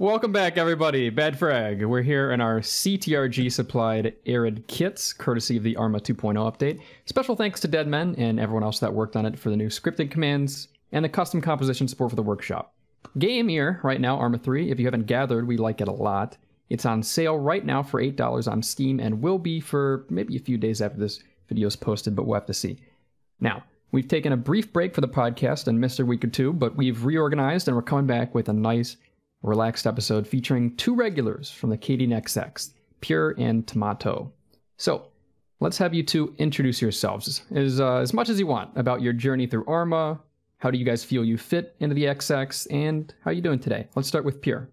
Welcome back, everybody. Bad Frag. We're here in our CTRG supplied Arid kits, courtesy of the ArmA 2.0 update. Special thanks to Deadmen and everyone else that worked on it for the new scripting commands and the custom composition support for the workshop. Game here right now, ArmA 3. If you haven't gathered, we like it a lot. It's on sale right now for $8 on Steam and will be for maybe a few days after this video is posted, but we'll have to see. Now, we've taken a brief break for the podcast and missed a week or two, but we've reorganized and we're coming back with a nice, relaxed episode featuring two regulars from the Cadian XXth, Pure and Tomato. So, let's have you two introduce yourselves as much as you want about your journey through ArmA, how do you guys feel you fit into the XX, and how are you doing today? Let's start with Pure.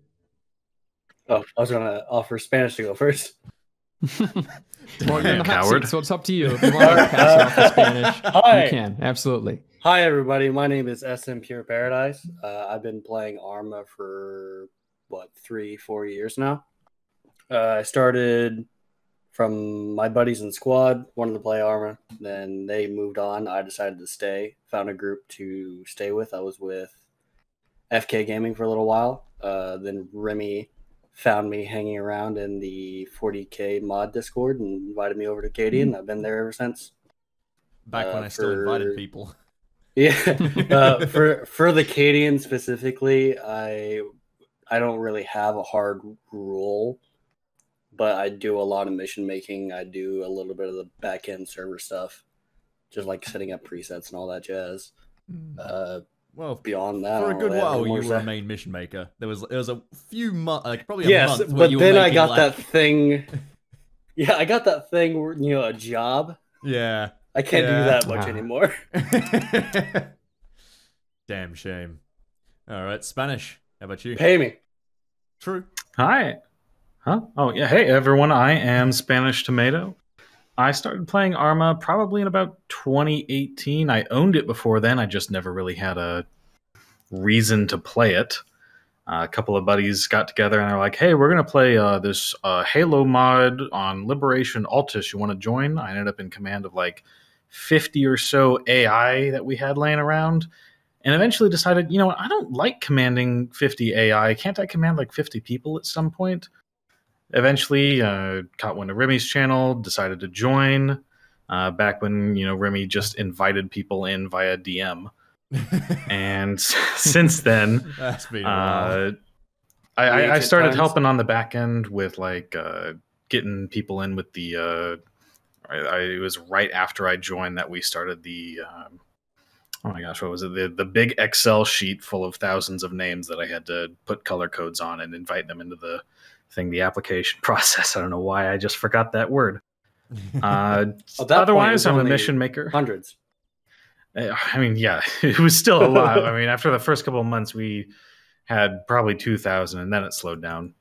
Oh, I was going to offer Spanish to go first. Well, you're in the hot seat, so it's up to you. If you want to pass it off to Spanish, Hi. you can. Absolutely. Hi, everybody. My name is SMPure Paradise. I've been playing ArmA for, 3-4 years now. I started from my buddies in squad, wanted to play ArmA. Then they moved on. I decided to stay. Found a group to stay with. I was with FK Gaming for a little while. Then Rimmy found me hanging around in the 40K mod Discord and invited me over to Cadian. I've been there ever since. Back when I still invited people. Yeah, for the Cadian specifically, I don't really have a hard rule, but I do a lot of mission making. I do a little bit of the back end server stuff, just like setting up presets and all that jazz. Well, beyond that, for a good while, you were a main mission maker. There was a few months, like probably a month. But then I got that thing. Yeah, I got that thing. A job. Yeah. I can't do that much anymore. Damn shame. All right, Spanish. How about you? Pay me. True. Hi. Huh? Oh, yeah. Hey, everyone. I am Spanish Tomato. I started playing ArmA probably in about 2018. I owned it before then. I just never really had a reason to play it. A couple of buddies got together and they're like, hey, we're going to play this Halo mod on Liberation Altus. You want to join? I ended up in command of like 50 or so AI that we had laying around. And eventually decided, I don't like commanding 50 AI. Can't I command like 50 people at some point? Eventually caught wind of Rimmy's channel, decided to join. Back when, Rimmy just invited people in via DM. And since then, that's been a while. I started helping on the back end with like getting people in with the. It was right after I joined that we started the. Oh my gosh, what was it? The big Excel sheet full of thousands of names that I had to put color codes on and invite them into the thing, the application process. I don't know why I just forgot that word. Otherwise, I'm a mission maker. Hundreds. I mean, yeah, it was still a lot. I mean, after the first couple of months, we had probably 2,000, and then it slowed down.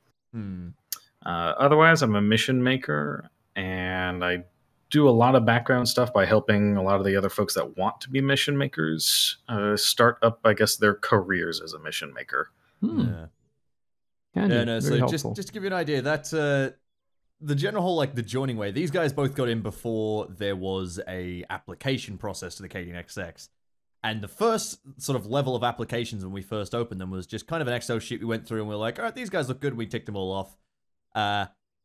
Otherwise, I'm a mission maker, and I do a lot of background stuff by helping a lot of the other folks that want to be mission makers start up, I guess, their careers as a mission maker. Yeah. So just to give you an idea, that's the general whole, like, the joining way. These guys both got in before there was a application process to the Cadian XXth. And the first sort of level of applications when we first opened them was just kind of an Excel sheet we went through and we were like, all right, these guys look good, and we ticked them all off.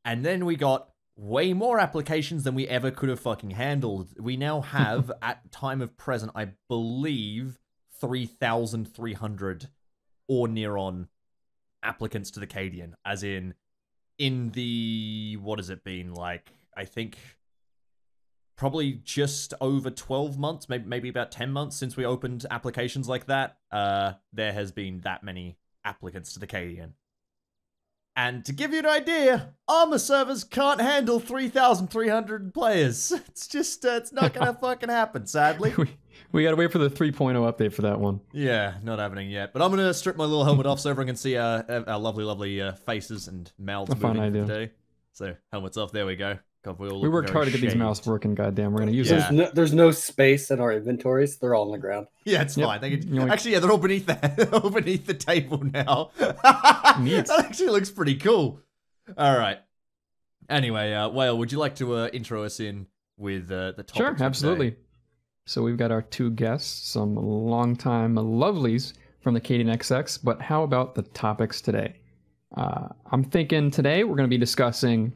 And then we got way more applications than we ever could have fucking handled. We now have, at time of present, I believe, 3,300 or near on applicants to the Cadian, as in the, what has it been, like, I think probably just over 12 months, maybe about 10 months since we opened applications like that, there has been that many applicants to the Cadian. And to give you an idea, ArmA servers can't handle 3,300 players. It's just, it's not gonna fucking happen, sadly. We gotta wait for the 3.0 update for that one. Yeah, not happening yet. But I'm gonna strip my little helmet off so everyone can see our lovely faces and mouths moving today. So, helmets off, there we go. God, we worked hard to get these mouths working, goddamn. We're gonna use them. There's no space in our inventories. They're all on the ground. Yeah, it's fine. They can, actually, yeah, they're all beneath the table now. Neat. That actually looks pretty cool. All right. Anyway, Whale, would you like to intro us in with the topic? Sure, absolutely. So we've got our two guests, some longtime lovelies from the Cadian XXth, but how about the topics today? I'm thinking today we're going to be discussing,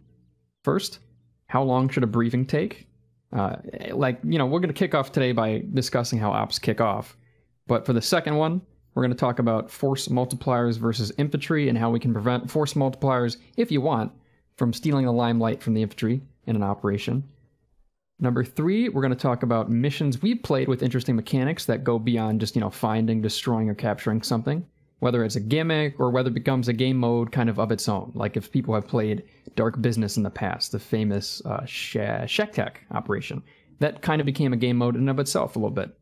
first, how long should a briefing take? We're going to kick off today by discussing how ops kick off. But for the second one, we're going to talk about force multipliers versus infantry and how we can prevent force multipliers, if you want, from stealing the limelight from the infantry in an operation. Number 3, we're going to talk about missions we've played with interesting mechanics that go beyond just, finding, destroying, or capturing something. Whether it's a gimmick or whether it becomes a game mode kind of its own. Like if people have played Dark Business in the past, the famous Shek operation. That kind of became a game mode in and of itself a little bit.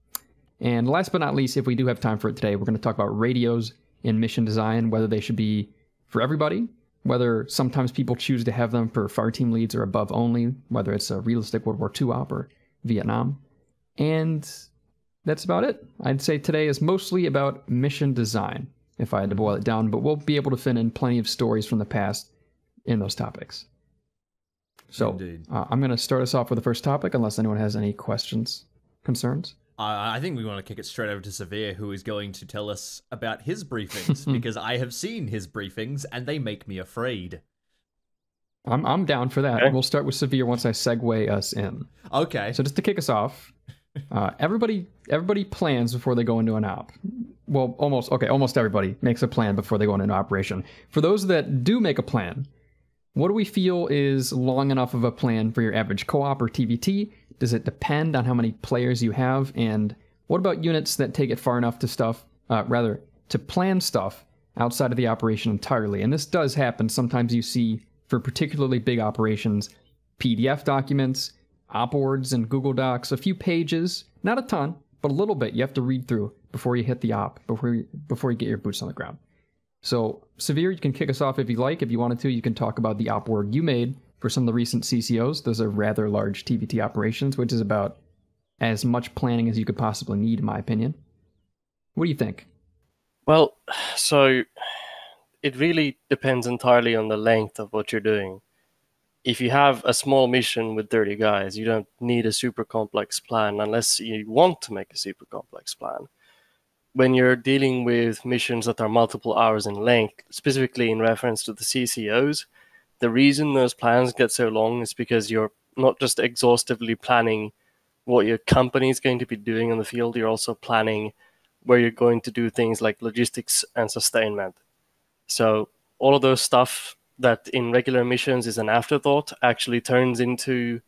And last but not least, if we do have time for it today, we're going to talk about radios in mission design, whether they should be for everybody, whether sometimes people choose to have them for fire team leads or above only, whether it's a realistic World War II op or Vietnam. And that's about it. I'd say today is mostly about mission design, if I had to boil it down, but we'll be able to fit in plenty of stories from the past in those topics. So I'm going to start us off with the first topic, unless anyone has any questions, concerns. I think we want to kick it straight over to Severe, who is going to tell us about his briefings, because I have seen his briefings, and they make me afraid. I'm down for that. Okay. We'll start with Severe once I segue us in. Okay. So just to kick us off, everybody plans before they go into an op. Well, almost everybody makes a plan before they go into an operation. For those that do make a plan, what do we feel is long enough of a plan for your average co-op or TVT? Does it depend on how many players you have? And what about units that take it far enough to plan stuff outside of the operation entirely? And this does happen. Sometimes you see, for particularly big operations, PDF documents, op boards and Google Docs, a few pages, not a ton, but a little bit you have to read through before you hit the op, before you get your boots on the ground. So, Severe, you can kick us off if you like. If you wanted to, you can talk about the op board you made for some of the recent CCOs. Those are rather large TVT operations, which is about as much planning as you could possibly need, in my opinion. What do you think? Well, so it really depends entirely on the length of what you're doing. If you have a small mission with 30 guys, you don't need a super complex plan unless you want to make a super complex plan. When you're dealing with missions that are multiple hours in length, specifically in reference to the CCOs, the reason those plans get so long is because you're not just exhaustively planning what your company is going to be doing in the field, you're also planning where you're going to do things like logistics and sustainment. So all of those stuff that in regular missions is an afterthought actually turns into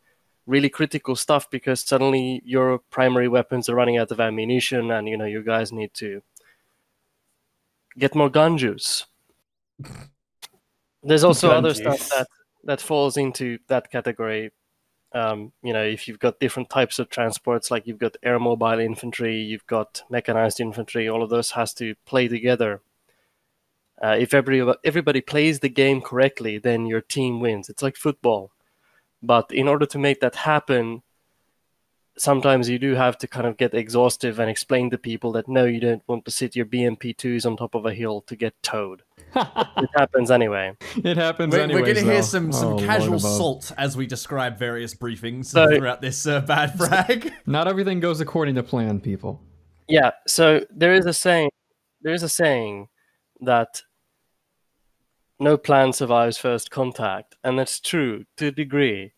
really critical stuff, because suddenly your primary weapons are running out of ammunition and you guys need to get more gun juice. There's also other stuff that falls into that category. If you've got different types of transports, like you've got air mobile infantry, you've got mechanized infantry, all of those has to play together. If everybody plays the game correctly, then your team wins. It's like football. But in order to make that happen, sometimes you do have to kind of get exhaustive and explain to people that no, you don't want to sit your BMP2s on top of a hill to get towed. It happens anyway. It happens anyway. We're going to hear some casual salt as we describe various briefings throughout this Bad Frag. Not everything goes according to plan, people. Yeah, so there is a saying that no plan survives first contact, and that's true to a degree.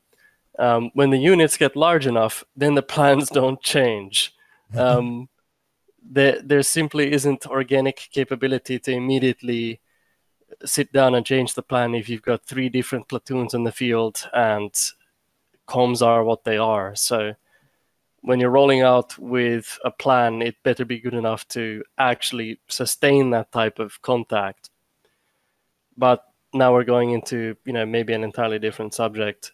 When the units get large enough, then the plans don't change. There simply isn't organic capability to immediately sit down and change the plan if you've got 3 different platoons in the field and comms are what they are. So when you're rolling out with a plan, it better be good enough to actually sustain that type of contact. But now we're going into, maybe an entirely different subject.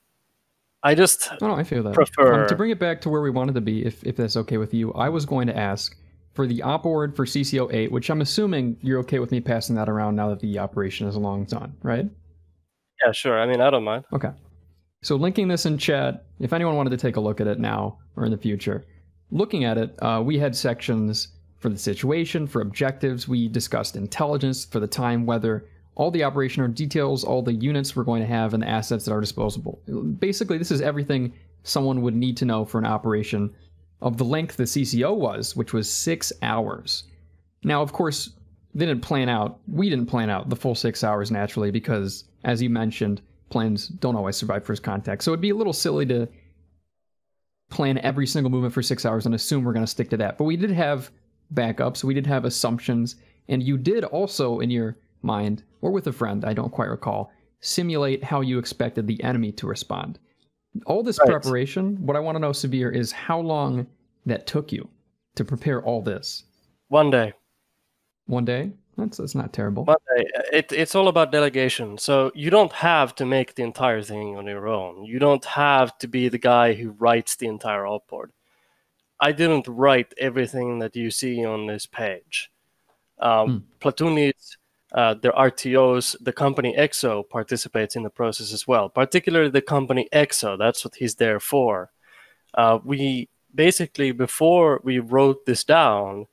I feel that. Prefer... to bring it back to where we wanted to be, if that's okay with you, I was going to ask for the op board for CCO 8, which I'm assuming you're okay with me passing that around now that the operation is long done, right? Yeah, sure. I don't mind. Okay. So linking this in chat, if anyone wanted to take a look at it now or in the future, looking at it, we had sections for the situation, for objectives. We discussed intelligence for the time, weather, all the operational details, all the units we're going to have, and the assets that are disposable. Basically, this is everything someone would need to know for an operation of the length the CCO was, which was 6 hours. Now, of course, they didn't plan out. We didn't plan out the full 6 hours naturally because, as you mentioned, plans don't always survive first contact. So it'd be a little silly to plan every single movement for 6 hours and assume we're going to stick to that. But we did have backups. We did have assumptions. And you did also, in your mind, or with a friend, I don't quite recall, simulate how you expected the enemy to respond. All this preparation, what I want to know, Severe, is how long that took you to prepare all this. 1 day. 1 day? That's not terrible. 1 day. It's all about delegation. So you don't have to make the entire thing on your own. You don't have to be the guy who writes the entire outboard. I didn't write everything that you see on this page. Platoon leads, their RTOs, the company XO participates in the process as well. Particularly the company XO, that's what he's there for. We basically, before we wrote this down,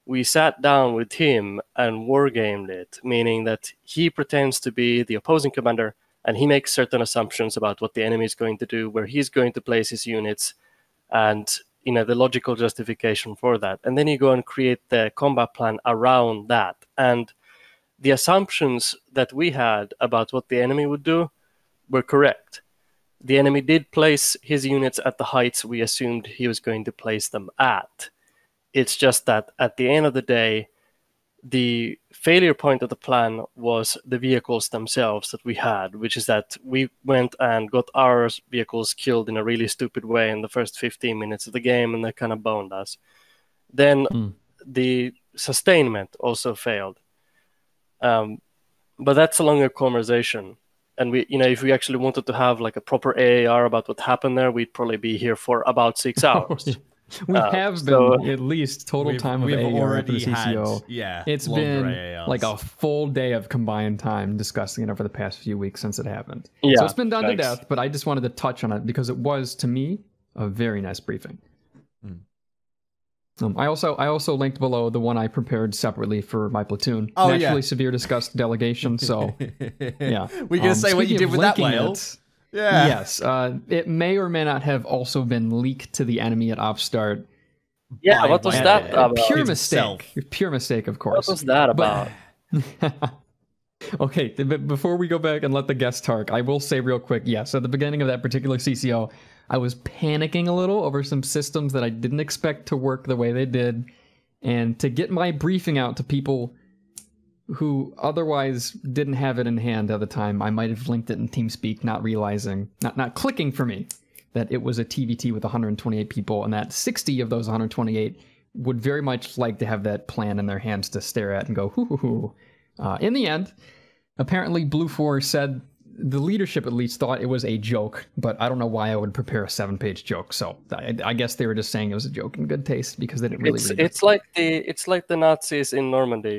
we sat down with him and wargamed it, meaning that he pretends to be the opposing commander and he makes certain assumptions about what the enemy is going to do, where he's going to place his units, and the logical justification for that. And then you go and create the combat plan around that. And the assumptions that we had about what the enemy would do were correct. The enemy did place his units at the heights we assumed he was going to place them at. It's just that at the end of the day, the failure point of the plan was the vehicles themselves that we had, which is that we went and got our vehicles killed in a really stupid way in the first 15 minutes of the game, and that kind of boned us. Then the sustainment also failed. But that's a longer conversation. And we, if we actually wanted to have like a proper AAR about what happened there, we'd probably be here for about 6 hours. We have been at least total time of AAR after the CCO. It's been AARs. like a full day of combined time discussing it over the past few weeks since it happened. Yeah, so it's been done to death, but I just wanted to touch on it because it was, to me, a very nice briefing. I also linked below the one I prepared separately for my platoon. Naturally, Severe discussed delegation, so yeah. We're going to say what you did with that whale. Yes, it may or may not have also been leaked to the enemy at op start. Yeah, what was that about? Pure mistake. Pure mistake, of course. What was that about? Okay, but before we go back and let the guest talk, I will say real quick, yes, at the beginning of that particular CCO, I was panicking a little over some systems that I didn't expect to work the way they did, and to get my briefing out to people who otherwise didn't have it in hand at the time, I might have linked it in TeamSpeak, not realizing, not clicking for me, that it was a TVT with 128 people, and that 60 of those 128 would very much like to have that plan in their hands to stare at and go, hoo hoo hoo. In the end, apparently Blue 4 said the leadership at least thought it was a joke, but I don't know why I would prepare a 7-page joke. So I guess they were just saying it was a joke in good taste because they didn't really read it. It's like the Nazis in Normandy.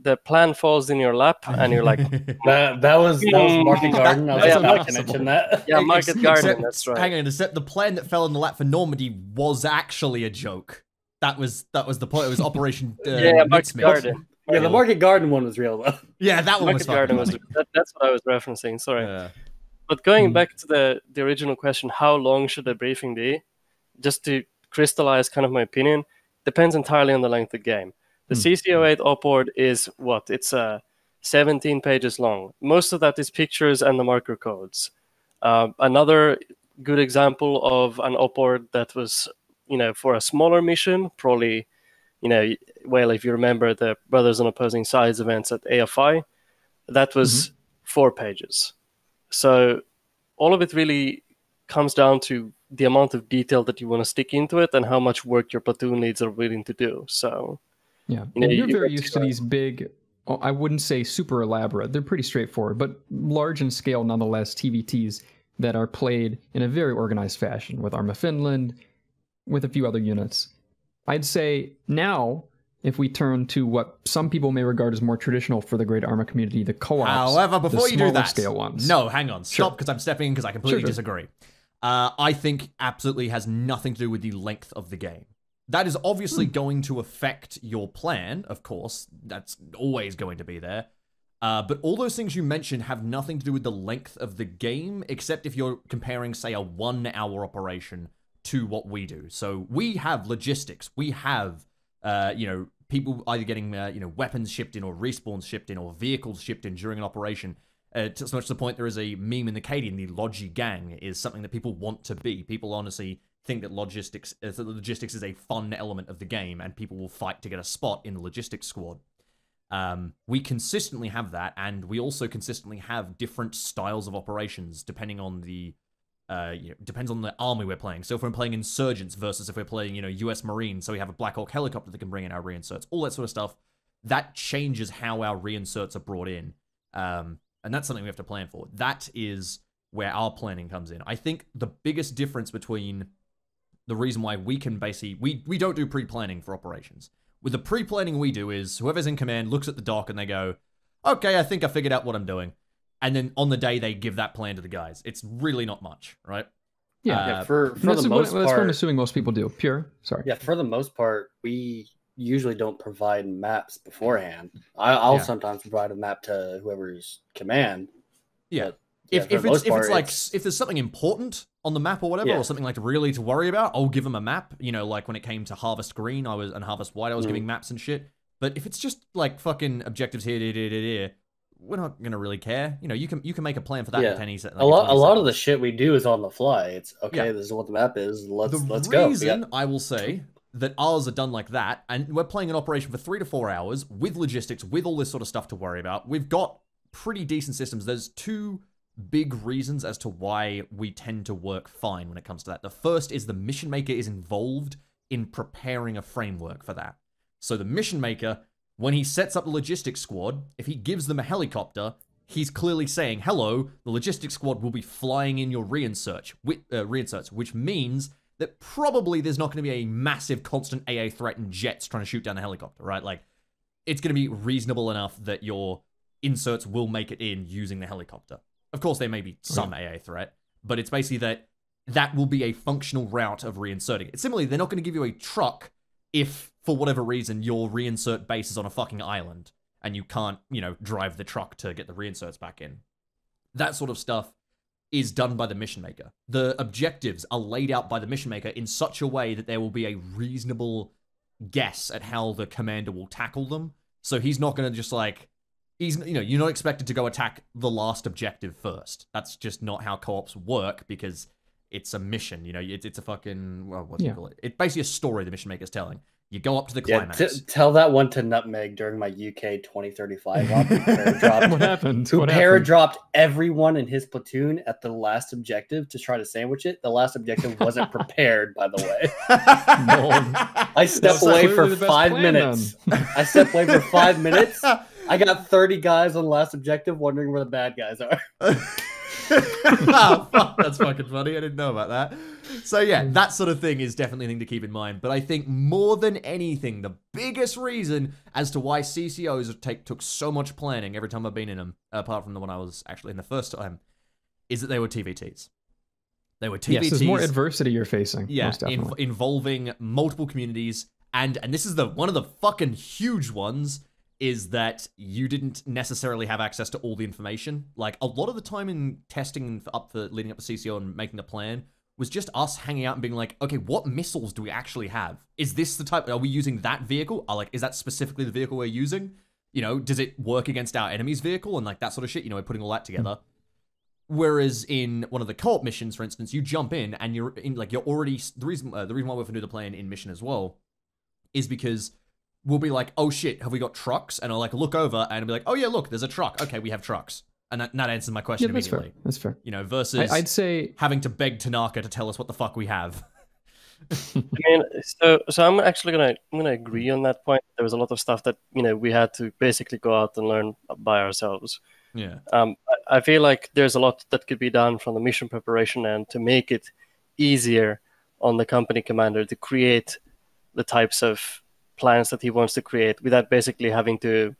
The plan falls in your lap, and you're like, that was Market Garden. I was about to mention that. Yeah, Market Garden. That's right. Hang on, except the plan that fell in the lap for Normandy was actually a joke. That was the point. It was Operation Market Garden. Yeah, the Market Garden one was real though. Yeah, that one was Garden was that's what I was referencing. Sorry, but going back to the original question, how long should a briefing be? Just to crystallize kind of my opinion, depends entirely on the length of the game. The CCO8 opboard is what? It's 17 pages long. Most of that is pictures and the marker codes. Another good example of an opboard that was, for a smaller mission, probably. Well, if you remember the Brothers on Opposing Sides events at AFI, that was 4 pages. So all of it really comes down to the amount of detail that you want to stick into it and how much work your platoon leads are willing to do. So, yeah, you're very used to these big, I wouldn't say super elaborate, they're pretty straightforward, but large in scale nonetheless, TVTs that are played in a very organized fashion with ArmA Finland, with a few other units. I'd say now, if we turn to what some people may regard as more traditional for the great ArmA community, the co-ops. However, before you do that, scale ones. No, hang on, stop, because I'm stepping in because I completely disagree. I think absolutely has nothing to do with the length of the game. That is obviously going to affect your plan, of course. That's always going to be there. But all those things you mentioned have nothing to do with the length of the game, except if you're comparing, say, a 1-hour operation to what we do. So we have logistics. We have, people either getting weapons shipped in or respawns shipped in or vehicles shipped in during an operation. To so much to the point there is a meme in the Cadian, the Logi Gang is something that people want to be. People honestly think that logistics is a fun element of the game, and people will fight to get a spot in the logistics squad. We consistently have that, and we also consistently have different styles of operations depending on the depends on the army we're playing. So if we're playing insurgents versus if we're playing US Marines, so we have a Black Hawk helicopter that can bring in our reinserts, all that sort of stuff. That changes how our reinserts are brought in, and that's something we have to plan for. That is where our planning comes in. I think the biggest difference between the reason why we can basically we don't do pre-planning for operations. With the pre-planning we do is whoever's in command looks at the doc and they go, okay, I think I figured out what I'm doing. And then on the day, they give that plan to the guys. It's really not much, right? Yeah, for the most part... That's what I'm assuming most people do. Pure, sorry. Yeah, for the most part, we usually don't provide maps beforehand. I'll sometimes provide a map to whoever's command. Yeah. But, if there's something important on the map or whatever, or something like really to worry about, I'll give them a map. Like when it came to Harvest Green, and Harvest White, I was giving maps and shit. But if it's just like fucking objectives here, we're not gonna really care. You can make a plan for that in 10 seconds. A lot of the shit we do is on the fly. It's okay. This is what the map is. Let's go. The reason I will say that ours are done like that, and we're playing an operation for 3 to 4 hours with logistics, with all this sort of stuff to worry about. We've got pretty decent systems. There's 2 big reasons as to why we tend to work fine when it comes to that. The first is the mission maker is involved in preparing a framework for that. So the mission maker, when he sets up the logistics squad, if he gives them a helicopter, he's clearly saying, hello, the logistics squad will be flying in your reinserts, which means that probably there's not going to be a massive constant AA threat and jets trying to shoot down the helicopter, right? Like, it's going to be reasonable enough that your inserts will make it in using the helicopter. Of course, there may be some AA threat, but it's basically that will be a functional route of reinserting it. Similarly, they're not going to give you a truck if, for whatever reason, your reinsert base is on a fucking island and you can't, drive the truck to get the reinserts back in. That sort of stuff is done by the mission maker. The objectives are laid out by the mission maker in such a way that there will be a reasonable guess at how the commander will tackle them. So he's not going to just you're not expected to go attack the last objective first. That's just not how co-ops work because it's a mission. It's a fucking, what do you call it? It's basically a story the mission maker's telling. You go up to the climax. Tell that one to Nutmeg during my UK 2035 op. What happened? Who para-dropped everyone in his platoon at the last objective to try to sandwich it. The last objective wasn't prepared, by the way. I stepped away for 5 minutes. I stepped away for 5 minutes. I got 30 guys on the last objective wondering where the bad guys are. Oh, fuck, that's fucking funny. I didn't know about that. So yeah, that sort of thing is definitely a thing to keep in mind. But I think more than anything, the biggest reason as to why CCOs took so much planning every time I've been in them, apart from the one I was actually in the first time, is that they were TVTs. They were TVTs. Yes, there's more adversity you're facing. Yeah, involving multiple communities. And this is one of the fucking huge ones, is that you didn't necessarily have access to all the information. Like, a lot of the time in testing leading up to CCO and making the plan was just us hanging out and being like, okay, what missiles do we actually have? Is this the type, are we using that vehicle? Is that specifically the vehicle we're using? Does it work against our enemy's vehicle? And that sort of shit, we're putting all that together. Whereas in one of the co-op missions, for instance, you jump in and you're already, the reason why we have to do the plan in mission as well is because we'll be like, oh shit, have we got trucks? And I'll look over and I'll be like, oh yeah, look, there's a truck. Okay, we have trucks. And that answers my question immediately. That's fair. Versus I'd say having to beg Tanaka to tell us what the fuck we have. I mean, so I'm actually gonna agree on that point. There was a lot of stuff that we had to basically go out and learn by ourselves. Yeah. I feel like there's a lot that could be done from the mission preparation end to make it easier on the company commander to create the types of plans that he wants to create without basically having to,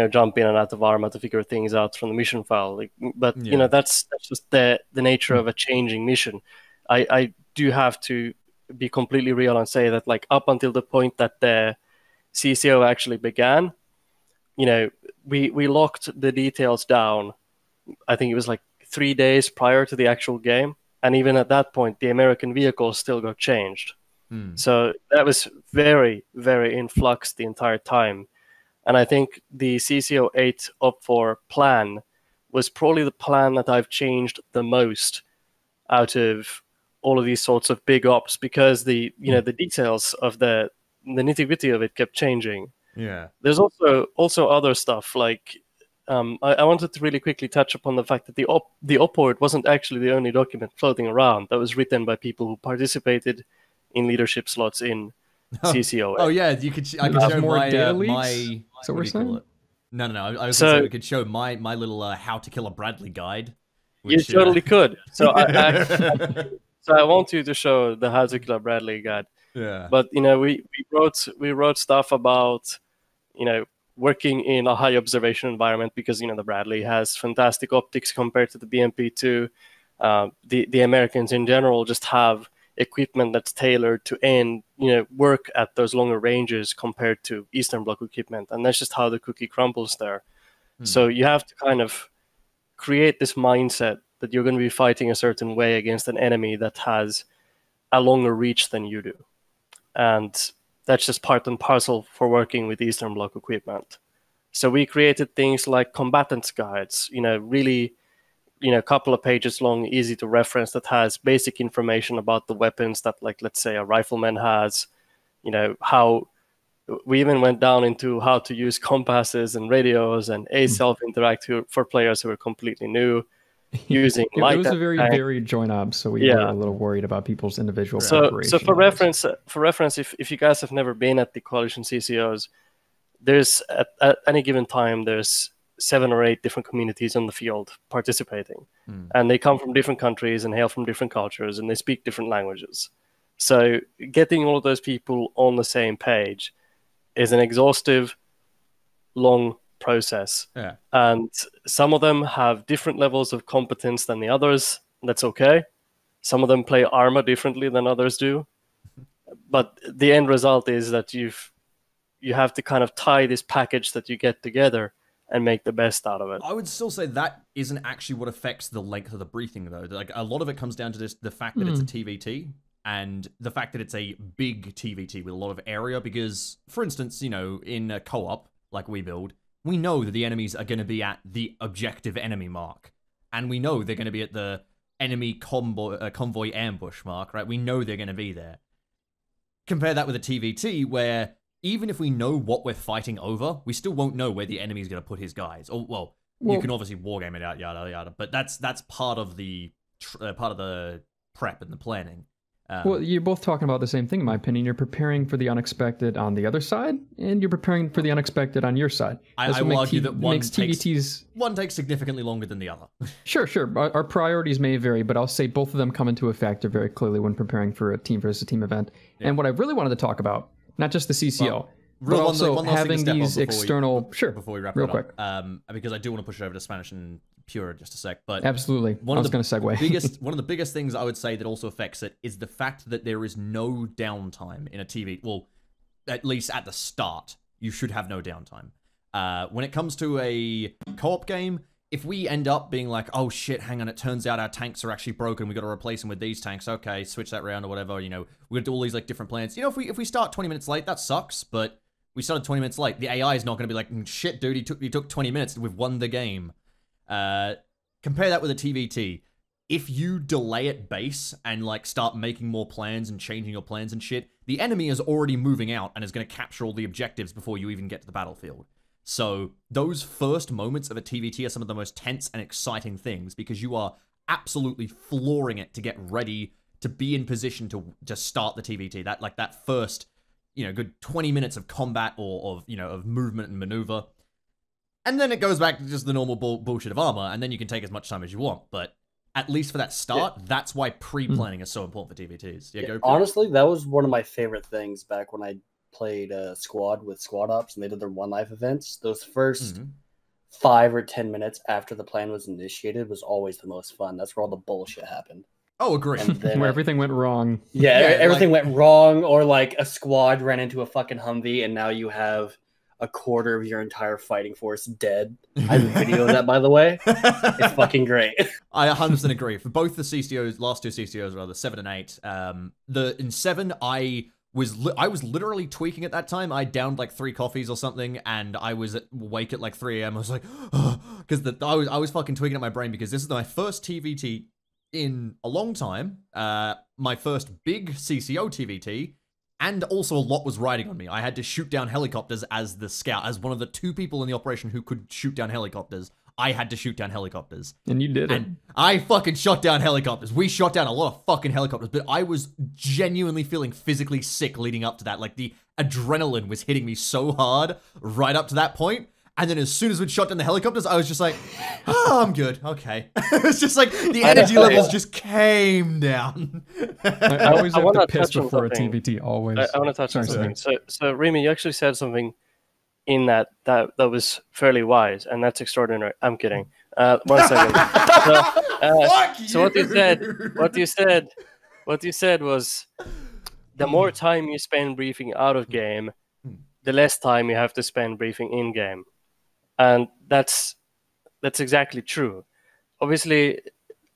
jump in and out of ArmA to figure things out from the mission file. That's just the nature of a changing mission. I do have to be completely real and say that up until the point that the CCO actually began, we locked the details down. I think it was 3 days prior to the actual game. And even at that point, the American vehicles still got changed. So that was very, very in flux the entire time. And I think the CCO 8 Op4 plan was probably the plan that I've changed the most out of all of these sorts of big ops, because the the details of the nitty-gritty of it kept changing. Yeah. There's also other stuff like I wanted to really quickly touch upon the fact that the op-ord wasn't actually the only document floating around that was written by people who participated in leadership slots in CCO. Oh yeah, I could show my So we're saying? No. I was going to say we could show my little how to kill a Bradley guide. Which, you totally could. So I want you to show the how to kill a Bradley guide. Yeah. But we wrote stuff about working in a high observation environment, because the Bradley has fantastic optics compared to the BMP2. The Americans in general just have equipment that's tailored to work at those longer ranges compared to Eastern Bloc equipment, and that's just how the cookie crumbles there. So you have to kind of create this mindset that you're going to be fighting a certain way against an enemy that has a longer reach than you do, and that's just part and parcel for working with Eastern Bloc equipment. So we created things like combatants guides, really, a couple of pages long, easy to reference, that has basic information about the weapons that, like, let's say a rifleman has, how we even went down into how to use compasses and radios and self-interact for players who are completely new. Using it was a very varied joint op, so we were a little worried about people's individual preparation. So for reference, if you guys have never been at the Coalition CCOs, there's at any given time there's 7 or 8 different communities on the field participating, and they come from different countries and hail from different cultures, and they speak different languages. So getting all of those people on the same page is an exhaustive, long process. Yeah. And some of them have different levels of competence than the others. That's okay. Some of them play ArmA differently than others do. But the end result is that you have to kind of tie this package that you get together and make the best out of it. I would still say that isn't actually what affects the length of the briefing, though. Like, a lot of it comes down to the fact that it's a TVT, and the fact that it's a big TVT with a lot of area. Because, for instance, in a co-op like we build, we know that the enemies are going to be at the objective enemy mark, and we know they're going to be at the enemy convoy ambush mark, right? We know they're going to be there. Compare that with a TVT, where even if we know what we're fighting over, we still won't know where the enemy is going to put his guys. Or well, you can obviously wargame it out, yada yada, but that's part of the prep and the planning. Well, you're both talking about the same thing, in my opinion. You're preparing for the unexpected on the other side, and you're preparing for the unexpected on your side. I will argue that one takes significantly longer than the other. Sure. Our priorities may vary, but I'll say both of them come into a factor very clearly when preparing for a team versus team event. Yeah. And what I really wanted to talk about, not just the CCO, but also having these external... Before we wrap real it quick. Up, because I do want to push it over to Spanish and Pure just a sec, but absolutely. I was going to segue. One of the biggest things I would say that also affects it is the fact that there is no downtime in a TV. Well, at least at the start, you should have no downtime. When it comes to a co-op game, if we end up being like, oh shit, hang on, it turns out our tanks are actually broken, we got to replace them with these tanks. Okay, switch that around or whatever. We're gonna do all these like different plans. If we start 20 minutes late, that sucks, but we started 20 minutes late. The AI is not going to be like, shit, dude, he took 20 minutes. We've won the game. Compare that with a TVT. If you delay at base and like start making more plans and changing your plans and shit, the enemy is already moving out and is going to capture all the objectives before you even get to the battlefield. So those first moments of a TVT are some of the most tense and exciting things, because you are absolutely flooring it to get ready to be in position to start the TVT. That first, good 20 minutes of combat or of movement and maneuver. And then it goes back to just the normal bullshit of ArmA, and then you can take as much time as you want. But at least for that start, that's why pre-planning is so important for TVTs. Yeah, honestly, that was one of my favorite things back when I played squad with squad ops and they did their One Life events. Those first 5 or 10 minutes after the plan was initiated was always the most fun. That's where all the bullshit happened. Oh, agree. Where everything went wrong. Yeah, everything went wrong, or like a squad ran into a fucking Humvee and now you have a quarter of your entire fighting force dead. I have a video of that, by the way. It's fucking great. I 100% agree. For both the CCOs, last two CCOs, rather 7 and 8, in 7 I was literally tweaking at that time. I downed like 3 coffees or something, and I was awake at like 3 a.m. I was like, because I was fucking tweaking at my brain because this is my first TVT in a long time. My first big CCO TVT. And also a lot was riding on me. I had to shoot down helicopters as the scout, as one of the 2 people in the operation who could shoot down helicopters. I had to shoot down helicopters. And you did it. And I fucking shot down helicopters. We shot down a lot of fucking helicopters, but I was genuinely feeling physically sick leading up to that. Like, the adrenaline was hitting me so hard right up to that point. And then as soon as we'd shot down the helicopters, I was just like, oh, I'm good. Okay. It's just like the energy levels just came down. I always have to piss before a TVT, always. I want to touch on something. So Rimmy, you actually said something in that was fairly wise, and that's extraordinary. I'm kidding. 1 second. So what you said was the more time you spend briefing out of game, the less time you have to spend briefing in game. And that's exactly true. Obviously,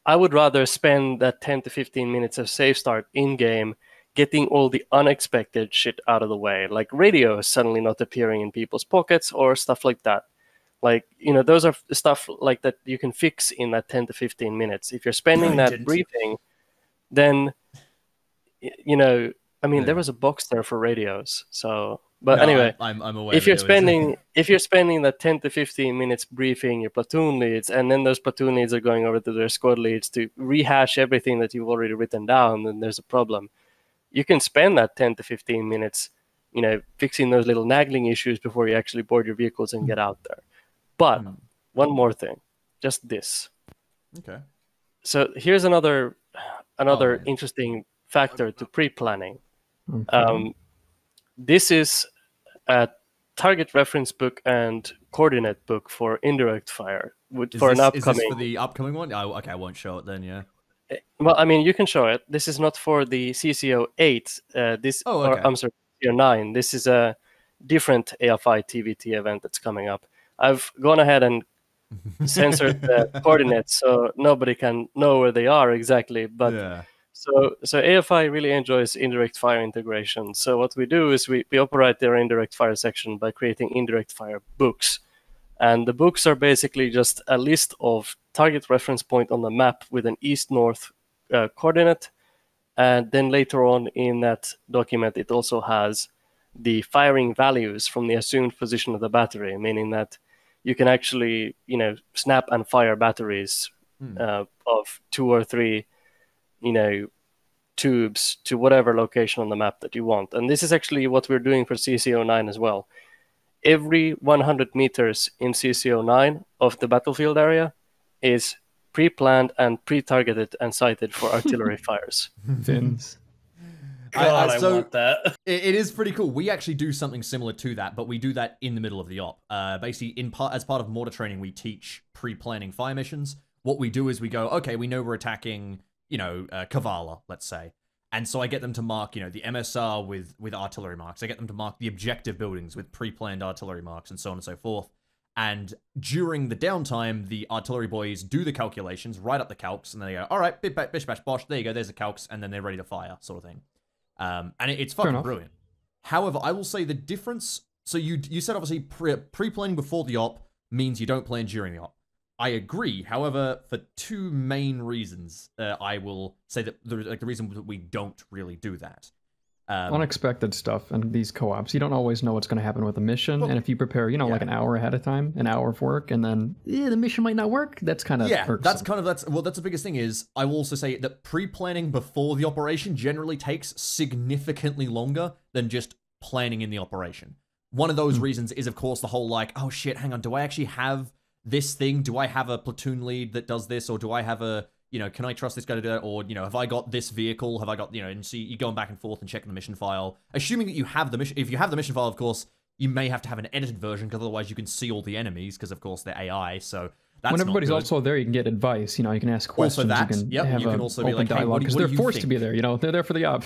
I would rather spend that 10 to 15 minutes of safe start in-game getting all the unexpected shit out of the way, like radios suddenly not appearing in people's pockets or stuff like that. Like, those are stuff like that you can fix in that 10 to 15 minutes. If you're spending that briefing, then, there was a box there for radios, so... But anyway, I'm aware if you're spending that 10 to 15 minutes briefing your platoon leads, and then those platoon leads are going over to their squad leads to rehash everything that you've already written down, then there's a problem. You can spend that 10 to 15 minutes, fixing those little nagging issues before you actually board your vehicles and get out there. But one more thing, just this. Okay. So here's another interesting factor to pre-planning. Okay. This is a target reference book and coordinate book for indirect fire. Is this for the upcoming one? Oh, okay, I won't show it then, yeah. Well, you can show it. This is not for the CCO 8. I'm sorry, CCO 9. This is a different AFI TVT event that's coming up. I've gone ahead and censored the coordinates so nobody can know where they are exactly, but... Yeah. So AFI really enjoys indirect fire integration. So what we do is we operate their indirect fire section by creating indirect fire books. And the books are basically just a list of target reference point on the map with an east-north coordinate. And then later on in that document, it also has the firing values from the assumed position of the battery, meaning that you can actually, snap and fire batteries of 2 or 3 tubes to whatever location on the map that you want. And this is actually what we're doing for CCO9 as well. Every 100 meters in CCO9 of the battlefield area is pre-planned and pre-targeted and sighted for artillery fires. Vince. God, I want that. It is pretty cool. We actually do something similar to that, but we do that in the middle of the op. Basically, as part of mortar training, we teach pre-planning fire missions. What we do is we go, okay, we know we're attacking... Kavala, let's say. And so I get them to mark, the MSR with artillery marks. I get them to mark the objective buildings with pre-planned artillery marks and so on and so forth. And during the downtime, the artillery boys do the calculations, write up the calcs, and they go, all right, bish, bash, bosh, there you go, there's the calcs, and then they're ready to fire, sort of thing. And it's fucking brilliant. However, I will say the difference... So you said, obviously, pre-planning before the op means you don't plan during the op. I agree. However, for 2 main reasons, I will say that the reason that we don't really do that. Unexpected stuff and these co-ops. You don't always know what's going to happen with a mission. And if you prepare, like an hour ahead of time, an hour of work, and then the mission might not work, that's kind of irksome. That's the biggest thing is, I will also say that pre-planning before the operation generally takes significantly longer than just planning in the operation. One of those reasons is, of course, the whole oh shit, hang on, do I actually have this thing? Do I have a platoon lead that does this? Or do I have a, can I trust this guy to do that? Or, have I got this vehicle? Have I got, and see, you're going back and forth and checking the mission file. Assuming that you have the mission, if you have the mission file, of course, you may have to have an edited version, because otherwise you can see all the enemies, because of course they're AI, so that's when everybody's also there, you can get advice, you can ask questions, also that, you can also open be like, dialogue, because they're forced to be there, they're there for the op.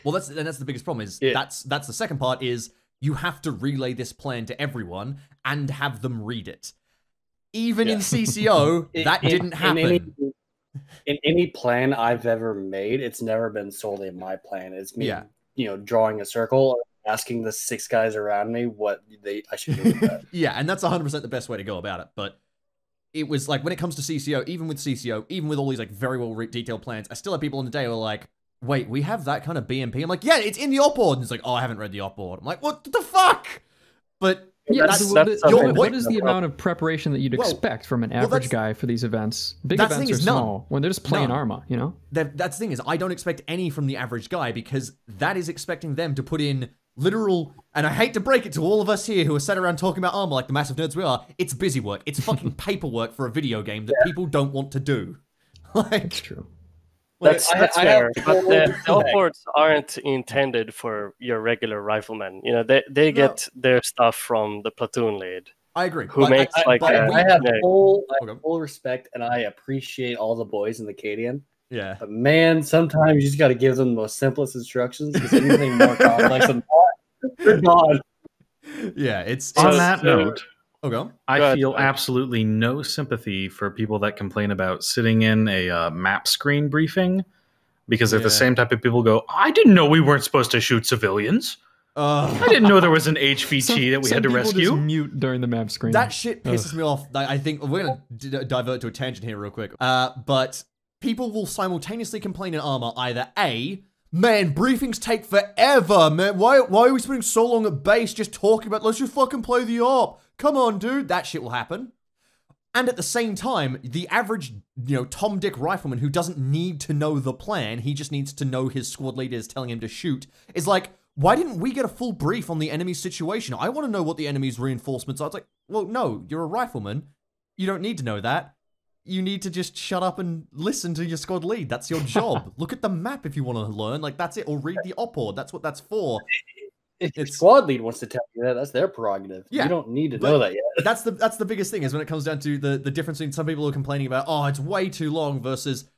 Well, that's the biggest problem is, that's the second part is, you have to relay this plan to everyone and have them read it. Even in CCO, that didn't happen. In any plan I've ever made, it's never been solely my plan. It's me, drawing a circle, asking the 6 guys around me what I should do with that. Yeah, and that's 100% the best way to go about it. But it was like, when it comes to CCO, even with all these like very well detailed plans, I still have people in the day who are like, wait, we have that kind of BMP? I'm like, yeah, it's in the op board. And it's like, oh, I haven't read the op board. I'm like, what the fuck? But yeah, what is the amount of preparation that you'd expect from an average guy for these events? Big events are small when they're just playing ArmA, you know? That's the thing, is I don't expect any from the average guy, because that is expecting them to put in literal, and I hate to break it to all of us here who are sat around talking about ArmA like the massive nerds we are, it's busy work. It's fucking paperwork for a video game that people don't want to do. Like, it's true. That's fair, but the op boards aren't intended for your regular riflemen. You know, they get their stuff from the platoon lead. I agree. Who makes I have full respect, and I appreciate all the boys in the Cadian. Yeah. But man, sometimes you just got to give them the most simplest instructions, because anything more complex than that, they're gone. Yeah, it's on that note. Okay. I feel absolutely no sympathy for people that complain about sitting in a map screen briefing, because they're the same type of people who go, I didn't know we weren't supposed to shoot civilians. I didn't know there was an HVT that we had to rescue. Just mute during the map screen. That shit pisses me off. I think we're going to divert to a tangent here real quick. But people will simultaneously complain in ArmA either A, man, briefings take forever, man. Why are we spending so long at base just talking about, let's just fucking play the op. Come on, dude. That shit will happen. And at the same time, the average, Tom Dick rifleman who doesn't need to know the plan, he just needs to know his squad leader is telling him to shoot, is like, why didn't we get a full brief on the enemy's situation? I want to know what the enemy's reinforcements are. It's like, well, no, you're a rifleman. You don't need to know that. You need to just shut up and listen to your squad lead. That's your job. Look at the map if you want to learn. Like, that's it. Or read the op board. That's what that's for. If your squad lead wants to tell you that, that's their prerogative. Yeah, you don't need to know that yet. That's the biggest thing, is when it comes down to the difference between some people who are complaining about, oh, it's way too long, versus,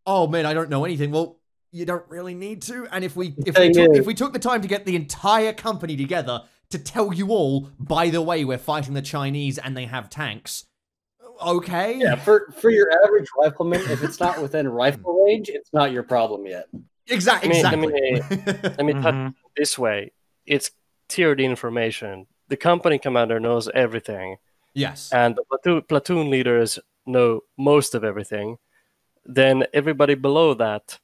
oh man, I don't know anything. Well, you don't really need to. And if we took the time to get the entire company together to tell you all, by the way, we're fighting the Chinese and they have tanks. Okay. Yeah, for your average rifleman, if it's not within rifle range, it's not your problem yet. Exactly. Let me put it this way. It's tiered information. The company commander knows everything. Yes. And the platoon leaders know most of everything. Then everybody below that,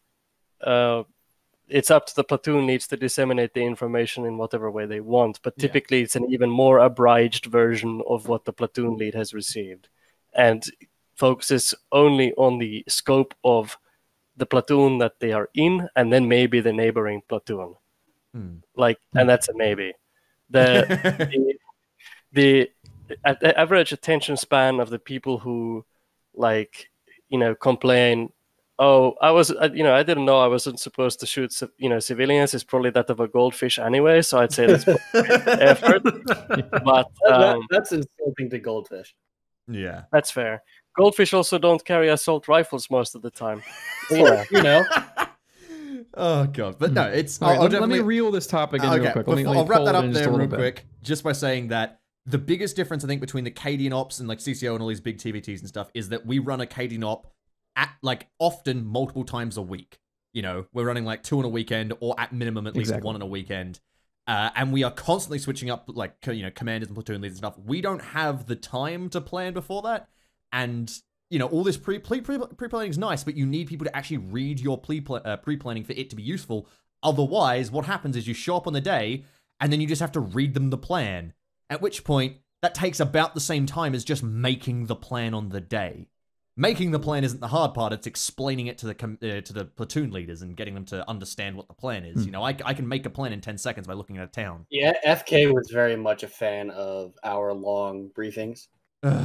it's up to the platoon leads to disseminate the information in whatever way they want. But typically it's an even more abridged version of what the platoon lead has received, and focuses only on the scope of the platoon that they are in, and then maybe the neighboring platoon. And that's a maybe. The average attention span of the people who, complain, oh, I didn't know I wasn't supposed to shoot, civilians, is probably that of a goldfish anyway. So I'd say that's effort. But that's insulting to goldfish. Yeah, that's fair. Goldfish also don't carry assault rifles most of the time. Oh god, but no, it's. Right, let me reel this topic in real quick. I'll wrap that up there real quick, just by saying that the biggest difference I think between the Cadian ops and like CCO and all these big TVTs and stuff is that we run a Cadian op at often multiple times a week. We're running 2 on a weekend, or at minimum at least 1 on a weekend, and we are constantly switching up commanders and platoon leaders and stuff. We don't have the time to plan before that, and all this pre-planning is nice, but you need people to actually read your pre-planning for it to be useful. Otherwise, what happens is you show up on the day, and then you just have to read them the plan. At which point, that takes about the same time as just making the plan on the day. Making the plan isn't the hard part, it's explaining it to the platoon leaders and getting them to understand what the plan is. I can make a plan in 10 seconds by looking at a town. Yeah, FK was very much a fan of hour-long briefings.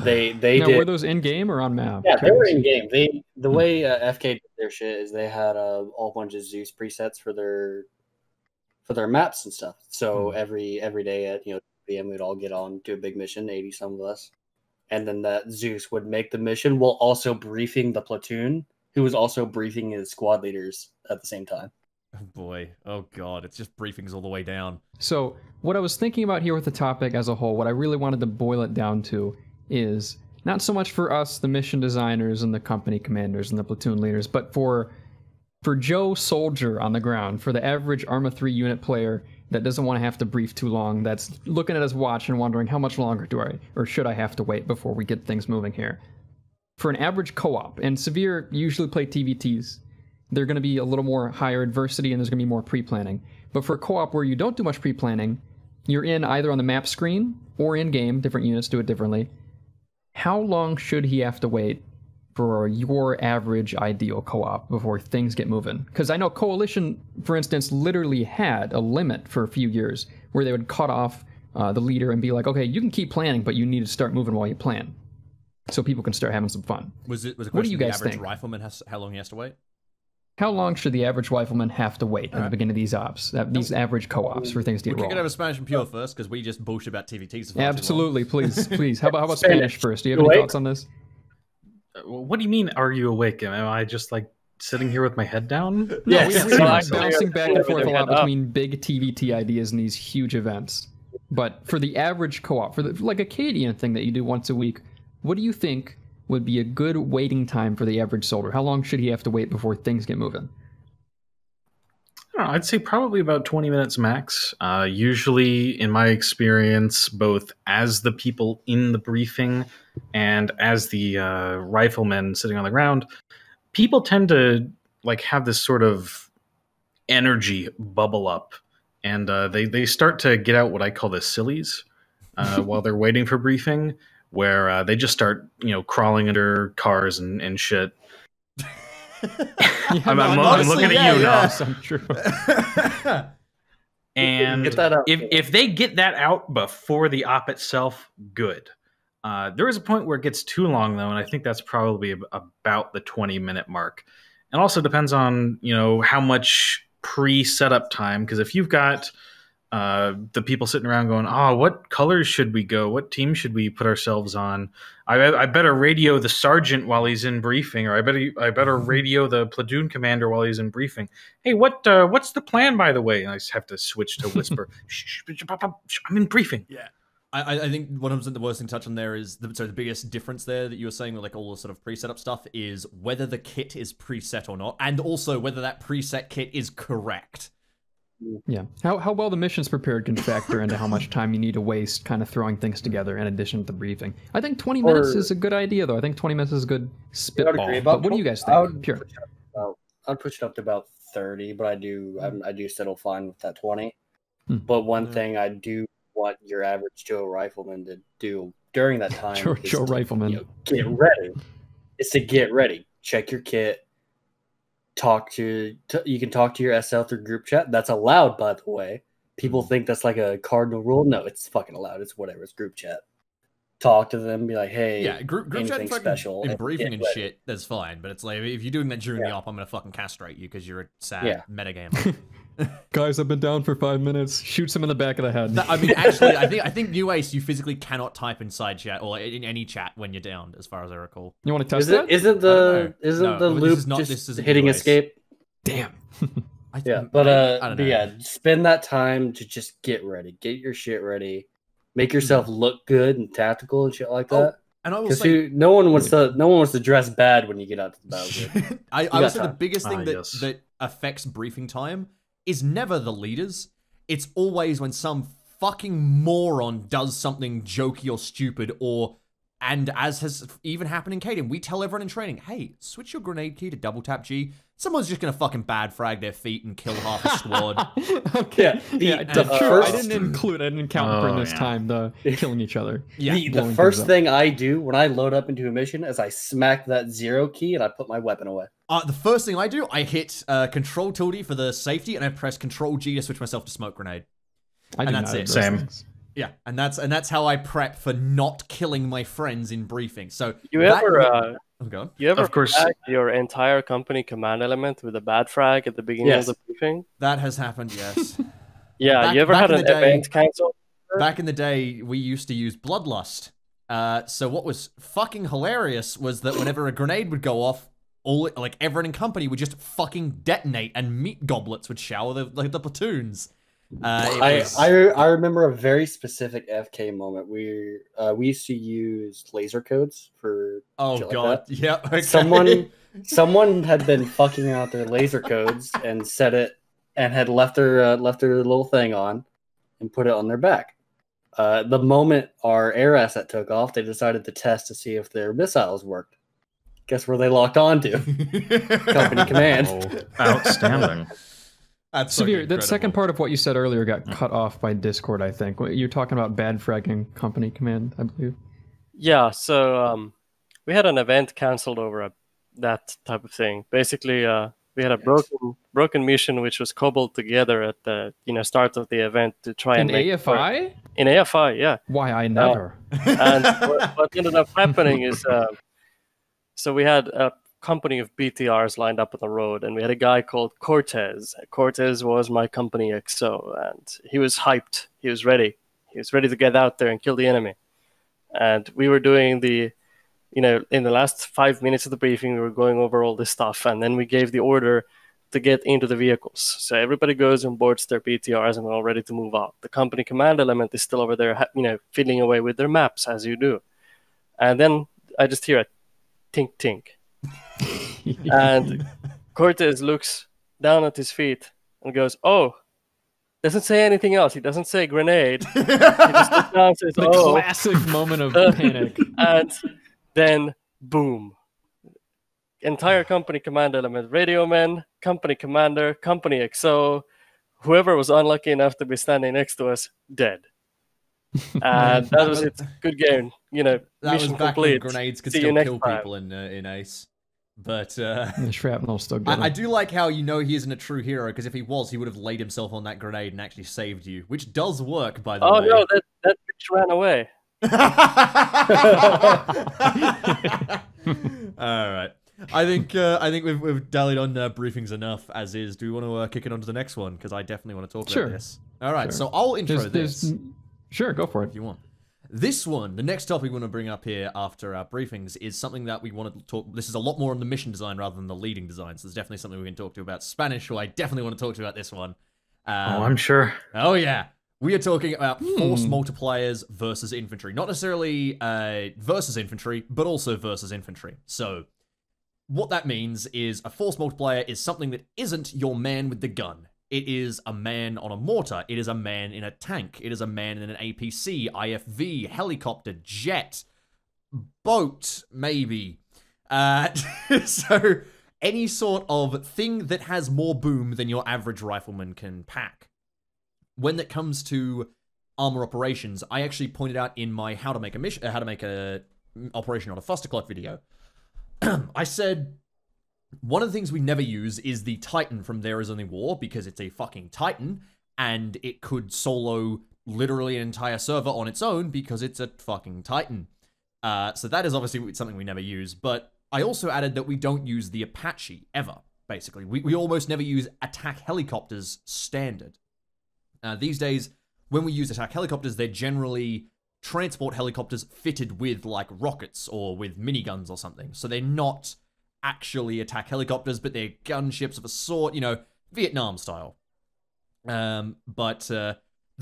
They were those in game or on map? Yeah, they were in game. The way FK did their shit is they had a whole bunch of Zeus presets for their maps and stuff. So every day at PM we'd all get on to a big mission, 80 some of us, and then that Zeus would make the mission while also briefing the platoon, who was also briefing his squad leaders at the same time. Oh boy. Oh god. It's just briefings all the way down. So what I was thinking about here with the topic as a whole, what I really wanted to boil it down to is not so much for us, the mission designers and the company commanders and the platoon leaders, but for Joe Soldier on the ground, for the average ArmA 3 unit player that doesn't want to have to brief too long, that's looking at his watch and wondering how much longer do I, or should I have to wait before we get things moving here. For an average co-op, and Severe usually play TVTs, they're going to be a little more higher adversity and there's going to be more pre-planning. But for a co-op where you don't do much pre-planning, you're in either on the map screen or in-game, different units do it differently. How long should he have to wait for your average ideal co-op before things get moving? Because I know Coalition, for instance, literally had a limit for a few years where they would cut off the leader and be like, okay, you can keep planning, but you need to start moving while you plan, so people can start having some fun. Was it a question what do you guys the average think? rifleman how long he has to wait? How long should the average rifleman have to wait at the beginning of these ops, these average co-ops, for things to get rolling? We can go to SMPure first, because we just bullshit about TVTs. Absolutely, please. How about Spanish first? Do you have any thoughts on this? What do you mean, are you awake? Am I just like sitting here with my head down? Yeah, we're bouncing back and forth a lot between big TVT ideas and these huge events. But for the average co-op, for like a Cadian thing that you do once a week, what do you think would be a good waiting time for the average soldier? How long should he have to wait before things get moving? I don't know, I'd say probably about 20 minutes max. Usually, in my experience, both as the people in the briefing and as the riflemen sitting on the ground, people tend to like have this sort of energy bubble up, and they start to get out what I call the sillies while they're waiting for briefing, where they just start, crawling under cars and shit. I'm looking at you now. I'm true. And if they get that out before the op itself, good. There is a point where it gets too long, though, and I think that's probably about the 20-minute mark. And also depends on, how much pre-setup time, because if you've got the people sitting around going, what colors should we go? What team should we put ourselves on? I better radio the sergeant while he's in briefing, or I better radio the platoon commander while he's in briefing. Hey, what's the plan, by the way? And I just have to switch to whisper. Shh, I'm in briefing. Yeah. I think one of the worst thing to touch on there is the biggest difference there that you were saying with like all the sort of pre-setup stuff is whether the kit is preset or not, and also whether that preset kit is correct. Yeah. How well the mission's prepared can factor into how much time you need to waste kind of throwing things together in addition to the briefing. I think 20 minutes is a good idea, though. I think 20 minutes is a good spitball. But what do you guys think? Pure. I'd push it up to about 30, but I do settle fine with that 20. But one thing I do want your average Joe Rifleman to do during that time Joe Rifleman. Get ready. It's to get ready. Check your kit. You can talk to your SL through group chat. That's allowed, by the way. People think that's like a cardinal rule. No, it's fucking allowed. It's whatever. It's group chat. Talk to them. Be like, hey, yeah, group chat special in briefing and shit. That's fine. But it's like if you're doing that during the op, I'm gonna fucking castrate you because you're a sad metagamer. Guys, I've been down for 5 minutes. Shoots him in the back of the head. I mean, actually, I think New Ace, you physically cannot type inside chat or in any chat when you're down, as far as I recall. You want to test that? Isn't the loop just hitting escape? Damn. Spend that time to just get ready. Get your shit ready. Make yourself look good and tactical and shit like that. And I will say, no one wants to dress bad when you get out to the battlefield. I will say the biggest thing that affects briefing time is never the leaders. It's always when some fucking moron does something jokey or stupid, and as has even happened in Cadian, we tell everyone in training, hey, switch your grenade key to double tap G. Someone's just gonna fucking bad frag their feet and kill half a squad. Okay. I didn't count for this time the killing each other. Yeah. The first thing I do when I load up into a mission is I smack that 0 key and I put my weapon away. The first thing I do, I hit Control tilde for the safety, and I press Control G to switch myself to smoke grenade. And that's it. Same. Yeah, and that's how I prep for not killing my friends in briefing. So you ever of course your entire company command element with a bad frag at the beginning of the briefing? That has happened, yes. Yeah, you ever had an event cancel? Back in the day, we used to use Bloodlust. So what was fucking hilarious was that whenever a grenade would go off, everyone in company would just fucking detonate, and meat goblets would shower the platoons. I remember a very specific FK moment. We used to use laser codes for shit god, like that. yeah. Okay. Someone had been fucking out their laser codes and set it and had left their little thing on and put it on their back. The moment our air asset took off, they decided to test to see if their missiles worked. Guess where they locked onto? Company command. Oh, outstanding. That's Severe. That second part of what you said earlier got cut off by Discord, I think. You're talking about Bad Frag and company command, I believe. Yeah, so we had an event canceled over that type of thing. Basically, we had a broken mission which was cobbled together at the start of the event to try and make AFI? In AFI, yeah. Why I never. And what ended up happening is, so we had a company of BTRs lined up on the road, and we had a guy called Cortez. Cortez was my company XO, and he was hyped. He was ready. He was ready to get out there and kill the enemy. And we were doing in the last 5 minutes of the briefing, we were going over all this stuff, and then we gave the order to get into the vehicles. So everybody goes and boards their BTRs, and we're all ready to move out. The company command element is still over there, fiddling away with their maps, as you do. And then I just hear a tink, tink. And Cortez looks down at his feet and goes, "Oh," doesn't say anything else. He doesn't say grenade. He just looks down and says, The classic moment of panic. And then, boom. Entire company command element, radio men, company commander, company XO, whoever was unlucky enough to be standing next to us, dead. And that was it. Good game. That mission was back complete. when grenades could See still you kill next time. people in Ace. But The shrapnel still good. I do like how he isn't a true hero, because if he was, he would have laid himself on that grenade and actually saved you, which does work, by the way. Oh no, that bitch ran away. All right. I think we've dallied on briefings enough as is. Do we want to kick it on to the next one? Because I definitely want to talk about this. All right, so I'll intro this. Sure, go for it. If you want. This one, the next topic we want to bring up here after our briefings is something that we want to talk. This is a lot more on the mission design rather than the leading design. So there's definitely something we can talk to about Spanish, who I definitely want to talk to about this one. I'm sure. Oh yeah. We are talking about force multipliers versus infantry. Not necessarily versus infantry, but also versus infantry. So what that means is a force multiplier is something that isn't your man with the gun. It is a man on a mortar. It is a man in a tank. It is a man in an APC, IFV, helicopter, jet, boat, maybe. So any sort of thing that has more boom than your average rifleman can pack. When it comes to armor operations, I actually pointed out in my how to make a operation on a Fuster Clock video. I said one of the things we never use is the Titan from There Is Only War, because it's a fucking Titan, and it could solo literally an entire server on its own because it's a fucking Titan. So that is obviously something we never use, but I also added that we don't use the Apache, ever, basically. We almost never use attack helicopters standard. These days, when we use attack helicopters, they're generally transport helicopters fitted with, like, rockets or with miniguns or something. So they're not actually attack helicopters, but they're gunships of a sort, Vietnam style. But the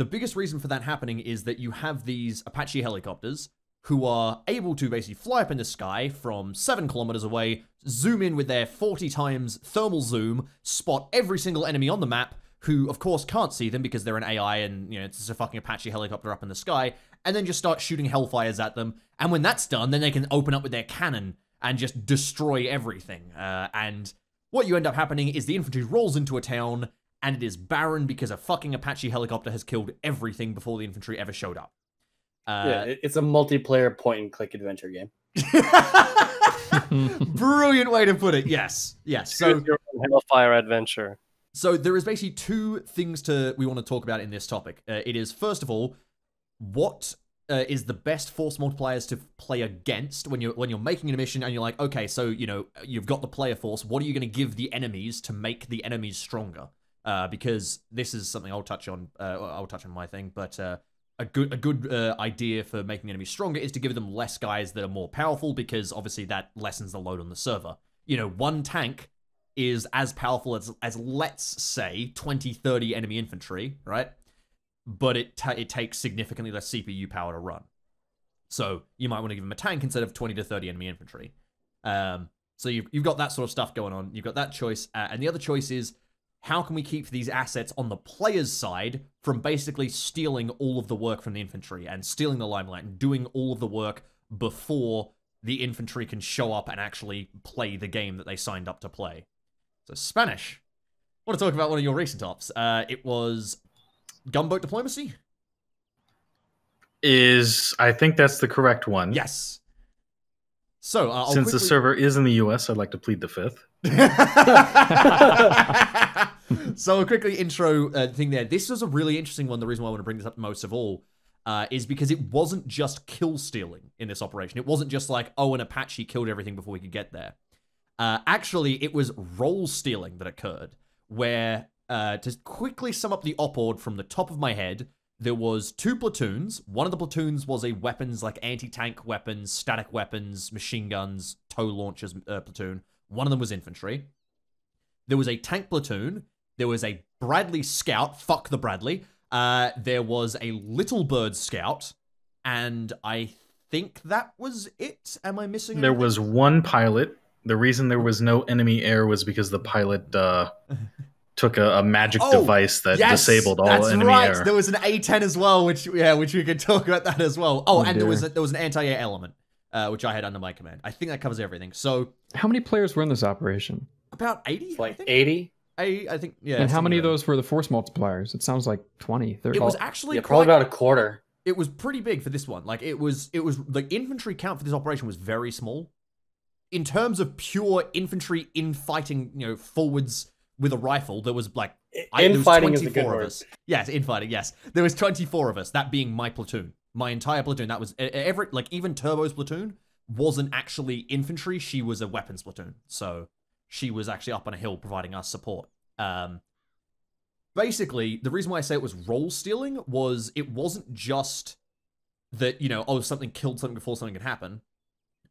biggest reason for that happening is that you have these Apache helicopters who are able to basically fly up in the sky from 7 kilometers away, zoom in with their 40 times thermal zoom, spot every single enemy on the map, who of course can't see them because they're an AI and it's just a fucking Apache helicopter up in the sky, and then just start shooting hellfires at them. And when that's done, then they can open up with their cannon and just destroy everything. And what you end up happening is the infantry rolls into a town, and it is barren because a fucking Apache helicopter has killed everything before the infantry ever showed up. It's a multiplayer point-and-click adventure game. Brilliant way to put it. Yes. So your Hellfire adventure. So there is basically two things we want to talk about in this topic. It is, first of all, what is the best force multipliers to play against when you're making a mission and you're like, okay, so you've got the player force. What are you going to give the enemies to make the enemies stronger? Because this is something I'll touch on. I'll touch on my thing, but a good idea for making enemies stronger is to give them less guys that are more powerful, because obviously that lessens the load on the server. you know, one tank is as powerful as let's say 20, 30 enemy infantry, right? But it takes significantly less CPU power to run. So you might want to give them a tank instead of 20 to 30 enemy infantry. So you've got that sort of stuff going on. You've got that choice. And the other choice is, how can we keep these assets on the player's side from basically stealing all of the work from the infantry and stealing the limelight and doing all of the work before the infantry can show up and actually play the game that they signed up to play. So Spanish, I want to talk about one of your recent ops. It was gunboat diplomacy? I think that's the correct one. Yes. So, since the server is in the US, I'd like to plead the fifth. So a quickly intro thing there. This was a really interesting one. The reason why I want to bring this up most of all is because it wasn't just kill stealing in this operation. It wasn't just like, oh, an Apache killed everything before we could get there. Actually, it was role stealing that occurred, where, to quickly sum up the op ord from the top of my head, there was 2 platoons. One of the platoons was a weapons, like anti-tank weapons, static weapons, machine guns, tow launchers platoon. One of them was infantry. There was a tank platoon. There was a Bradley scout. Fuck the Bradley. There was a Little Bird scout. And I think that was it. Am I missing anything? There was one pilot. The reason there was no enemy air was because the pilot took a magic device that disabled all enemy air. There was an A10 as well, which we could talk about that as well. Oh, and there was an anti-air element, which I had under my command. I think that covers everything. So, how many players were in this operation? About 80. Like 80. I think, yeah. And how many of those were the force multipliers? It sounds like 20, 30. It was actually probably about a quarter. It was pretty big for this one. Like it was the infantry count for this operation was very small. In terms of pure infantry infighting, you know, forwards with a rifle, there was like infighting is a good word. Yes, infighting. Yes, there was 24 of us. That being my platoon, my entire platoon. That was even Turbo's platoon wasn't actually infantry. She was a weapons platoon. So she was actually up on a hill providing us support. Basically, the reason why I say it was role stealing was it wasn't just that, you know, oh, something killed something before something could happen,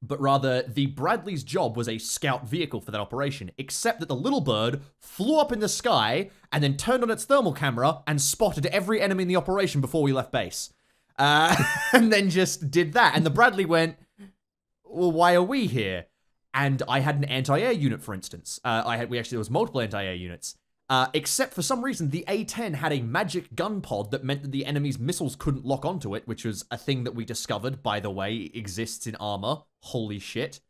but rather the Bradley's job was a scout vehicle for that operation, except that the Little Bird flew up in the sky and then turned on its thermal camera and spotted every enemy in the operation before we left base. And then just did that. And the Bradley went, well, why are we here? And I had an anti-air unit, for instance. There was multiple anti-air units. Except for some reason, the A10 had a magic gun pod that meant that the enemy's missiles couldn't lock onto it, which was a thing that we discovered, by the way, exists in ArmA. Holy shit.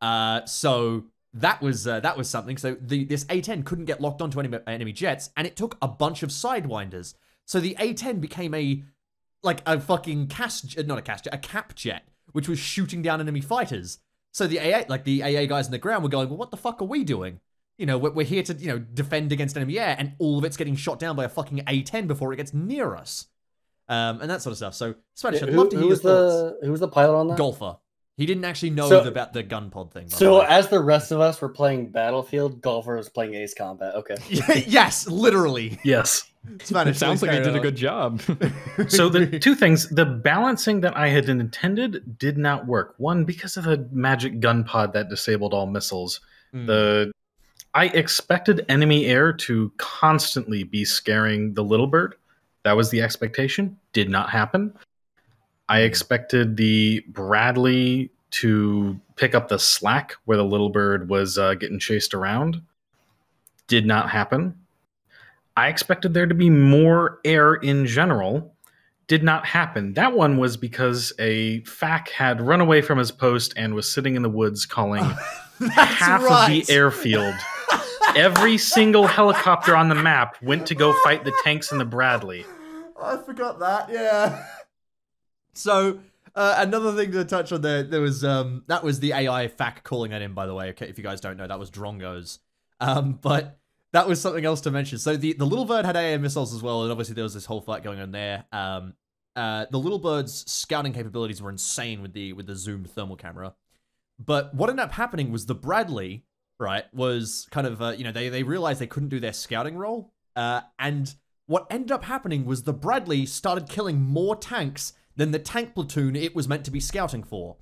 So that was something. So this A10 couldn't get locked onto enemy jets, and it took a bunch of Sidewinders. So the A10 became a fucking a cap jet, which was shooting down enemy fighters. So the AA guys on the ground were going, well, what the fuck are we doing? You know, we're here to, you know, defend against enemy air, and all of it's getting shot down by a fucking A10 before it gets near us. And that sort of stuff. So, Spanish, I'd love to hear your thoughts. Who was the pilot on that? Golfer. He didn't actually know about the gun pod thing. So, as the rest of us were playing Battlefield, Golfer was playing Ace Combat. Okay. Yes, literally. Yes. Spanish, sounds like he did a good job. So the two things, the balancing that I had intended did not work. One, because of the magic gun pod that disabled all missiles. I expected enemy air to constantly be scaring the Little Bird. That was the expectation. Did not happen. I expected the Bradley to pick up the slack where the Little Bird was getting chased around. Did not happen. I expected there to be more air in general. Did not happen. That one was because a FAC had run away from his post and was sitting in the woods calling half of the airfield. Every single helicopter on the map went to go fight the tanks in the Bradley. I forgot that, yeah. So, another thing to touch on there was, that was the AI FAC calling at him, by the way. Okay, if you guys don't know, that was Drongo's. But that was something else to mention. So the Little Bird had AA missiles as well, and obviously there was this whole fight going on there. The Little Bird's scouting capabilities were insane with the zoomed thermal camera. But what ended up happening was the Bradley, right, was kind of, you know, they realized they couldn't do their scouting role. And what ended up happening was the Bradley started killing more tanks than the tank platoon it was meant to be scouting for.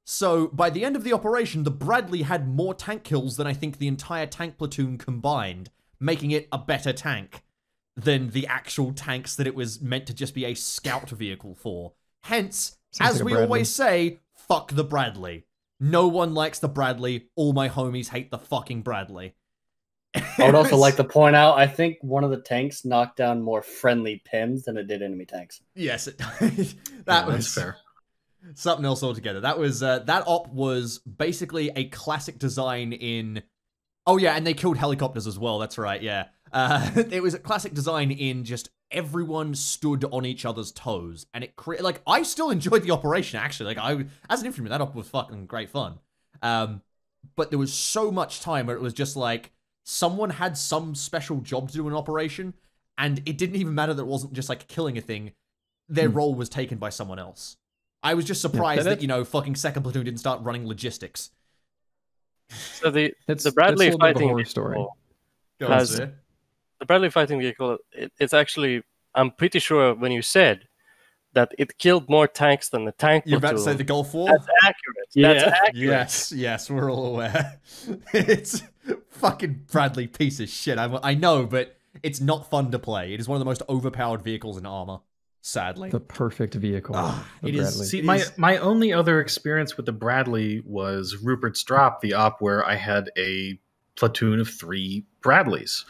So by the end of the operation, the Bradley had more tank kills than I think the entire tank platoon combined, making it a better tank than the actual tanks that it was meant to just be a scout vehicle for. Hence, as we always say, fuck the Bradley. No one likes the Bradley. All my homies hate the fucking Bradley. I would also like to point out, I think one of the tanks knocked down more friendly PIMs than it did enemy tanks. Yes, that was fair. Something else altogether. That was that op was basically a classic design in. Oh yeah, and they killed helicopters as well. That's right. Yeah, it was a classic design in just everyone stood on each other's toes, and it like I still enjoyed the operation actually. Like I, as an infantryman, that op was fucking great fun. But there was so much time where it was just like someone had some special job to do in an operation, and it didn't even matter that it wasn't just like killing a thing. Their role was taken by someone else. I was just surprised that, you know, fucking 2nd Platoon didn't start running logistics. So the Bradley fighting story. The Bradley fighting vehicle, it's actually, I'm pretty sure when you said that it killed more tanks than the tank platoon. You're about to say the Gulf War? That's accurate. Yeah. That's Yes, accurate. yes, we're all aware. It's fucking Bradley piece of shit. I know, but it's not fun to play. It is one of the most overpowered vehicles in ArmA. Sadly, the perfect vehicle. It is. See, my only other experience with the Bradley was Rupert's Drop, the op where I had a platoon of 3 Bradleys,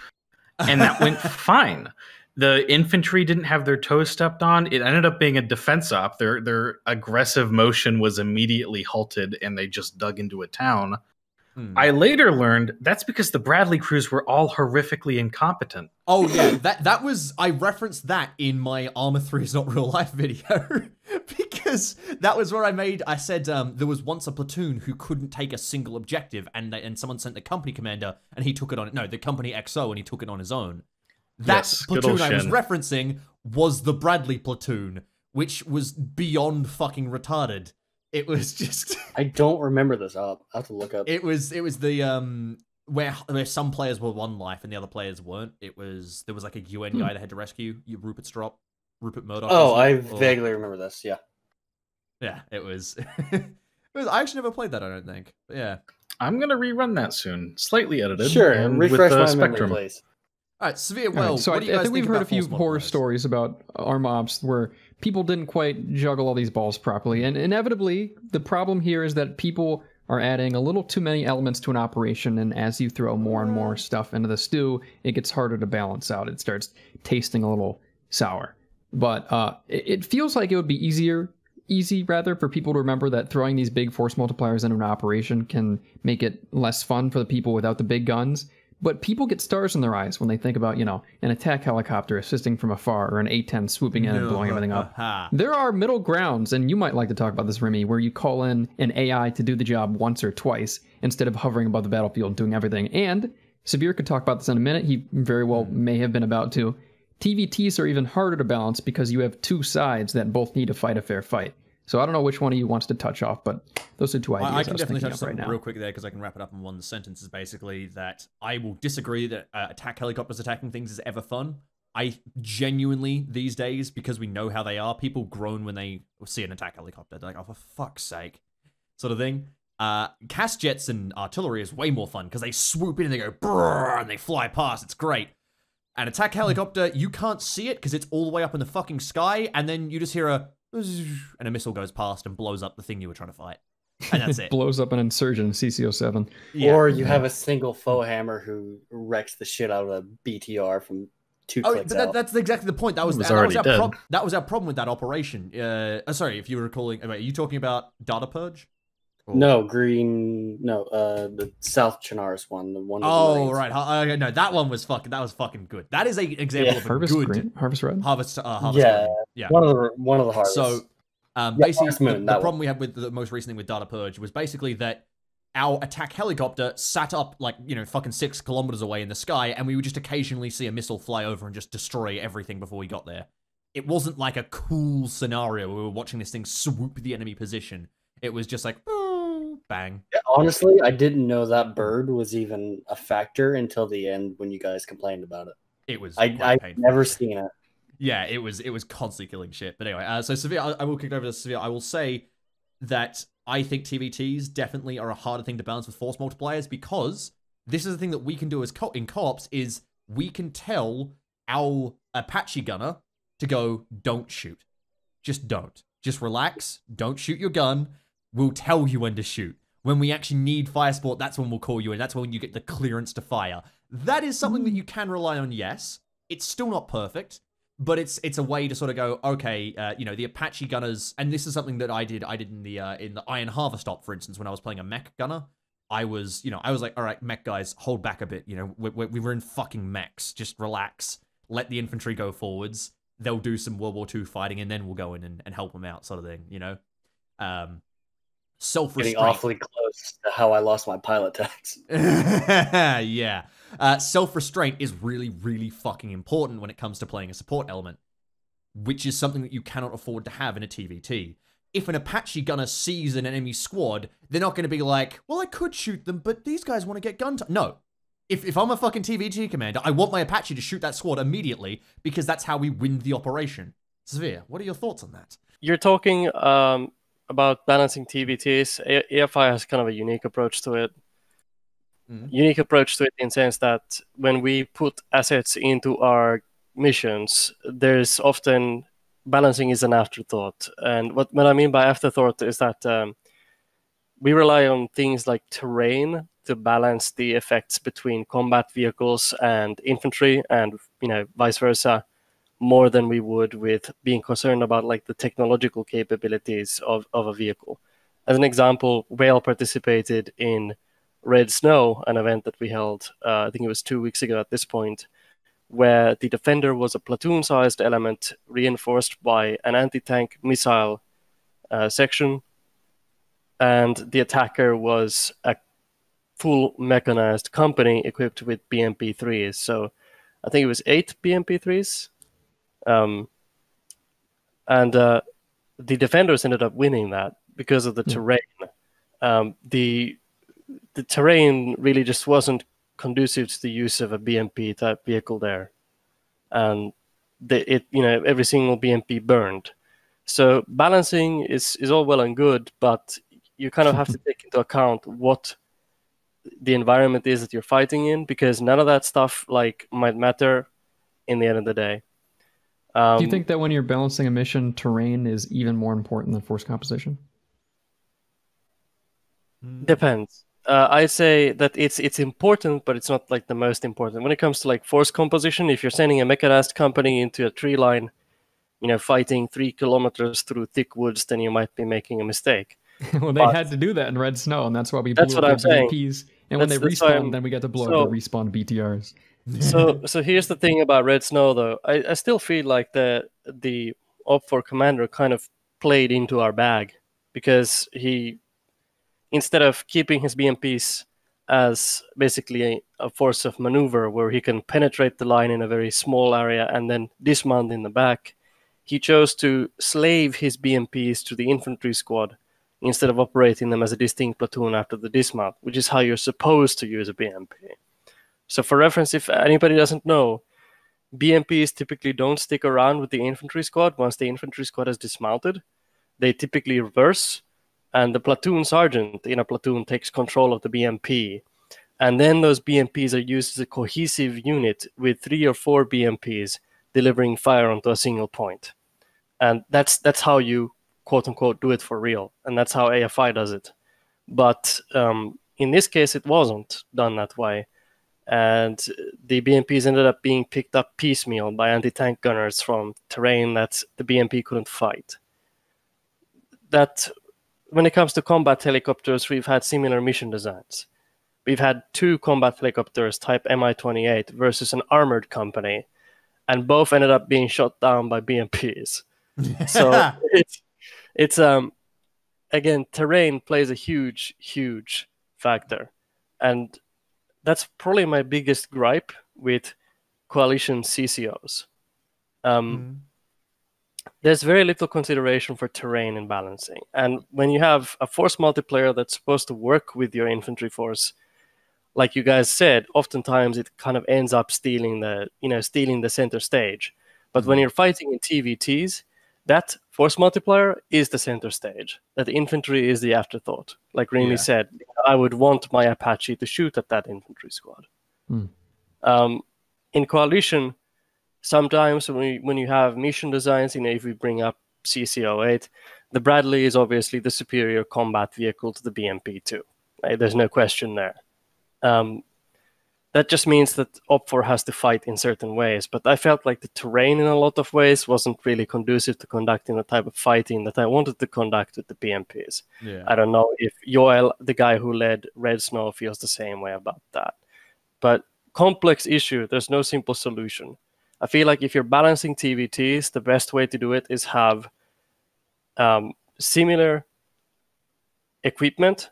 and that went fine. The infantry didn't have their toes stepped on. It ended up being a defense op. Their aggressive motion was immediately halted, and they just dug into a town. I later learned that's because the Bradley crews were all horrifically incompetent. Oh yeah, that was, I referenced that in my ArmA 3 is not real life video because that was where I said there was once a platoon who couldn't take a single objective, and someone sent the company commander and he took it on. No, the company XO, and he took it on his own. That platoon I was referencing was the Bradley platoon, which was beyond fucking retarded. It was just. I don't remember this up. I have to look up. It was the where some players were 1 life and the other players weren't. There was like a UN guy that had to rescue Rupert Murdoch. Oh, I vaguely remember this. Yeah. Yeah, it was. I actually never played that. I don't think. But yeah. I'm gonna rerun that soon, slightly edited. Sure, and refresh my memory, please. All right, Severe. Well, right, so I think we've heard a few horror stories about ArmA ops where people didn't quite juggle all these balls properly, and inevitably, the problem here is that people are adding a little too many elements to an operation, and as you throw more and more stuff into the stew, it gets harder to balance out. It starts tasting a little sour. But it feels like it would be easy for people to remember that throwing these big force multipliers into an operation can make it less fun for the people without the big guns. But people get stars in their eyes when they think about, you know, an attack helicopter assisting from afar or an A-10 swooping in and blowing everything up. There are middle grounds, and you might like to talk about this, Rimmy, where you call in an AI to do the job once or twice instead of hovering above the battlefield doing everything. And Severe could talk about this in a minute. He very well may have been about to. TVTs are even harder to balance because you have 2 sides that both need to fight a fair fight. So I don't know which one of you wants to touch off, but those are 2 ideas I can definitely touch something right now. Real quick there because I can wrap it up in 1 sentence. Is basically that I will disagree that attack helicopters attacking things is ever fun. I genuinely, these days, because we know how they are, people groan when they see an attack helicopter. They're like, oh, for fuck's sake, sort of thing. Cast jets and artillery is way more fun because they swoop in and they go brrr and they fly past. It's great. An attack helicopter, you can't see it because it's all the way up in the fucking sky, and then you just hear a and a missile goes past and blows up the thing you were trying to fight. And that's it. Blows up an insurgent, CC-07. Yeah. Or you have a single foe hammer who wrecks the shit out of a BTR from 2 clicks out. That's exactly the point. That was our problem with that operation. Sorry, if you were recalling. Are you talking about Data Purge? Or... No, the South Chinaris one. The one. Oh, right. No, that one was fucking good. That is an example of a good Harvest Red. Harvest yeah. One of the harvests. So, basically, the problem we had with the most recently with Data Purge was basically that our attack helicopter sat up like, you know, fucking 6 kilometers away in the sky, and we would just occasionally see a missile fly over and just destroy everything before we got there. It wasn't like a cool scenario where we were watching this thing swoop the enemy position. It was just like, bang. Yeah, honestly, I didn't know that bird was even a factor until the end when you guys complained about it. It was. I've never seen it. Yeah, it was constantly killing shit. But anyway, so Severe, I will kick it over to Severe. I will say that I think TVTs definitely are a harder thing to balance with force multipliers, because this is the thing that we can do as in co-ops is we can tell our Apache gunner to go, don't shoot. Just don't. Just relax. Don't shoot your gun. We'll tell you when to shoot. When we actually need fire support, that's when we'll call you in. That's when you get the clearance to fire. That is something that you can rely on, yes. It's still not perfect, but it's a way to sort of go, okay, the Apache gunners, and this is something that I did in the Iron Harvest op, for instance, when I was playing a mech gunner. I was like, all right, mech guys, hold back a bit. We were in fucking mechs. Just relax. Let the infantry go forwards. They'll do some World War II fighting, and then we'll go in and help them out, sort of thing. Self-restraint. Getting awfully close to how I lost my pilot tax. Yeah. Self-restraint is really, really fucking important when it comes to playing a support element, which is something that you cannot afford to have in a TVT. If an Apache gunner sees an enemy squad, they're not going to be like, well, I could shoot them, but these guys want to get gun time. No. If I'm a fucking TVT commander, I want my Apache to shoot that squad immediately, because that's how we win the operation. Svir, what are your thoughts on that? You're talking about balancing TVTs. AFI has kind of a unique approach to it. Unique approach to it in the sense that when we put assets into our missions, there's often balancing is an afterthought. And what I mean by afterthought is that we rely on things like terrain to balance the effects between combat vehicles and infantry, and vice versa, more than we would with being concerned about like the technological capabilities of a vehicle. As an example, Whale participated in Red Snow, an event that we held, I think it was 2 weeks ago at this point, where the Defender was a platoon-sized element reinforced by an anti-tank missile section, and the attacker was a full mechanized company equipped with BMP-3s. So I think it was 8 BMP-3s. And the Defenders ended up winning that because of the terrain. The terrain really just wasn't conducive to the use of a BMP type vehicle there, and every single BMP burned. So balancing is all well and good, but you kind of have to take into account what the environment is that you're fighting in, because none of that stuff might matter in the end of the day. Do you think that when you're balancing a mission, terrain is even more important than force composition? Depends. I'd say that it's important, but it's not like the most important. When it comes to like force composition, if you're sending a mechanized company into a tree line, fighting 3 kilometers through thick woods, then you might be making a mistake. Well, they had to do that in Red Snow, and that's why we blew up the BMPs. And when they respawn, then we get to blow up the respawn BTRs. So here's the thing about Red Snow, though. I still feel like the Op4 commander kind of played into our bag, because he, instead of keeping his BMPs as basically a force of maneuver where he can penetrate the line in a very small area and then dismount in the back, he chose to slave his BMPs to the infantry squad instead of operating them as a distinct platoon after the dismount, which is how you're supposed to use a BMP. So for reference, if anybody doesn't know, BMPs typically don't stick around with the infantry squad once the infantry squad has dismounted. They typically reverse, and the platoon sergeant in a platoon takes control of the BMP. And then those BMPs are used as a cohesive unit with 3 or 4 BMPs delivering fire onto a single point. And that's how you, quote-unquote, do it for real. And that's how AFI does it. But in this case, it wasn't done that way. And the BMPs ended up being picked up piecemeal by anti-tank gunners from terrain that the BMP couldn't fight. That, when it comes to combat helicopters, we've had similar mission designs. We've had 2 combat helicopters type Mi-28 versus an armored company, and both ended up being shot down by BMPs. So it's again, terrain plays a huge factor. And that's probably my biggest gripe with coalition CCOs. There's very little consideration for terrain in balancing. And when you have a force multiplier that's supposed to work with your infantry force, like you guys said, oftentimes it kind of ends up stealing the center stage. But when you're fighting in TVTs, that force multiplier is the center stage. That the infantry is the afterthought. Like Rimmy said, I would want my Apache to shoot at that infantry squad. In Coalition, sometimes when you have mission designs, if we bring up CC08, the Bradley is obviously the superior combat vehicle to the BMP too. Right? There's no question there. That just means that OPFOR has to fight in certain ways. But I felt like the terrain in a lot of ways wasn't really conducive to conducting the type of fighting that I wanted to conduct with the BMPs. Yeah. I don't know if Joel, the guy who led Red Snow, feels the same way about that. But complex issue, there's no simple solution. I feel like if you're balancing TVTs, the best way to do it is have similar equipment,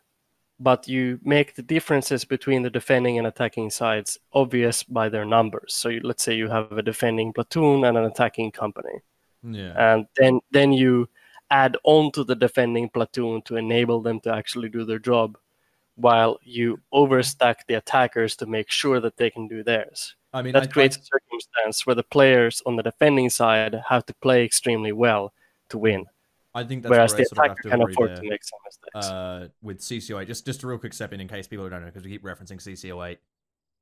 but you make the differences between the defending and attacking sides obvious by their numbers. So let's say you have a defending platoon and an attacking company. And then you add on to the defending platoon to enable them to actually do their job, while you overstack the attackers to make sure that they can do theirs. I mean, that creates a circumstance where the players on the defending side have to play extremely well to win. I think that's whereas where the attacker can afford to make some mistakes. With CC08, just a real quick step in case people don't know, because we keep referencing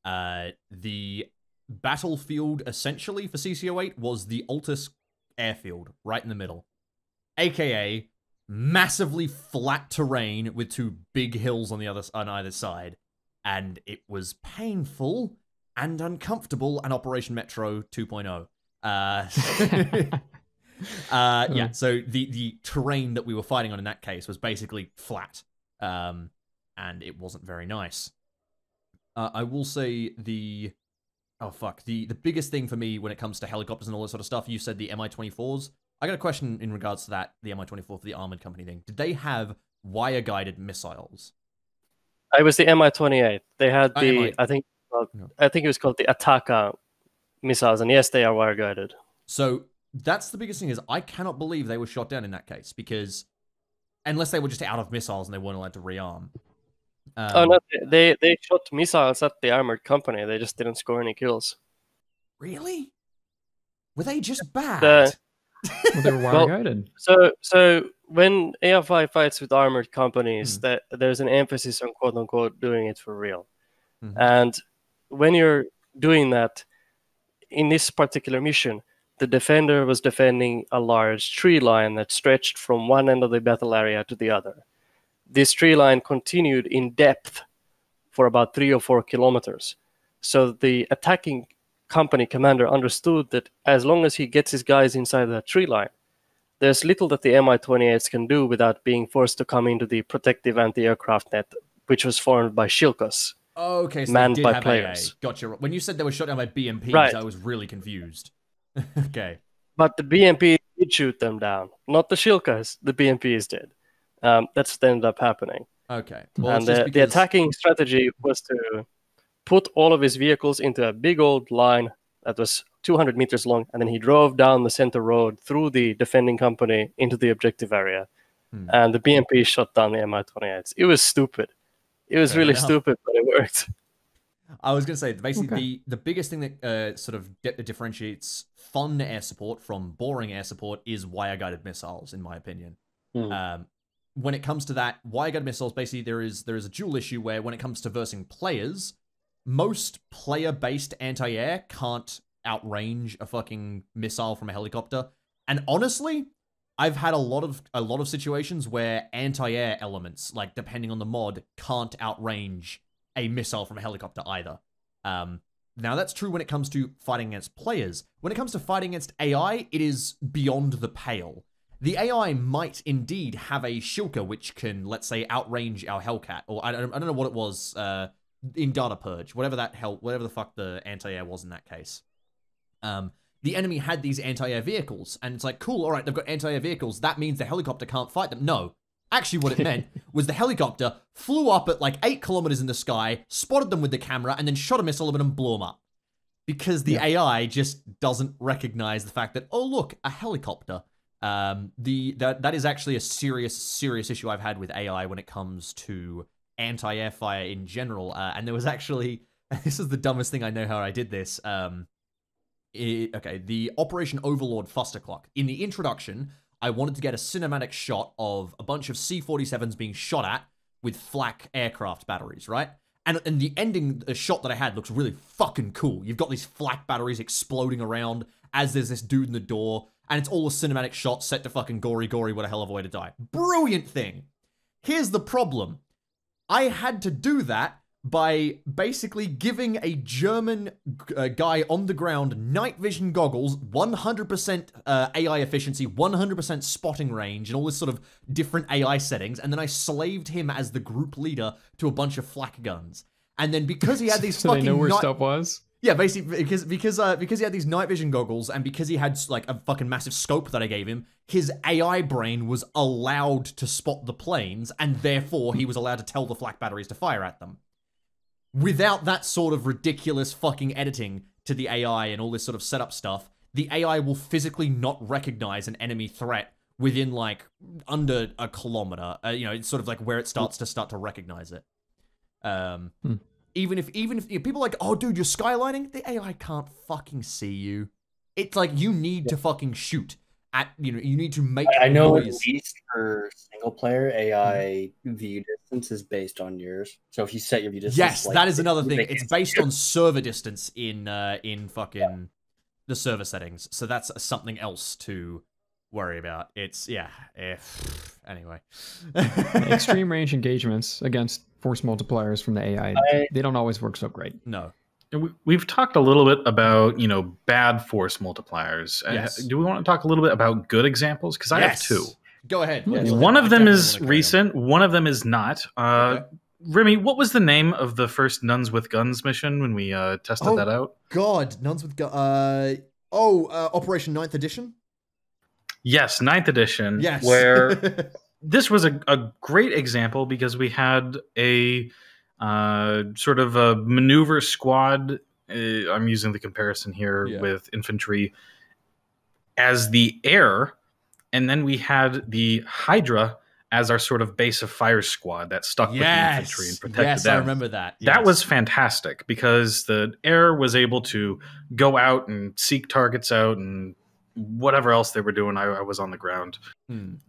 CC08. The battlefield essentially for CC08 was the Altus airfield right in the middle, aka massively flat terrain with two big hills on either side, and it was painful and uncomfortable. And Operation Metro 2.0. Yeah, so the terrain that we were fighting on in that case was basically flat, and it wasn't very nice. I will say the biggest thing for me when it comes to helicopters and all that sort of stuff, you said the Mi-24s. I got a question in regards to that, the Mi-24 for the armored company thing. Did they have wire-guided missiles? It was the Mi-28. They had the, I think it was called the Ataka missiles, and yes, they are wire-guided. So that's the biggest thing, is I cannot believe they were shot down in that case, because unless they were just out of missiles and they weren't allowed to rearm. Oh no, they shot missiles at the armored company. They just didn't score any kills. Really? Were they just bad? Well, they were wire-guided. So when AFI fights with armored companies, there's an emphasis on quote-unquote doing it for real. And when you're doing that, in this particular mission, the defender was defending a large tree line that stretched from one end of the battle area to the other. This tree line continued in depth for about 3 or 4 kilometers. So the attacking company commander understood that as long as he gets his guys inside that tree line, there's little that the Mi-28s can do without being forced to come into the protective anti-aircraft net, which was formed by Shilkas. Okay, so manned they did by have players. AA. Gotcha. When you said they were shot down by BMPs, right, I was really confused. Okay. But the BMP did shoot them down. Not the Shilkas, the BMPs did. That's what ended up happening. Okay. Well, and the attacking strategy was to put all of his vehicles into a big old line that was 200 meters long, and then he drove down the center road through the defending company into the objective area. And the BMP shot down the Mi-28s. It was stupid. It was really stupid, but it worked. I was going to say, basically, the biggest thing that sort of differentiates fun air support from boring air support is wire-guided missiles, in my opinion. When it comes to that, wire-guided missiles, basically, there is a dual issue where when it comes to versing players, most player-based anti-air can't outrange a fucking missile from a helicopter. And honestly, I've had a lot of situations where anti-air elements, like depending on the mod, can't outrange a missile from a helicopter either. Now that's true when it comes to fighting against players. When it comes to fighting against AI, it is beyond the pale. The AI might indeed have a Shilka which can, let's say, outrange our Hellcat, or I don't know what it was in Data Purge, whatever the fuck the anti-air was in that case. The enemy had these anti-air vehicles, and it's like, cool, all right, they've got anti-air vehicles. That means the helicopter can't fight them. No. Actually, what it meant was the helicopter flew up at like 8 kilometers in the sky, spotted them with the camera, and then shot a missile at them and blew them up. Because the AI just doesn't recognize the fact that, oh, look, a helicopter. That is actually a serious issue I've had with AI when it comes to anti-air fire in general. And there was actually, this is the dumbest thing I know how I did this. Okay, the Operation Overlord Fuster Clock. In the introduction, I wanted to get a cinematic shot of a bunch of C-47s being shot at with flak aircraft batteries, right? And the ending shot that I had looks really fucking cool. You've got these flak batteries exploding around as there's this dude in the door, and it's all a cinematic shot set to fucking gory, what a hell of a way to die. Brilliant thing. Here's the problem. I had to do that by basically giving a German guy on the ground night vision goggles, 100% AI efficiency, 100% spotting range, and all this sort of different AI settings, and then I slaved him as the group leader to a bunch of flak guns. And then because he had these so fucking they know where stuff was? Yeah, basically, because he had these night vision goggles, and because he had like a fucking massive scope that I gave him, his AI brain was allowed to spot the planes, and therefore he was allowed to tell the flak batteries to fire at them. Without that sort of ridiculous fucking editing to the AI and all this sort of setup stuff, the AI will physically not recognize an enemy threat within like under a kilometer. You know, it's sort of like where it starts to recognize it. Even if people are like, oh, dude, you're skylining, the AI can't fucking see you. It's like you need to fucking shoot at, you know, you need to make. I know noise. at least for single player, AI view distance is based on yours. So if you set your view distance, yes, like, that is another thing. It's based on server distance in fucking the server settings. So that's something else to worry about. It's anyway. Extreme range engagements against force multipliers from the AI, they don't always work so great. No. We've talked a little bit about, you know, bad force multipliers. Yes. Do we want to talk a little bit about good examples? Because I have two. Go ahead. Yes. One of them is recent. One of them is not. Okay. Rimmy, what was the name of the first Nuns with Guns mission when we tested that out? God, Nuns with Guns. Operation 9th Edition? Yes, 9th Edition. Yes. Where this was a great example because we had a sort of a maneuver squad. I'm using the comparison here with infantry as the air, and then we had the Hydra as our sort of base of fire squad that stuck with the infantry and protected them. Yes, I remember that. Yes. That was fantastic because the air was able to go out and seek targets out and whatever else they were doing, I was on the ground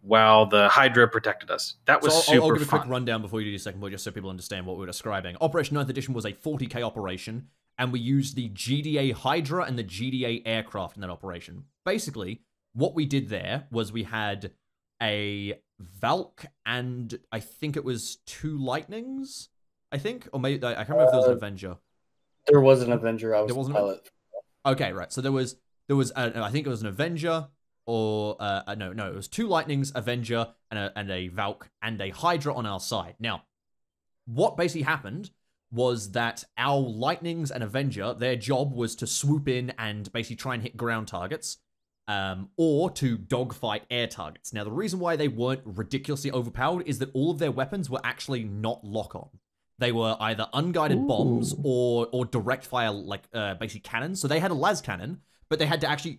while the Hydra protected us. That was super fun. I'll give a quick rundown before you do your second point, just so people understand what we were describing. Operation 9th Edition was a 40k operation, and we used the GDA Hydra and the GDA aircraft in that operation. Basically, what we did there was we had a Valk and I think it was 2 Lightnings, I think? Or maybe, I can't remember if there was an Avenger. There was an Avenger. I was a pilot. Okay, right. So there was I think it was an Avenger, or no, it was 2 Lightnings, Avenger, and a Valk, and a Hydra on our side. Now, what basically happened was that our Lightnings and Avenger, their job was to swoop in and basically try and hit ground targets, or to dogfight air targets. Now, the reason why they weren't ridiculously overpowered is that all of their weapons were actually not lock-on. They were either unguided bombs or direct fire, like basically cannons. So they had a las cannon, but they had to actually,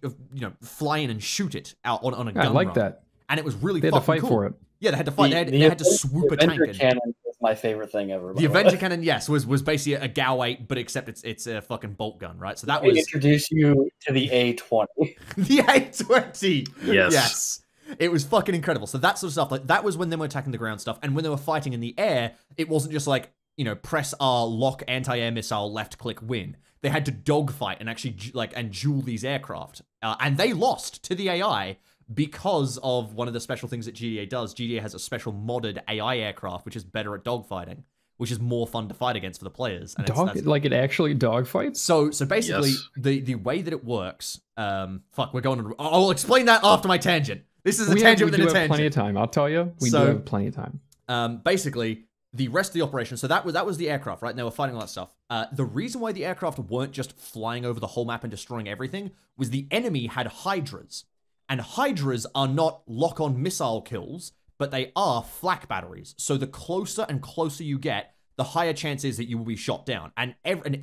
fly in and shoot it out on a gun. I like run. that. And it was really they had fucking to fight cool. for it. Yeah, they had to fight. They had to swoop a tank in. The Avenger cannon is my favorite thing ever. The Avenger cannon, yes, was basically a GAU 8, but except it's a fucking bolt gun, right? So that was introduce you to the A20. The A20. Yes. It was fucking incredible. So that sort of stuff, like that was when they were attacking the ground stuff, and when they were fighting in the air, it wasn't just like, press R, lock anti-air missile, left click, win. They had to dogfight and actually and duel these aircraft, and they lost to the AI because of one of the special things that GDA does. GDA has a special modded AI aircraft which is better at dogfighting, which is more fun to fight against for the players. And it actually dogfights? So basically, the way that it works, we're going on. I'll explain that after my tangent. This is a tangent within a tangent. We have plenty of time. I'll tell you, we do have plenty of time. Basically, the rest of the operation, so that was the aircraft, right? And they were fighting all that stuff. The reason why the aircraft weren't just flying over the whole map and destroying everything was the enemy had Hydras. And Hydras are not lock-on missile kills, but they are flak batteries. So the closer and closer you get, the higher chance is that you will be shot down. And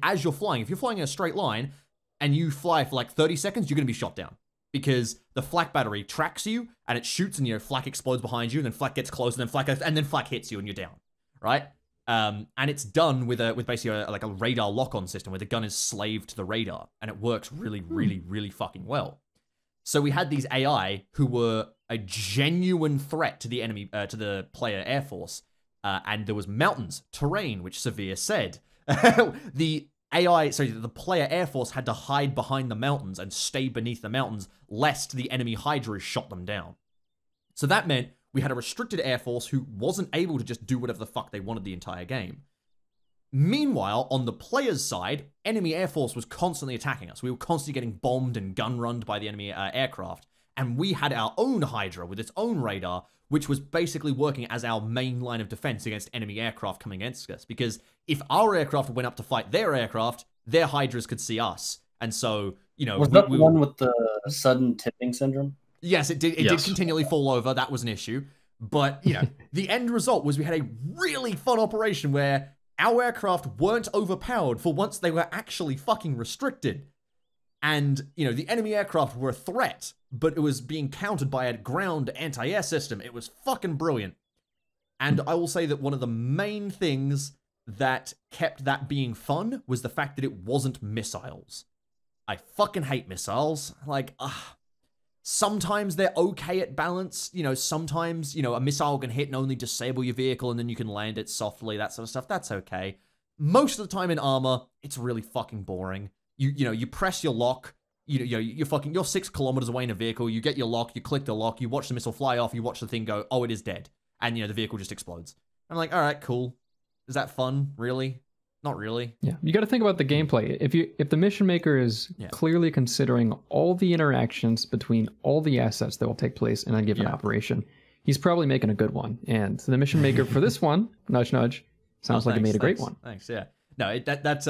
as you're flying, if you're flying in a straight line and you fly for like 30 seconds, you're going to be shot down. Because the flak battery tracks you and it shoots and flak explodes behind you, and then flak gets close, and then flak hits you and you're down. Right? And it's done with basically a radar lock-on system where the gun is slaved to the radar, and it works really, really, really fucking well. So we had these AI who were a genuine threat to the enemy, to the player air force. And there was mountains, terrain, which Severe said. The player air force had to hide behind the mountains and stay beneath the mountains, lest the enemy Hydras shot them down. So that meant we had a restricted air force who wasn't able to just do whatever the fuck they wanted the entire game. Meanwhile, on the player's side, enemy air force was constantly attacking us. We were constantly getting bombed and gun-runned by the enemy aircraft. And we had our own Hydra with its own radar, which was basically working as our main line of defense against enemy aircraft coming against us. Because if our aircraft went up to fight their aircraft, their Hydras could see us. And so, you know... Was that the one with the sudden tipping syndrome? Yes, it did. It did continually fall over. That was an issue. But, you know, the end result was we had a really fun operation where our aircraft weren't overpowered for once they were actually fucking restricted. And, you know, the enemy aircraft were a threat, but it was being countered by a ground anti-air system. It was fucking brilliant. And I will say that one of the main things that kept that being fun was the fact that it wasn't missiles. I fucking hate missiles. Like, sometimes they're okay at balance. You know, sometimes, you know, a missile can hit and only disable your vehicle and then you can land it softly, that sort of stuff. That's okay. Most of the time in ArmA, it's really fucking boring. You know, you press your lock, you're 6 kilometers away in a vehicle, you get your lock, you click the lock, you watch the missile fly off, you watch the thing go, oh, it is dead. And, you know, the vehicle just explodes. I'm like, all right, cool. Is that fun? Really? Not really. Yeah, you got to think about the gameplay. If the mission maker is clearly considering all the interactions between all the assets that will take place in a given operation, he's probably making a good one. And the mission maker for this one, nudge nudge, sounds like he made a great one. Thanks. Yeah. No, that's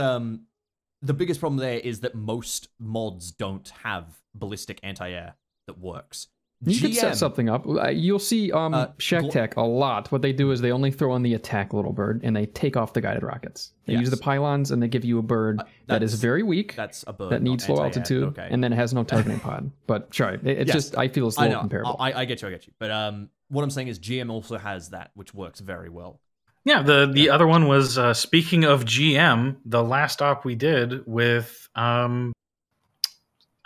the biggest problem there is that most mods don't have ballistic anti-air that works. You could set something up. You'll see Shek a lot. What they do is they only throw on the attack little bird, and they take off the guided rockets. They use the pylons, and they give you a bird that is very weak, that's a bird, that needs low altitude, and then it has no targeting pod. But sorry, it's just, I feel it's a little comparable. I get you. But what I'm saying is GM also has that, which works very well. Yeah, the other one was, speaking of GM, the last op we did with, oh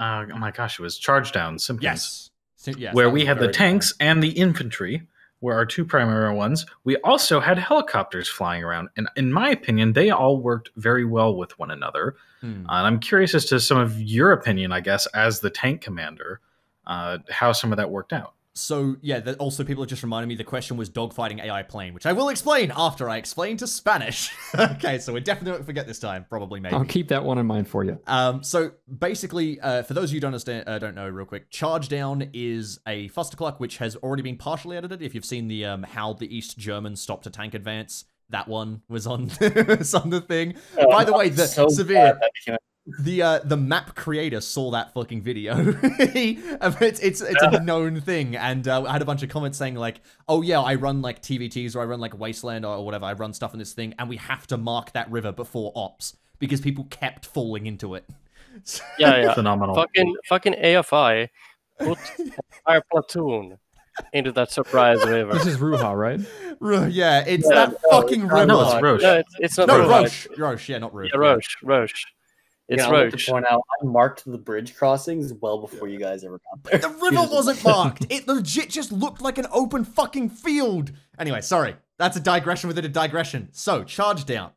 my gosh, it was Charge Down Simpkins. Yes, where we had the tanks and the infantry were our two primary ones. We also had helicopters flying around. And in my opinion, they all worked very well with one another. And I'm curious as to some of your opinion, I guess, as the tank commander, how some of that worked out. So, yeah, also people have just reminded me the question was dogfighting AI plane, which I will explain after I explain to Spanish. Okay, so we're definitely not going to forget this time, probably, maybe. I'll keep that one in mind for you. So, basically, for those of you who don't know real quick, Charge Down is a Fustercluck which has already been partially edited. If you've seen the How the East Germans Stopped a Tank Advance, that one was on, on the thing. By the way, Severe... The map creator saw that fucking video. It's a known thing, and I had a bunch of comments saying like, "Oh yeah, I run like TVTs or I run like Wasteland or whatever. I run stuff in this thing, and we have to mark that river before ops because people kept falling into it." Yeah, phenomenal. Fucking AFI put our platoon into that surprise river. This is Ruha, right? Yeah, it's that fucking river. No, it's Roche. No, it's not Roche. Roche, yeah, not Roche. Yeah, Roche. It's Roche. To point out, I marked the bridge crossings well before you guys ever got there. The river wasn't marked. It legit just looked like an open fucking field. Anyway, sorry. That's a digression within a digression. So, Charge Down.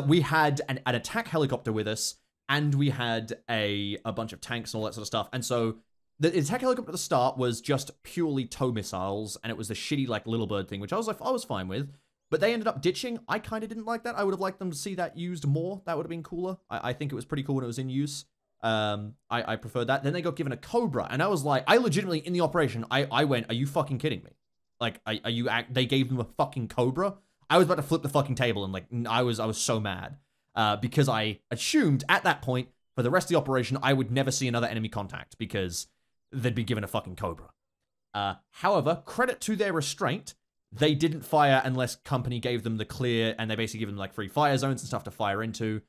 We had an attack helicopter with us, and we had a bunch of tanks and all that sort of stuff. And so, the attack helicopter at the start was just purely tow missiles, and it was the shitty, like, little bird thing, which I was fine with. But they ended up ditching. I kind of didn't like that. I would have liked them to see that used more. That would have been cooler. I think it was pretty cool when it was in use. I preferred that. Then they got given a Cobra, and I was like, I legitimately, in the operation, I went, are you fucking kidding me? Like, they gave them a fucking Cobra? I was about to flip the fucking table, and like, I was so mad. Because I assumed, at that point, for the rest of the operation, I would never see another enemy contact, because they'd be given a fucking Cobra. However, credit to their restraint, they didn't fire unless company gave them the clear, and they basically give them like free fire zones and stuff to fire into.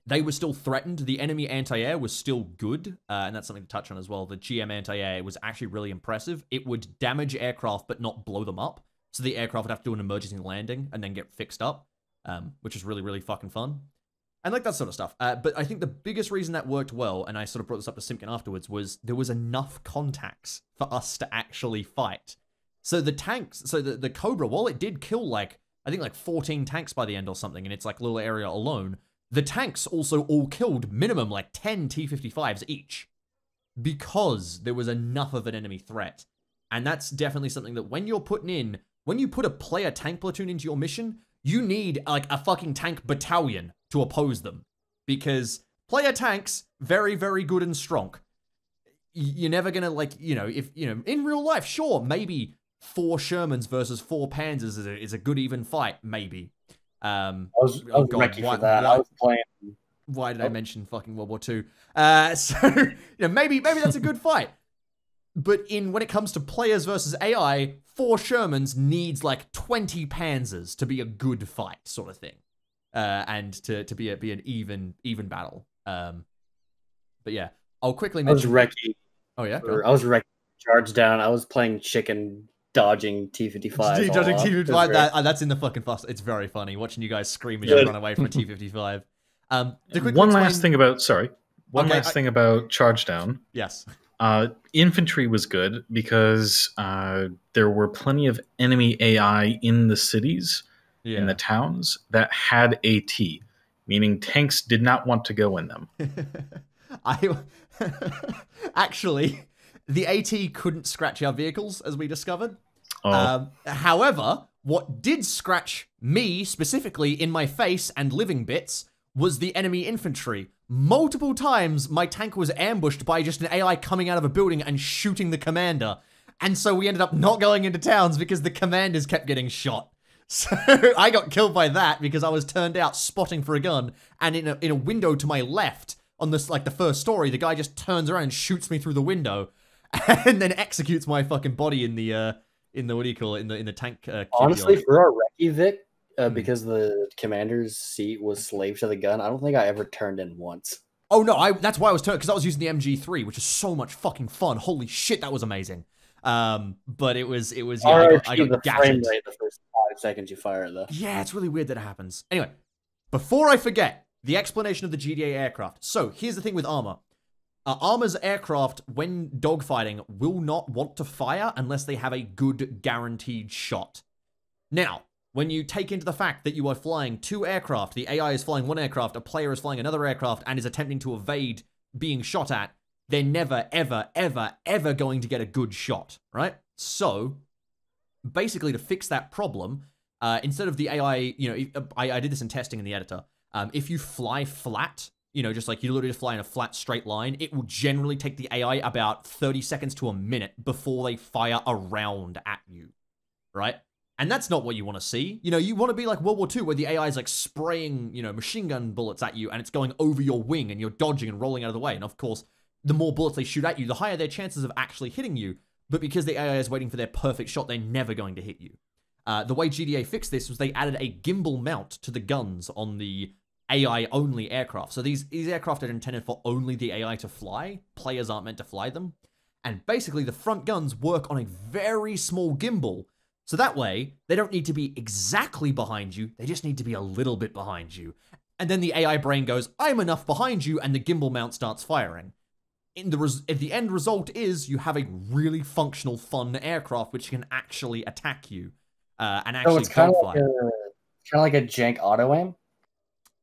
They were still threatened. The enemy anti-air was still good, and that's something to touch on as well. The GM anti-air was actually really impressive. It would damage aircraft but not blow them up, so the aircraft would have to do an emergency landing and then get fixed up, which is really, really fucking fun. And like that sort of stuff. But I think the biggest reason that worked well, and I sort of brought this up to Simpkin afterwards, was there was enough contacts for us to actually fight. So the tanks, so the Cobra, while it did kill like, I think like 14 tanks by the end or something in its like little area alone, the tanks also all killed minimum like 10 T-55s each. Because there was enough of an enemy threat. And that's definitely something that when you put a player tank platoon into your mission, you need like a fucking tank battalion to oppose them. Because player tanks, very, very good and strong. You're never gonna like, in real life, sure, maybe 4 Shermans versus 4 Panzers is a good even fight, maybe. I was ready for that. I was playing. Why did I mention fucking World War II? Maybe that's a good fight. But when it comes to players versus AI, 4 Shermans needs like 20 Panzers to be a good fight, sort of thing, and to be an even battle. But yeah, I'll quickly mention. I was wrecking. Oh yeah, I was wrecking charge down. I was playing chicken, dodging T-55. Dodging T-55. That's in the fucking fuss. It's very funny watching you guys scream as you run away from a T-55. One last thing about charge down. Yes. Infantry was good because there were plenty of enemy AI in the cities, in the towns, that had AT, meaning tanks did not want to go in them. Actually, the AT couldn't scratch our vehicles, as we discovered. Oh. However, what did scratch me, specifically in my face and living bits, was the enemy infantry. Multiple times, my tank was ambushed by just an AI coming out of a building and shooting the commander. And so we ended up not going into towns because the commanders kept getting shot. So I got killed by that because I was turned out spotting for a gun, and in a window to my left, on this like the first story, the guy just turns around and shoots me through the window, and then executes my fucking body in the what do you call it, in the tank. Honestly, for our recce Vic, because the commander's seat was slave to the gun, I don't think I ever turned in once. Oh no, that's why I was turned, because I was using the MG3, which is so much fucking fun. Holy shit, that was amazing. But it was yeah, I got the frame rate the first 5 seconds you fire though. Yeah, it's really weird that it happens. Anyway, before I forget, the explanation of the GDA aircraft. So here's the thing with ArmA. ArmA's aircraft, when dogfighting, will not want to fire unless they have a good guaranteed shot. Now, when you take into the fact that you are flying 2 aircraft, the AI is flying 1 aircraft, a player is flying another aircraft, and is attempting to evade being shot at, they're never, ever, ever, ever going to get a good shot, right? So, basically, to fix that problem, instead of the AI, I did this in testing in the editor. If you fly flat, just like you literally just fly in a flat straight line, it will generally take the AI about 30 seconds to a minute before they fire a round at you, right? And that's not what you want to see. You want to be like World War II, where the AI is like spraying, machine gun bullets at you, and it's going over your wing, and you're dodging and rolling out of the way. And of course, the more bullets they shoot at you, the higher their chances of actually hitting you. But because the AI is waiting for their perfect shot, they're never going to hit you. The way GDA fixed this was they added a gimbal mount to the guns on the AI-only aircraft. So these aircraft are intended for only the AI to fly. Players aren't meant to fly them. And basically, the front guns work on a very small gimbal. So that way, they don't need to be exactly behind you. They just need to be a little bit behind you. And then the AI brain goes, I'm enough behind you, and the gimbal mount starts firing. The end result is you have a really functional, fun aircraft which can actually attack you and actually it's kind of like a jank auto aim.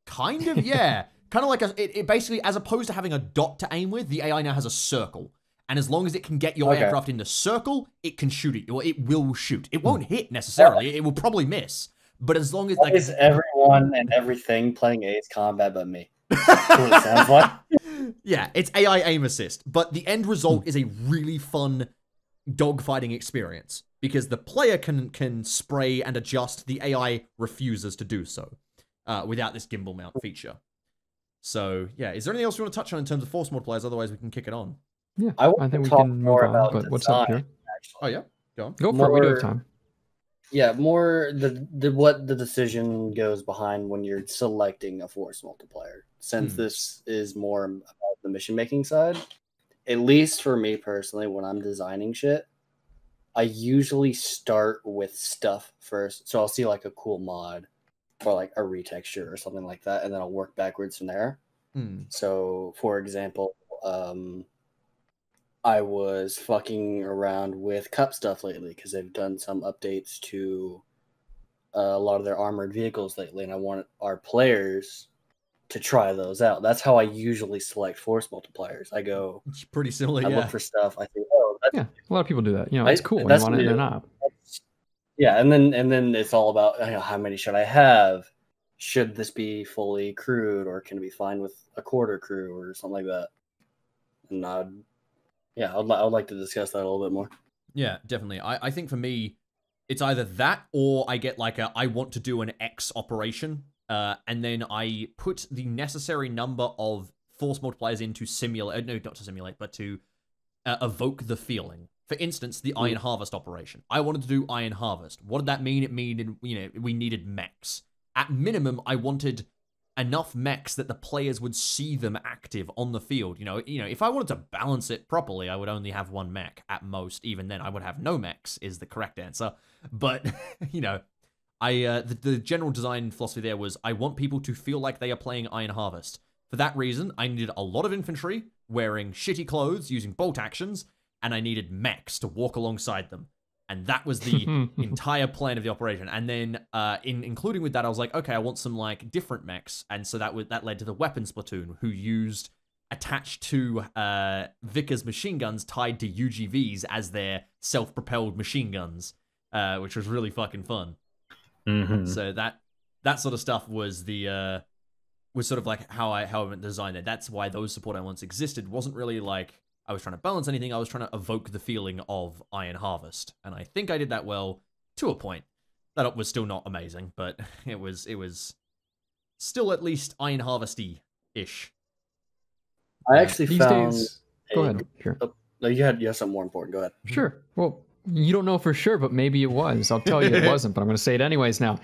Kind of, yeah. Kind of like it basically, as opposed to having a dot to aim with, the AI now has a circle. And as long as it can get your aircraft in the circle, it can shoot it. Or it will shoot. It won't hit necessarily. It will probably miss. But as long as like, is everyone and everything playing Ace Combat but me? It sounds like. Yeah, it's AI aim assist. But the end result is a really fun dogfighting experience. Because the player can spray and adjust. The AI refuses to do so. Without this gimbal mount feature. So, yeah. Is there anything else you want to touch on in terms of force multipliers? Otherwise, we can kick it on. Yeah, I think we can move on. But what's up here? Oh, yeah? Go on. Go for it. We do have time. Yeah, more what the decision goes behind when you're selecting a force multiplier. Since this is more about the mission-making side, at least for me personally, when I'm designing shit, I usually start with stuff first. So I'll see like a cool mod. or like a retexture or something like that, and then I'll work backwards from there. So, for example, I was fucking around with cup stuff lately because they've done some updates to a lot of their armored vehicles lately, and I want our players to try those out. That's how I usually select force multipliers. I go pretty similar. I look for stuff. I think, oh, that's, a lot of people do that. You know, it's cool. That's you want it in an op. Yeah, and then it's all about, you know, how many should I have? Should this be fully crewed, or can it be fine with a quarter crew or something like that? And I'd like to discuss that a little bit more. Yeah, definitely. I think for me, it's either that or I get like I want to do an X operation, and then I put the necessary number of force multipliers in to simulate, no, not to simulate, but to evoke the feeling. For instance, the Iron Harvest operation. I wanted to do Iron Harvest. What did that mean? It mean, you know, we needed mechs. At minimum, I wanted enough mechs that the players would see them active on the field. You know, if I wanted to balance it properly, I would only have one mech at most. Even then, I would have no mechs is the correct answer. But, you know, the general design philosophy there was I want people to feel like they are playing Iron Harvest. For that reason, I needed a lot of infantry wearing shitty clothes, using bolt actions, and I needed mechs to walk alongside them. And that was the entire plan of the operation. And then, including with that, I was like, okay, I want some like different mechs, and so that led to the weapons platoon, who used attached to Vickers machine guns tied to UGVs as their self-propelled machine guns, which was really fucking fun. So that sort of stuff was the was sort of like how I designed it. That's why those support elements existed. It wasn't really like I was trying to balance anything. I was trying to evoke the feeling of Iron Harvest, and I think I did that well to a point. That was still not amazing, but it was still at least Iron Harvesty ish. I actually found. Go ahead. Sure. No, you had something more important. Go ahead. Sure. Well, you don't know for sure, but maybe it was. I'll tell you it wasn't, but I'm going to say it anyways now.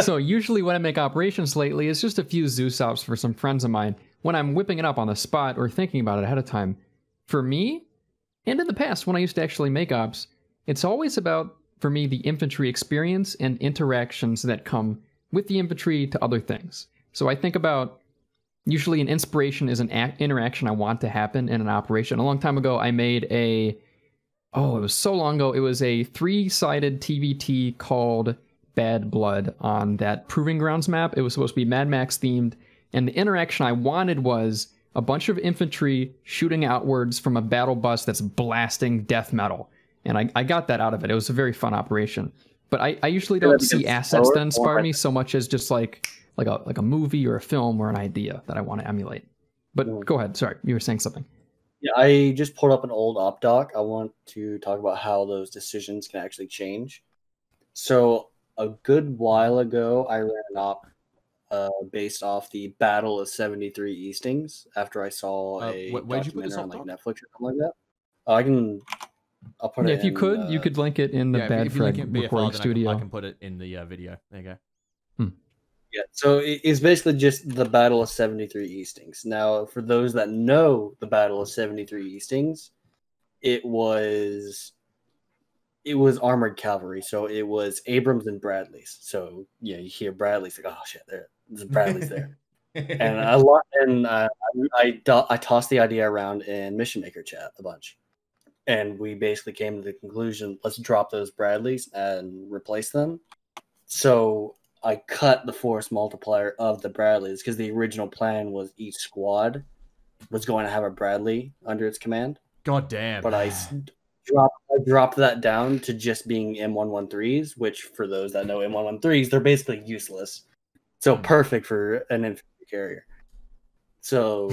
So usually when I make operations lately, it's just a few Zeus ops for some friends of mine. When I'm whipping it up on the spot or thinking about it ahead of time, for me, and in the past when I used to actually make ops, it's always about, for me, the infantry experience and interactions that come with the infantry to other things. So I think about, usually an inspiration is an interaction I want to happen in an operation. A long time ago, I made it was so long ago, it was a 3-sided TVT called Bad Blood on that Proving Grounds map. It was supposed to be Mad Max themed, and the interaction I wanted was a bunch of infantry shooting outwards from a battle bus that's blasting death metal. And I got that out of it. It was a very fun operation. But I usually don't see assets that inspire me so much as just like a movie or a film or an idea that I want to emulate. But go ahead. Sorry, you were saying something. Yeah, I just pulled up an old op doc. I want to talk about how those decisions can actually change. So a good while ago, I ran an op based off the Battle of 73 Eastings after I saw a documentary on like Netflix or something like that. I'll put it in. If you could link it in the Bad Frag recording studio. I can put it in the video. There you go. Yeah, so it's basically just the Battle of 73 Eastings. Now, for those that know the Battle of 73 Eastings, it was armored cavalry. So it was Abrams and Bradleys. So you hear Bradleys like, oh shit, there's Bradleys there. And I tossed the idea around in Mission Maker chat a bunch, and we basically came to the conclusion: let's drop those Bradleys and replace them. So I cut the force multiplier of the Bradleys because the original plan was each squad was going to have a Bradley under its command. God damn. But I dropped that down to just being M113s, which for those that know M113s, they're basically useless. So perfect for an infantry carrier. So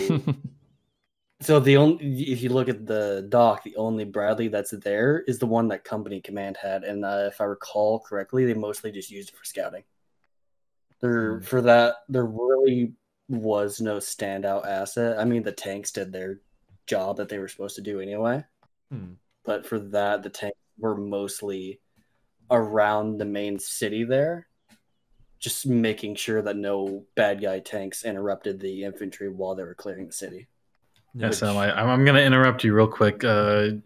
if you look at the doc, the only Bradley that's there is the one that company command had. And if I recall correctly, they mostly just used it for scouting. For that, there really was no standout asset. I mean, the tanks did their job that they were supposed to do anyway. But for that, the tanks were mostly around the main city there, just making sure that no bad guy tanks interrupted the infantry while they were clearing the city. Yes, I'm going to interrupt you real quick.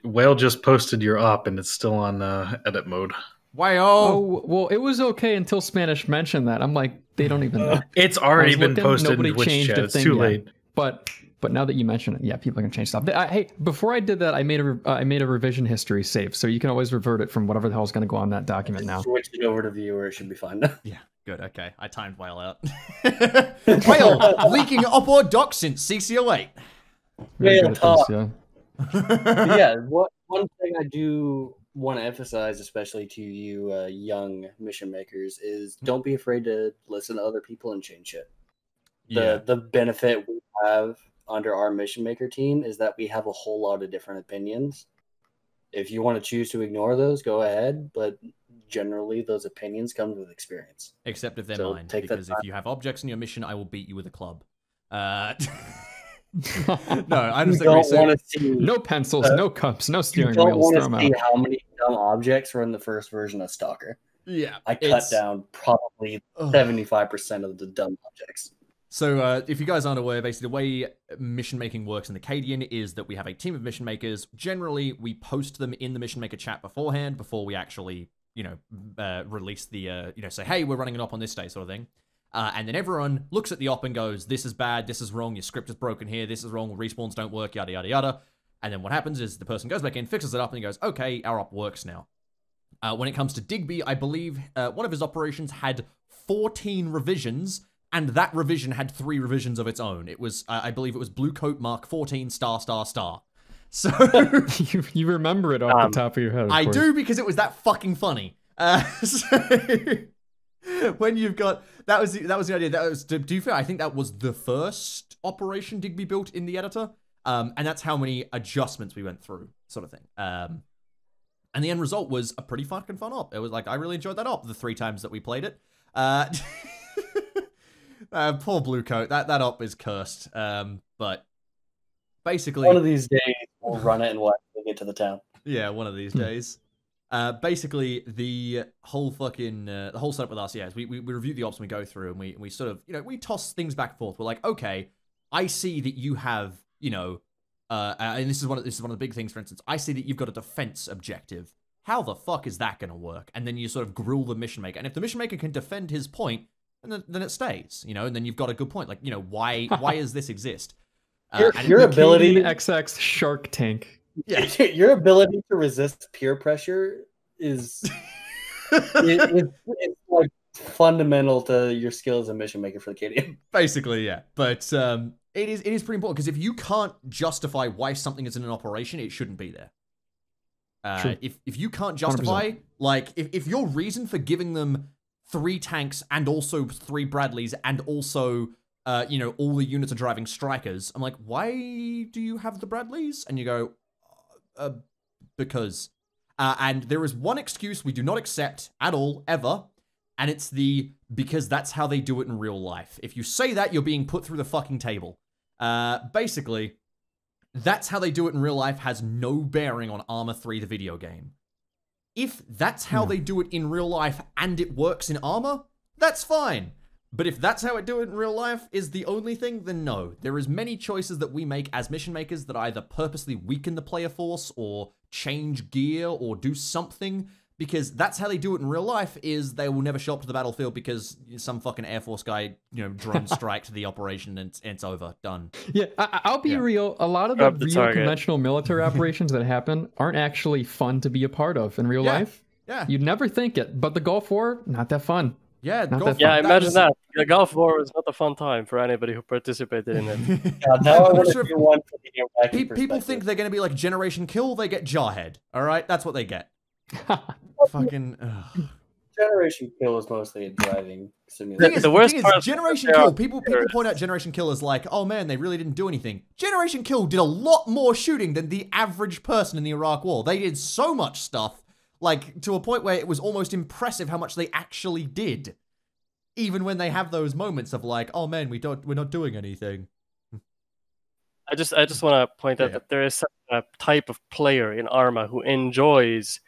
Whale just posted your op, and it's still on edit mode. Why? Oh, well, it was okay until Spanish mentioned that. I'm like, they don't even know. It's already been posted nobody in Twitch changed chat. a It's thing too yet. late. But now that you mention it, yeah, people are gonna change stuff. Hey, before I did that, I made a revision history save, so you can always revert it from whatever the hell is gonna go on that document now. Switch it over to viewer, it should be fine. Yeah, good. Okay, I timed Whale out. Whale leaking upward doc since CCO8. Very Whale good at talk. this, Yeah, one thing I do want to emphasize, especially to you young mission makers, is don't be afraid to listen to other people and change it. The benefit we have under our mission maker team is that we have a whole lot of different opinions. If you want to choose to ignore those, go ahead, but generally those opinions come with experience. Except if they're mine, because if you have objects in your mission, I will beat you with a club. No, I just don't want to see no pencils, no cups, no steering you wheels. don't Throw want to see how many dumb objects were in the first version of Stalker. Yeah, I cut down probably 75% of the dumb objects. So if you guys aren't aware, basically the way mission making works in the Cadian is that we have a team of mission makers. Generally, we post them in the mission maker chat beforehand, before we actually, release the, say, hey, we're running an op on this day, sort of thing. And then everyone looks at the op and goes, this is bad, this is wrong, your script is broken here, this is wrong, respawns don't work, yada, yada, yada. And then what happens is the person goes back in, fixes it up, and he goes, okay, our op works now. When it comes to Digby, I believe one of his operations had 14 revisions, and that revision had 3 revisions of its own. It was, I believe it was Blue Coat Mark 14 ****. So you remember it off the top of your head. I do, because it was that fucking funny. When you've got that was the idea. That was, to be fair, I think that was the first operation Digby built in the editor, and that's how many adjustments we went through, sort of thing. And the end result was a pretty fucking fun op. It was like, I really enjoyed that op the 3 times that we played it. Poor Blue Coat. That op is cursed. But basically, one of these days we'll run it and we'll get to the town. Yeah, one of these days. Basically, the whole fucking the whole setup with us, is we review the ops and we go through and we sort of, we toss things back and forth. We're like, okay, I see that you have, and this is one of the big things. For instance, I see that you've got a defense objective. How the fuck is that going to work? And then you sort of grill the mission maker, and if the mission maker can defend his point, then it stays, and then you've got a good point. Like, why does this exist? Your ability Cadian XXth Shark Tank. Yeah, your ability to resist peer pressure is it's like fundamental to your skill as a mission maker for the Cadian. Basically, yeah. But it is pretty important, because if you can't justify why something is in an operation, it shouldn't be there. If you can't justify, 100%. Like, if your reason for giving them 3 tanks and also 3 Bradleys and also all the units are driving strikers, I'm like, why do you have the Bradleys? And you go, because. And there is one excuse we do not accept at all, ever, and it's because that's how they do it in real life. If you say that, you're being put through the fucking table. Basically, that's how they do it in real life has no bearing on ArmA 3, the video game. If that's how they do it in real life and it works in ArmA, that's fine. But if that's how it do it in real life is the only thing, then no. There is many choices that we make as mission makers that either purposely weaken the player force or change gear or do something, because that's how they do it in real life. Is they will never show up to the battlefield because some fucking Air Force guy, drone striked the operation and it's over, done. Yeah, I'll be real. A lot of the real conventional military operations that happen aren't actually fun to be a part of in real life. Yeah, you'd never think it, but the Gulf War, not that fun. Yeah, imagine that. The Gulf War was not a fun time for anybody who participated in it. People think they're going to be like Generation Kill, they get Jarhead. All right, that's what they get. Fucking. Generation Kill is mostly a driving simulator. The worst thing is Generation Kill. People point out Generation Kill as like, oh man, they really didn't do anything. Generation Kill did a lot more shooting than the average person in the Iraq War. They did so much stuff. Like, to a point where it was almost impressive how much they actually did. Even when they have those moments of like, oh man, we're not doing anything. I just want to point out that there is a type of player in ArmA who enjoys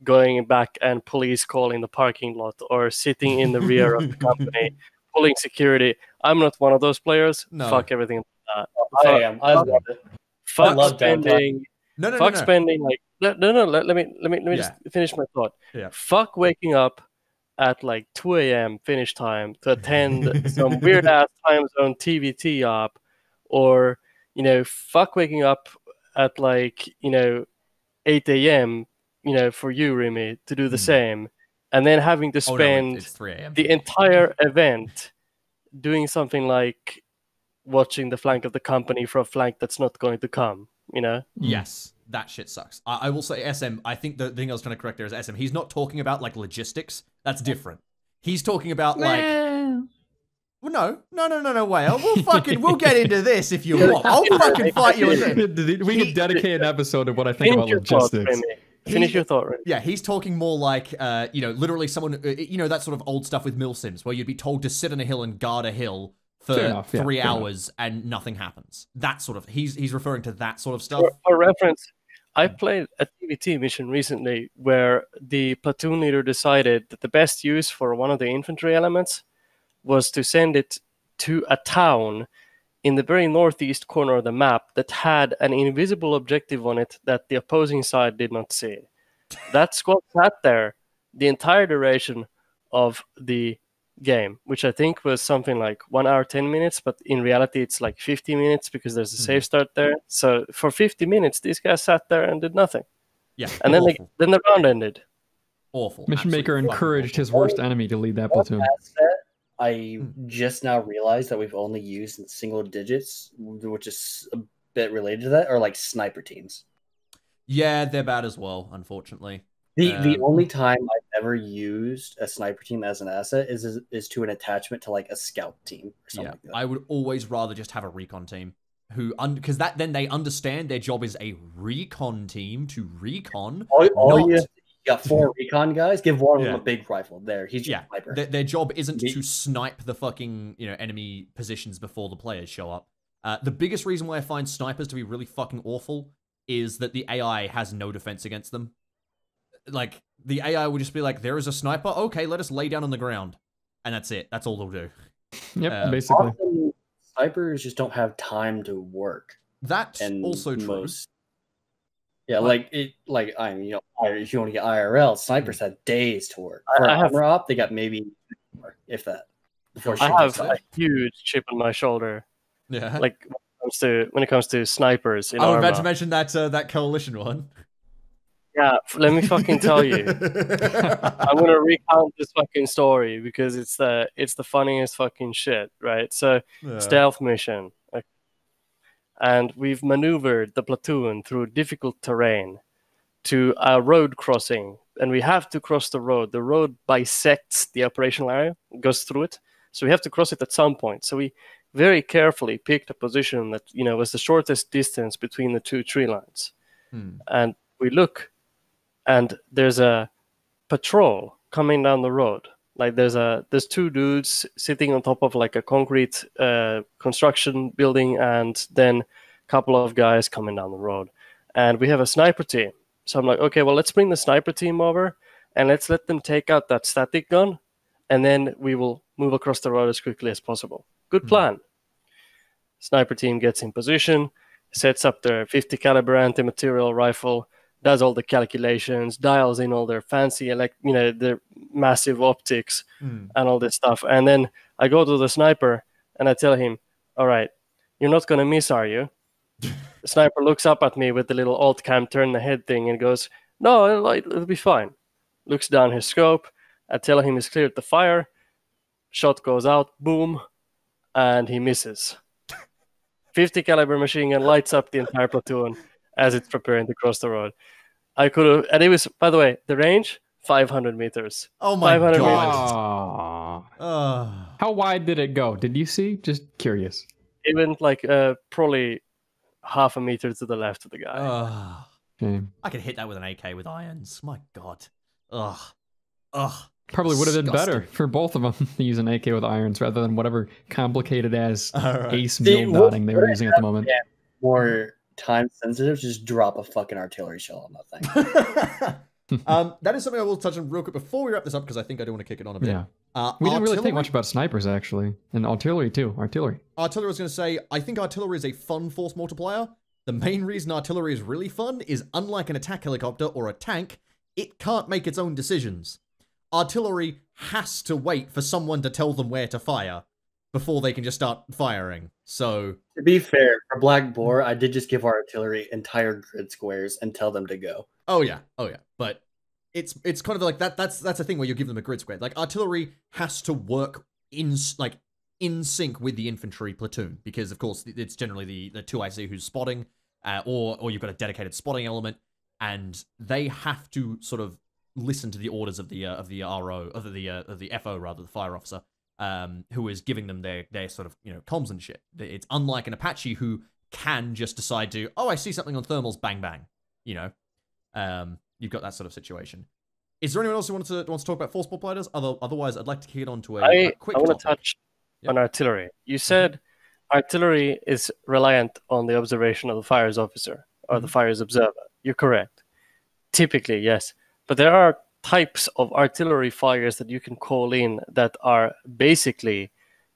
going back and police calling the parking lot or sitting in the rear of the company, pulling security. I'm not one of those players. No. Fuck everything like that. I am. I love it. Fuck spending Fuck spending like no. Let me just finish my thought. Yeah. Fuck waking up at like 2 a.m. Finnish time to attend some weird ass time zone TVT op, or fuck waking up at like 8 a.m. For you, Rimmy, to do the same, and then having to spend it's 3 a.m. the entire event doing something like watching the flank of the company for a flank that's not going to come. Yes, that shit sucks. I will say SM, I think the thing I was trying to correct there is SM. He's not talking about like logistics. That's different. He's talking about like... Well, no, Whale. We'll get into this if you want. I'll fucking fight you. We can dedicate an episode of what I think about logistics. Finish your thought, Rimmy. Yeah, he's talking more like, literally someone, that sort of old stuff with Milsims, where you'd be told to sit on a hill and guard a hill for 3 hours and nothing happens. That sort of, he's referring to that sort of stuff. For reference, I played a TVT mission recently where the platoon leader decided that the best use for one of the infantry elements was to send it to a town in the very northeast corner of the map that had an invisible objective on it that the opposing side did not see. That squad sat there the entire duration of the game, which I think was something like 1 hour, 10 minutes, but in reality it's like 50 minutes because there's a save start there. So for 50 minutes, these guys sat there and did nothing. Yeah. And then the round ended. Awful. Mission Maker encouraged his worst enemy to lead that platoon. I just now realized that we've only used in single digits, which is a bit related to that, or like sniper teams. Yeah, they're bad as well, unfortunately. The only time I've ever used a sniper team as an asset is to an attachment to like a scout team or something like that. I would always rather just have a recon team because then they understand their job is a recon team to recon. You got 4 recon guys. Give one of them a big rifle. There, he's just a sniper. Their job isn't to snipe the fucking enemy positions before the players show up. The biggest reason why I find snipers to be really fucking awful is that the AI has no defense against them. Like, the AI will just be like, there is a sniper? Okay, let us lay down on the ground. And that's it. That's all they'll do. Yep, basically. Often, snipers just don't have time to work. That's also true. Yeah, if you want to get IRL, snipers have days to work. For ArmA op, they got maybe more, if that. I have a huge chip on my shoulder. Yeah. Like when it comes to snipers in ArmA. I was about to mention that coalition one. Yeah, let me fucking tell you. I'm gonna recount this fucking story because it's the funniest fucking shit, right? So stealth mission. And we've maneuvered the platoon through difficult terrain to a road crossing. And we have to cross the road. The road bisects the operational area, goes through it. So we have to cross it at some point. So we very carefully picked a position that, was the shortest distance between the 2 tree lines. And we look, and there's a patrol coming down the road. Like there's 2 dudes sitting on top of like a concrete construction building, and then a couple of guys coming down the road. And we have a sniper team. So I'm like, okay, well, let's bring the sniper team over and let's let them take out that static gun, and then we will move across the road as quickly as possible. Good plan. Sniper team gets in position, sets up their 50 caliber anti-material rifle, does all the calculations, dials in all their fancy, their massive optics and all this stuff. And then I go to the sniper and I tell him, all right, you're not going to miss, are you? The sniper looks up at me with the little alt cam turn the head thing and goes, no, it'll be fine. Looks down his scope. I tell him he's cleared the fire. Shot goes out, boom, and he misses. 50 caliber machine gun lights up the entire platoon as it's preparing to cross the road. I could have, and it was, by the way, the range, 500 meters. Oh my god. How wide did it go? Did you see? Just curious. It went like probably half a meter to the left of the guy. I could hit that with an AK with irons. My god. Probably would have been better for both of them to use an AK with irons rather than whatever complicated as ace mill dotting they were using at the moment. Yeah, more time sensitive, just drop a fucking artillery shell on that thing. That is something I will touch on real quick before we wrap this up, because I think I do want to kick it on a bit. Yeah. We didn't really think much about snipers, actually. And artillery, too. Artillery. I was going to say, I think artillery is a fun force multiplier. The main reason artillery is really fun is, unlike an attack helicopter or a tank, it can't make its own decisions. Artillery has to wait for someone to tell them where to fire before they can just start firing. So, to be fair, for Black Boar, I did just give our artillery entire grid squares and tell them to go. Oh yeah. But it's kind of like that. That's a thing where you give them a grid square. Like, artillery has to work in sync with the infantry platoon, because of course it's generally the 2IC who's spotting, or you've got a dedicated spotting element, and they have to sort of listen to the orders of the FO, rather, the fire officer, who is giving them their sort of, comms and shit. It's unlike an Apache who can just decide to, oh, I see something on thermals, bang bang. You've got that sort of situation. Is there anyone else who wants to talk about force multipliers? Otherwise, I'd like to kick it on to a quick topic. I want to touch on artillery. You said artillery is reliant on the observation of the fire's officer or the fire's observer. You're correct. Typically, yes. But there are types of artillery fires that you can call in that are basically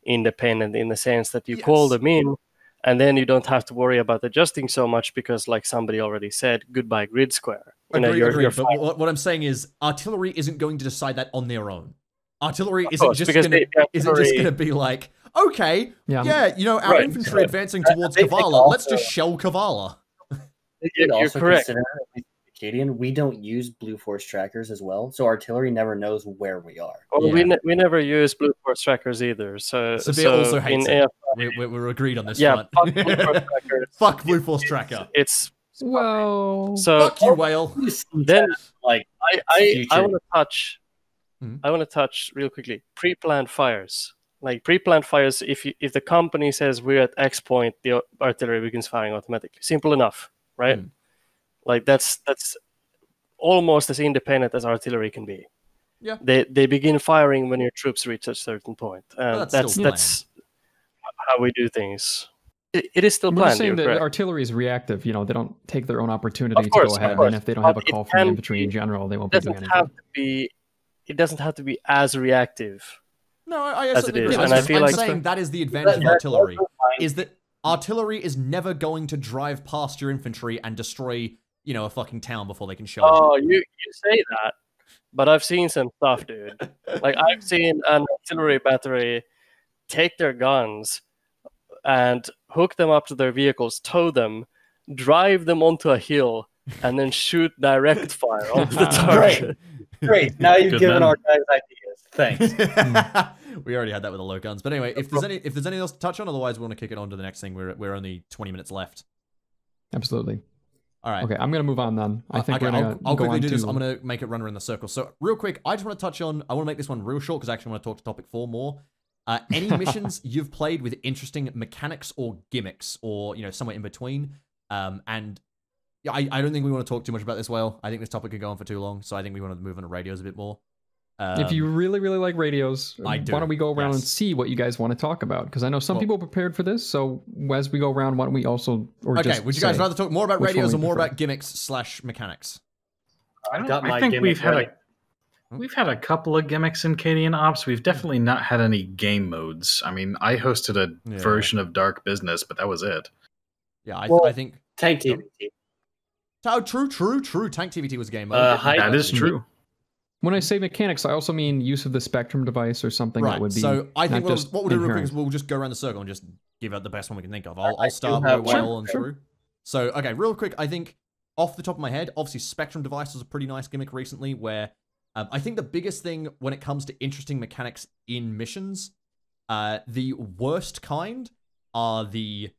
independent, in the sense that you call them in, and then you don't have to worry about adjusting so much, because, like somebody already said, goodbye grid square. Agreed. But what I'm saying is, artillery isn't going to decide that on their own. Artillery isn't just going to be like, okay, our infantry advancing towards Kavala, let's just shell Kavala. You're correct. Cadian, we don't use Blue Force trackers as well, so artillery never knows where we are. Well, we never use Blue Force trackers either. So also hates it. We're agreed on this front. Fuck Blue Force trackers. Fuck Blue Force tracker. It's whoa. So fuck you, whale. Then, I want to touch. I want to touch real quickly. Pre-planned fires. Like pre-planned fires. If the company says we're at X point, the artillery begins firing automatically. Simple enough, right? Like that's almost as independent as artillery can be. Yeah. They begin firing when your troops reach a certain point. That's how we do things. It is still planned. Saying that artillery is reactive. They don't take their own opportunity to go ahead, and if they don't have a call from the infantry in general, they won't be doing anything. It doesn't have to be as reactive. No, I as it is. And I feel like saying that is the advantage of artillery, is that artillery is never going to drive past your infantry and destroy, a fucking town before they can show up. Oh, you say that, but I've seen some stuff, dude. Like, I've seen an artillery battery take their guns and hook them up to their vehicles, tow them, drive them onto a hill, and then shoot direct fire onto the target. Great. Now you've given our guys ideas. Thanks. We already had that with the low guns. But anyway, if there's anything else to touch on, otherwise we want to kick it on to the next thing. We're only 20 minutes left. Absolutely. All right. Okay, I'm going to move on then. I'll quickly do this. I'm going to make it run around the circle. So real quick, I just want to touch on, I want to make this one real short because I actually want to talk to topic 4 more. Any missions you've played with interesting mechanics or gimmicks, or, somewhere in between. And I don't think we want to talk too much about this, Whale. I think this topic could go on for too long. So I think we want to move on to radios a bit more. If you really, really like radios, why don't we go around and see what you guys want to talk about? Because I know some people prepared for this, so as we go around, why don't we also... would you guys rather talk more about radios or more about gimmicks/mechanics? I think we've had a couple of gimmicks in Cadian Ops. We've definitely not had any game modes. I mean, I hosted a version of Dark Business, but that was it. Yeah, I think... Tank TVT. Oh, true. Tank TVT was a game mode. That is true. When I say mechanics, I also mean use of the Spectrum device or something that would be. So I think what we'll do real quick is we'll just go around the circle and just give out the best one we can think of. I'll start with Well and through. So, okay, real quick, I think off the top of my head, obviously Spectrum device was a pretty nice gimmick recently where I think the biggest thing when it comes to interesting mechanics in missions, the worst kind are the,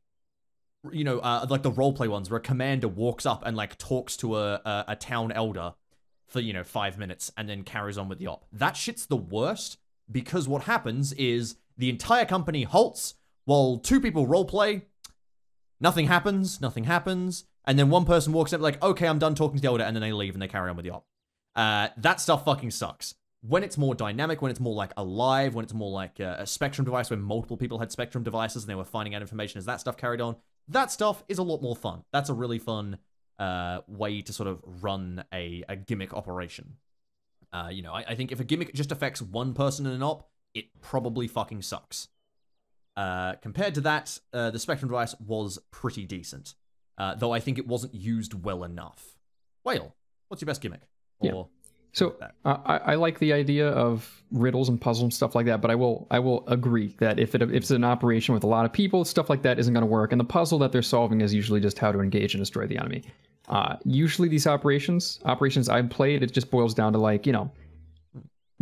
like the roleplay ones where a commander walks up and like talks to a town elder for, 5 minutes and then carries on with the op. That shit's the worst because what happens is the entire company halts while 2 people roleplay, nothing happens, and then one person walks up like, okay, I'm done talking to the elder, and then they leave and they carry on with the op. That stuff fucking sucks. When it's more dynamic, when it's more like alive, when it's more like a Spectrum device where multiple people had Spectrum devices and they were finding out information as that stuff carried on, that stuff is a lot more fun. That's a really fun way to sort of run a gimmick operation. I think if a gimmick just affects one person in an op, it probably fucking sucks. Compared to that, the Spectrum device was pretty decent. though I think it wasn't used well enough. Whale, what's your best gimmick? Yeah. So I like the idea of riddles and puzzles and stuff like that, but I will agree that if it's an operation with a lot of people, stuff like that isn't going to work. And the puzzle that they're solving is usually just how to engage and destroy the enemy. Usually these operations I've played, it just boils down to like, you know,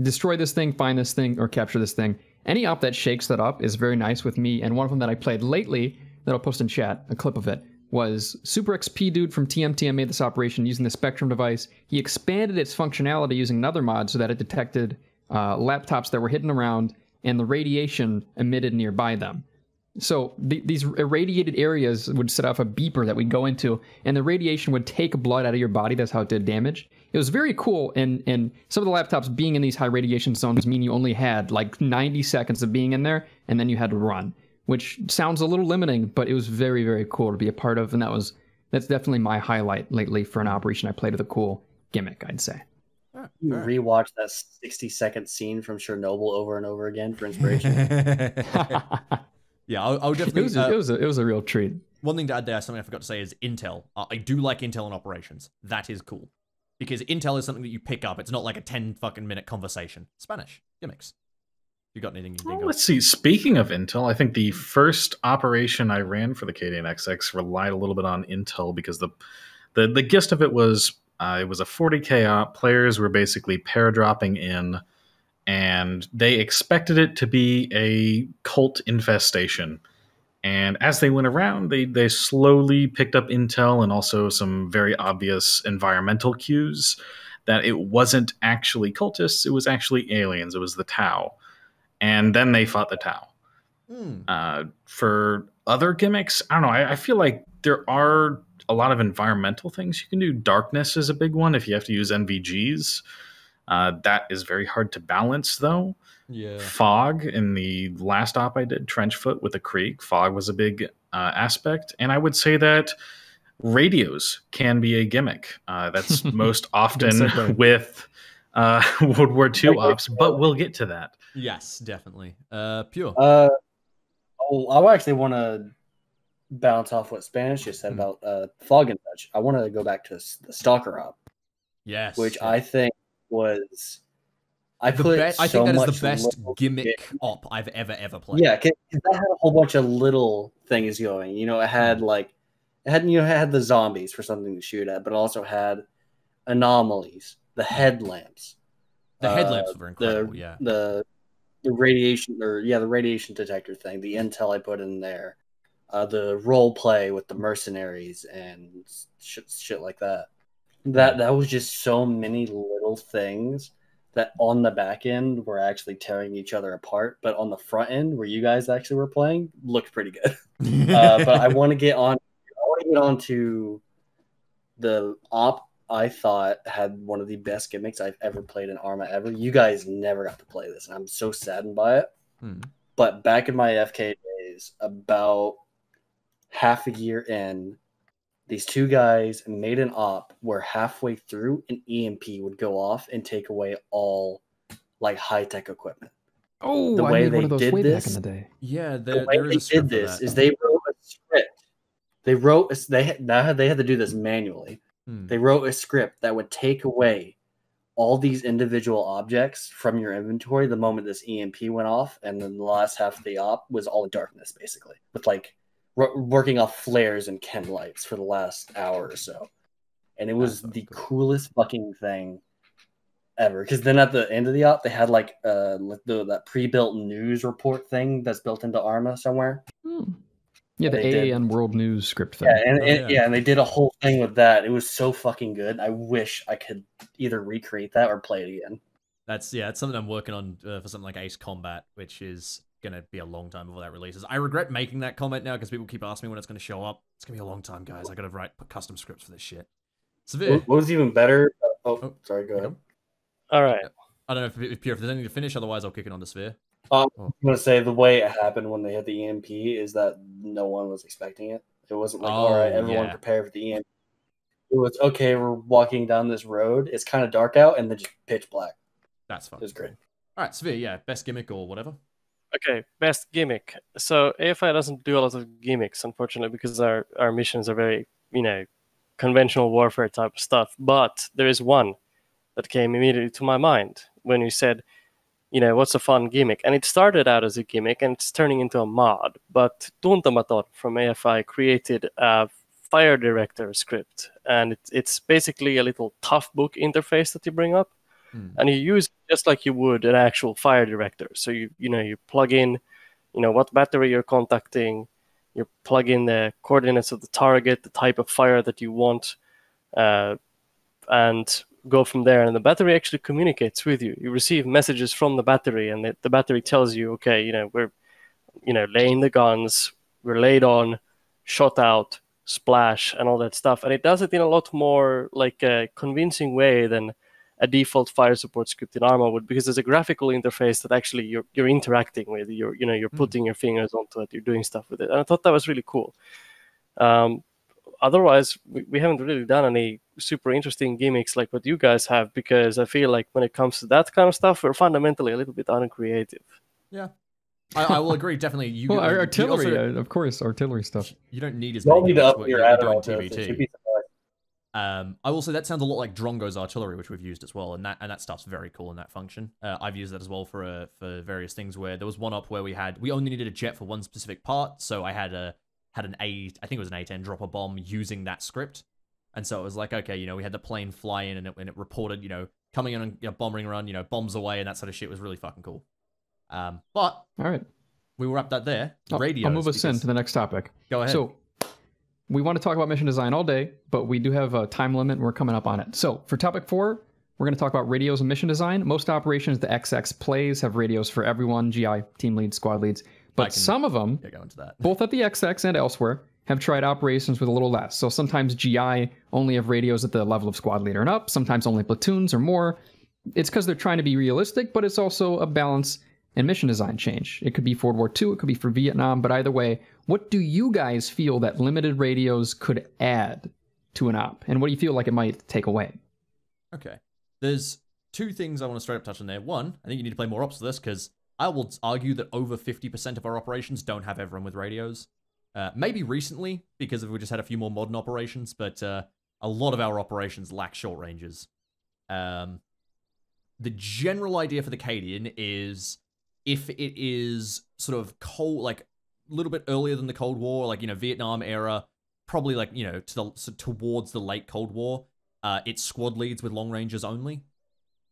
destroy this thing, find this thing, or capture this thing. Any op that shakes that up is very nice with me. And one of them that I played lately that I'll post in chat, a clip of it, was Super XP Dude from TMTM made this operation using the Spectrum device. He expanded its functionality using another mod so that it detected laptops that were hidden around and the radiation emitted nearby them. So these irradiated areas would set off a beeper that we'd go into, and the radiation would take blood out of your body. That's how it did damage. It was very cool, and some of the laptops being in these high radiation zones mean you only had like 90 seconds of being in there, and then you had to run, which sounds a little limiting, but it was very, very cool to be a part of, and that's definitely my highlight lately for an operation I played with a cool gimmick, I'd say. You rewatch that 60-second scene from Chernobyl over and over again for inspiration. Yeah, I'll definitely. It was a real treat. One thing to add there, something I forgot to say, is intel. I do like intel in operations. That is cool, because intel is something that you pick up. It's not like a 10-fucking-minute conversation. Spanish gimmicks. You got anything you think of? Let's see. Speaking of intel, I think the first operation I ran for the Cadian XXth relied a little bit on intel, because the gist of it was a 40k op. Players were basically paradropping in, and they expected it to be a cult infestation. And as they went around, they slowly picked up intel and also some very obvious environmental cues that it wasn't actually cultists, it was actually aliens, it was the Tau. And then they fought the Tau. For other gimmicks, I don't know, I feel like there are a lot of environmental things you can do. Darkness is a big one if you have to use NVGs. That is very hard to balance, though. Yeah. Fog, in the last op I did, Trenchfoot with the Creek, fog was a big aspect. And I would say that radios can be a gimmick. That's most often with World War II ops, but we'll get to that. Yes, definitely. Pure. I actually want to bounce off what Spanish just said about fog and such. I want to go back to the Stalker op. Yes. Which I think was... I think that is the best gimmick op I've ever played. Yeah, because that had a whole bunch of little things going. You know, it had it had the zombies for something to shoot at, but it also had anomalies, the headlamps. The headlamps were incredible. The radiation, the radiation detector thing, the intel I put in there, the role play with the mercenaries and shit like that. That was just so many little things that on the back end were actually tearing each other apart, but on the front end where you guys actually were playing looked pretty good. But I want to get on to the op I thought had one of the best gimmicks I've ever played in ArmA ever. You guys never got to play this, and I'm so saddened by it. But back in my FK days, about half a year in, these two guys made an op where halfway through an EMP would go off and take away all like high-tech equipment. Oh, the way they did this back in the day. Yeah, the way they did this is they wrote a script. They had to do this manually. They wrote a script that would take away all these individual objects from your inventory the moment this EMP went off, and then the last half of the op was all darkness, basically, with like working off flares and chem lights for the last hour or so. And it was the coolest fucking thing ever. Because then at the end of the op, they had like that pre-built news report thing that's built into ArmA somewhere. Yeah, the AAN World News script thing. Yeah, and they did a whole thing with that. It was so fucking good. I wish I could either recreate that or play it again. That's something I'm working on for something like Ace Combat, which is going to be a long time before that releases. I regret making that comment now because people keep asking me when it's going to show up. It's going to be a long time, guys. I got to write custom scripts for this shit. Severe. What was even better? Sorry, go ahead. All right. I don't know if there's anything to finish, otherwise I'll kick it on to Sphere. I'm going to say the way it happened when they hit the EMP is that no one was expecting it. It wasn't like, all right, everyone prepare for the EMP. It was, okay, we're walking down this road. It's kind of dark out, and then just pitch black. That's fun. It was great. All right, Severe, best gimmick or whatever. Okay, best gimmick. So AFI doesn't do a lot of gimmicks, unfortunately, because our missions are very conventional warfare type of stuff. But there is one that came immediately to my mind when you said, what's a fun gimmick? And it started out as a gimmick, and it's turning into a mod. But Tuntematon from AFI created a fire director script, and it's basically a little tough book interface that you bring up, and you use it just like you would an actual fire director. So you plug in, what battery you're contacting, you plug in the coordinates of the target, the type of fire that you want, and go from there. And the battery actually communicates with you. You receive messages from the battery, and the battery tells you, okay, we're laying the guns, we're laid on, shot out, splash, and all that stuff. And it does it in a lot more like a convincing way than a default fire support script in ArmA would, because there's a graphical interface that actually you're interacting with. You're putting your fingers onto it, you're doing stuff with it. And I thought that was really cool. Otherwise, we haven't really done any super interesting gimmicks like what you guys have, because I feel like when it comes to that kind of stuff, we're fundamentally a little bit uncreative. Yeah. I will agree, definitely. Artillery, of course, artillery stuff. You don't need as many need to up your doing TBT. I will say that sounds a lot like Drongo's artillery, which we've used as well, and that stuff's very cool in that function. I've used that as well for various things. Where there was one up where we only needed a jet for one specific part, so I had an I think it was an A-10 drop a bomb using that script, and so it was like, okay, we had the plane fly in and it reported, coming in on bombing run, bombs away and that sort of shit was really fucking cool. But all right, we will wrap that there. Radios. I'll move us into the next topic. Go ahead. So we want to talk about mission design all day, but we do have a time limit and we're coming up on it. So for topic 4, we're going to talk about radios and mission design. Most operations the XX plays have radios for everyone, GI, team leads, squad leads. But some of them, go into that. both at the XX and elsewhere, have tried operations with a little less. So sometimes GI only have radios at the level of squad leader and up, sometimes only platoons or more. It's because they're trying to be realistic, but it's also a balance and mission design change. It could be for World War II, it could be for Vietnam, but either way, what do you guys feel that limited radios could add to an op? And what do you feel like it might take away? Okay. There's 2 things I want to straight up touch on there. One, I think you need to play more ops for this, because I will argue that over 50% of our operations don't have everyone with radios. Maybe recently, because we just had a few more modern operations, but a lot of our operations lack short ranges. The general idea for the Cadian is, if it is sort of cold, like a little bit earlier than the Cold War, like, Vietnam era, probably like, towards the late Cold War, it's squad leads with long ranges only.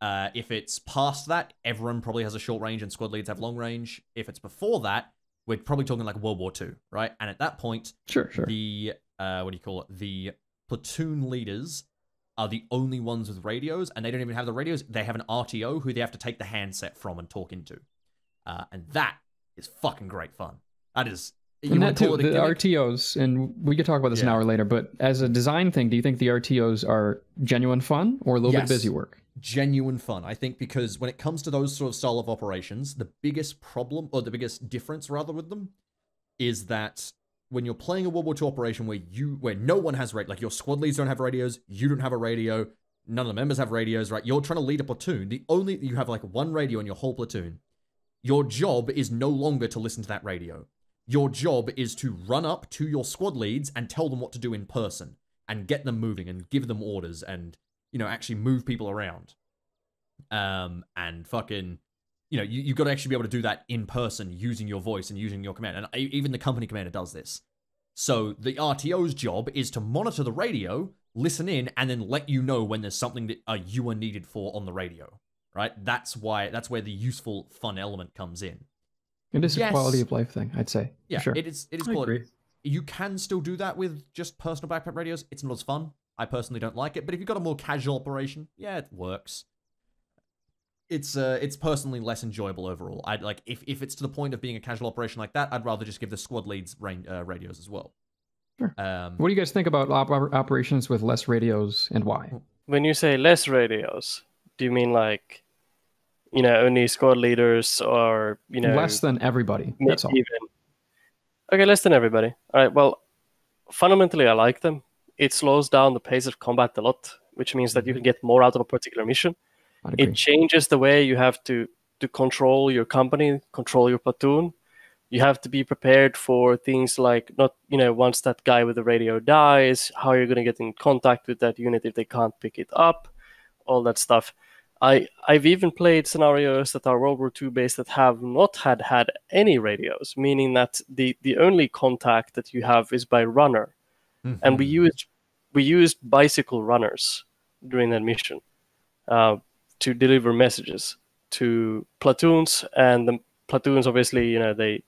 If it's past that, everyone probably has a short range and squad leads have long range. If it's before that, we're probably talking like World War II, right? And at that point, sure. The, the platoon leaders are the only ones with radios, and they don't even have the radios. They have an RTO who they have to take the handset from and talk into. And that is fucking great fun. That is... And that too, the RTOs, and we could talk about this an hour later, but as a design thing, do you think the RTOs are genuine fun or a little bit busy work? Genuine fun, I think, because when it comes to those sort of style of operations, the biggest problem, or the biggest difference rather with them, is that when you're playing a World War II operation where no one has like your squad leads don't have radios, you don't have a radio, none of the members have radios, right? You're trying to lead a platoon. You have like one radio in your whole platoon. Your job is no longer to listen to that radio. Your job is to run up to your squad leads and tell them what to do in person and get them moving and give them orders and, actually move people around. And fucking, you've got to actually be able to do that in person using your voice and using your command. And even the company commander does this. So the RTO's job is to monitor the radio, listen in, and then let you know when there's something that you are needed for on the radio. Right? That's where the useful fun element comes in. It is a quality of life thing, I'd say. Yeah, sure. it is quality. You can still do that with just personal backpack radios. It's not as fun. I personally don't like it, but if you've got a more casual operation, yeah, it works. It's personally less enjoyable overall. I'd like if it's to the point of being a casual operation like that, I'd rather just give the squad leads radios as well. Sure. What do you guys think about operations with less radios and why? When you say less radios, do you mean like, only squad leaders or, less than everybody? That's all. Okay, less than everybody. All right, well, fundamentally, I like them. It slows down the pace of combat a lot, which means that you can get more out of a particular mission. It changes the way you have to control your company, control your platoon. You have to be prepared for things like once that guy with the radio dies, how you're going to get in contact with that unit if they can't pick it up, all that stuff. I've even played scenarios that are World War II based that have not had any radios, meaning that the only contact that you have is by runner. Mm-hmm. And we used bicycle runners during that mission to deliver messages to platoons, and the platoons obviously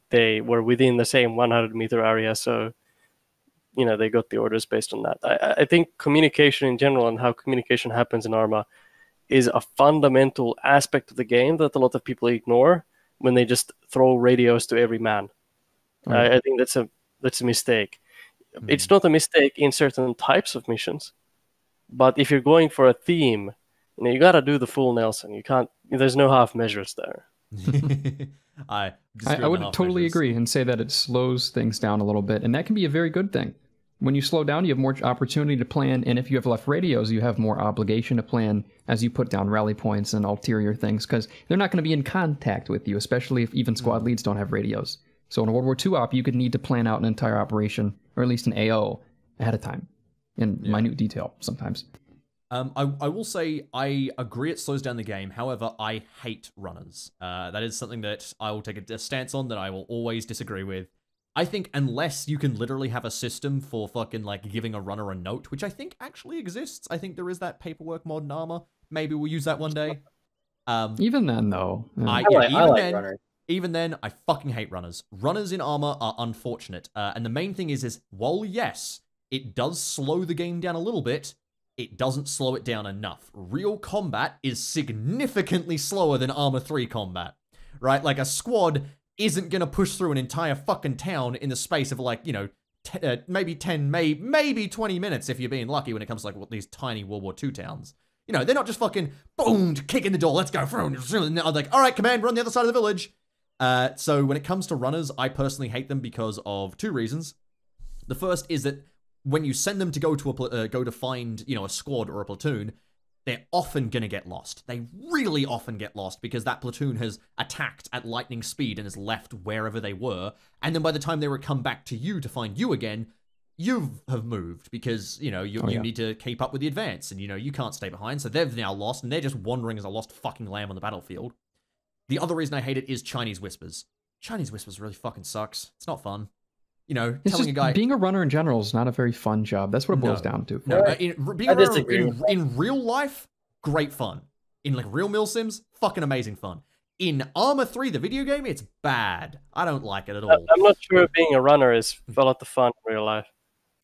they were within the same 100-meter area, so they got the orders based on that. I think communication in general and how communication happens in ArmA is a fundamental aspect of the game that a lot of people ignore when they just throw radios to every man. Right. I think that's a mistake. Mm-hmm. It's not a mistake in certain types of missions, but if you're going for a theme, you got to do the full Nelson. You can't. There's no half measures there. I would totally agree and say that it slows things down a little bit, and that can be a very good thing. When you slow down, you have more opportunity to plan, and if you have left radios, you have more obligation to plan as you put down rally points and ulterior things, because they're not going to be in contact with you, especially if even squad leads don't have radios. So in a World War II op, you could need to plan out an entire operation, or at least an AO, ahead of time, in minute detail sometimes. I will say I agree it slows down the game. However, I hate runners. That is something that I will take a stance on that I will always disagree with. I think unless you can literally have a system for fucking like giving a runner a note, which I think actually exists. I think there is that paperwork mod in ArmA. Maybe we'll use that one day. Even then, though. Even then, I fucking hate runners. Runners in ArmA are unfortunate. And the main thing is while yes, it does slow the game down a little bit, it doesn't slow it down enough. Real combat is significantly slower than ArmA 3 combat, right? Like a squad isn't going to push through an entire fucking town in the space of like, maybe 10, maybe 20 minutes if you're being lucky when it comes to like these tiny World War II towns. They're not just fucking, boom, kicking the door, let's go. I'm like, all right, command, run the other side of the village. So when it comes to runners, I personally hate them because of two reasons. The first is that when you send them to go to find, a squad or a platoon, they're often going to get lost. They really often get lost because that platoon has attacked at lightning speed and has left wherever they were. And then by the time they come back to you to find you again, you have moved because, you need to keep up with the advance and, you can't stay behind. So they've now lost and they're just wandering as a lost fucking lamb on the battlefield. The other reason I hate it is Chinese whispers. Chinese whispers really fucking sucks. It's not fun. Telling a guy... Being a runner in general is not a very fun job. That's what it boils down to. No, being a runner in real life, great fun. In like real mil sims, fucking amazing fun. In ArmA 3, the video game, it's bad. I don't like it at all. I'm not sure being a runner is a lot of fun in real life.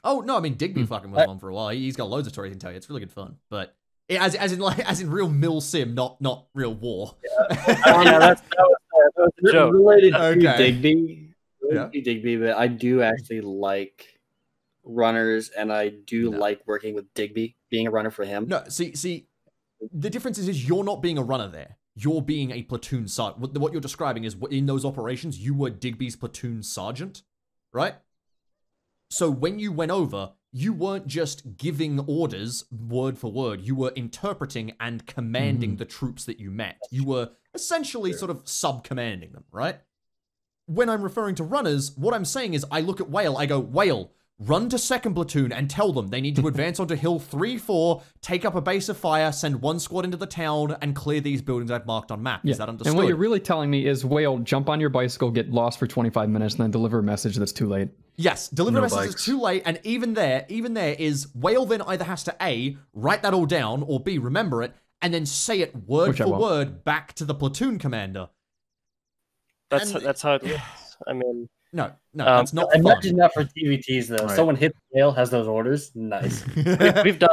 Oh, no, I mean, Digby fucking was one for a while. He's got loads of stories he can tell you. It's really good fun. But as in real mil sim, not real war. That was the joke. Related to Digby. Digby, but I do actually like runners, and I do like working with Digby, being a runner for him. No, see, the difference is you're not being a runner there. You're being a platoon sergeant. What you're describing is in those operations, you were Digby's platoon sergeant, right? So when you went over, you weren't just giving orders word for word. You were interpreting and commanding the troops that you met. You were essentially sort of sub-commanding them, right? When I'm referring to runners, what I'm saying is I look at Whale, I go, Whale, run to second platoon and tell them they need to advance onto hill 3-4, take up a base of fire, send one squad into the town, and clear these buildings I've marked on map. Is that understood? And what you're really telling me is, Whale, jump on your bicycle, get lost for 25 minutes, and then deliver a message that's too late. Yes, deliver a message that's too late, and even there is, Whale then either has to A, write that all down, or B, remember it, and then say it word for word back to the platoon commander. That's how it works. I mean, no, that's not fun. Imagine that for TVTs though. Right. Someone hit the whale, has those orders. Nice. we've done.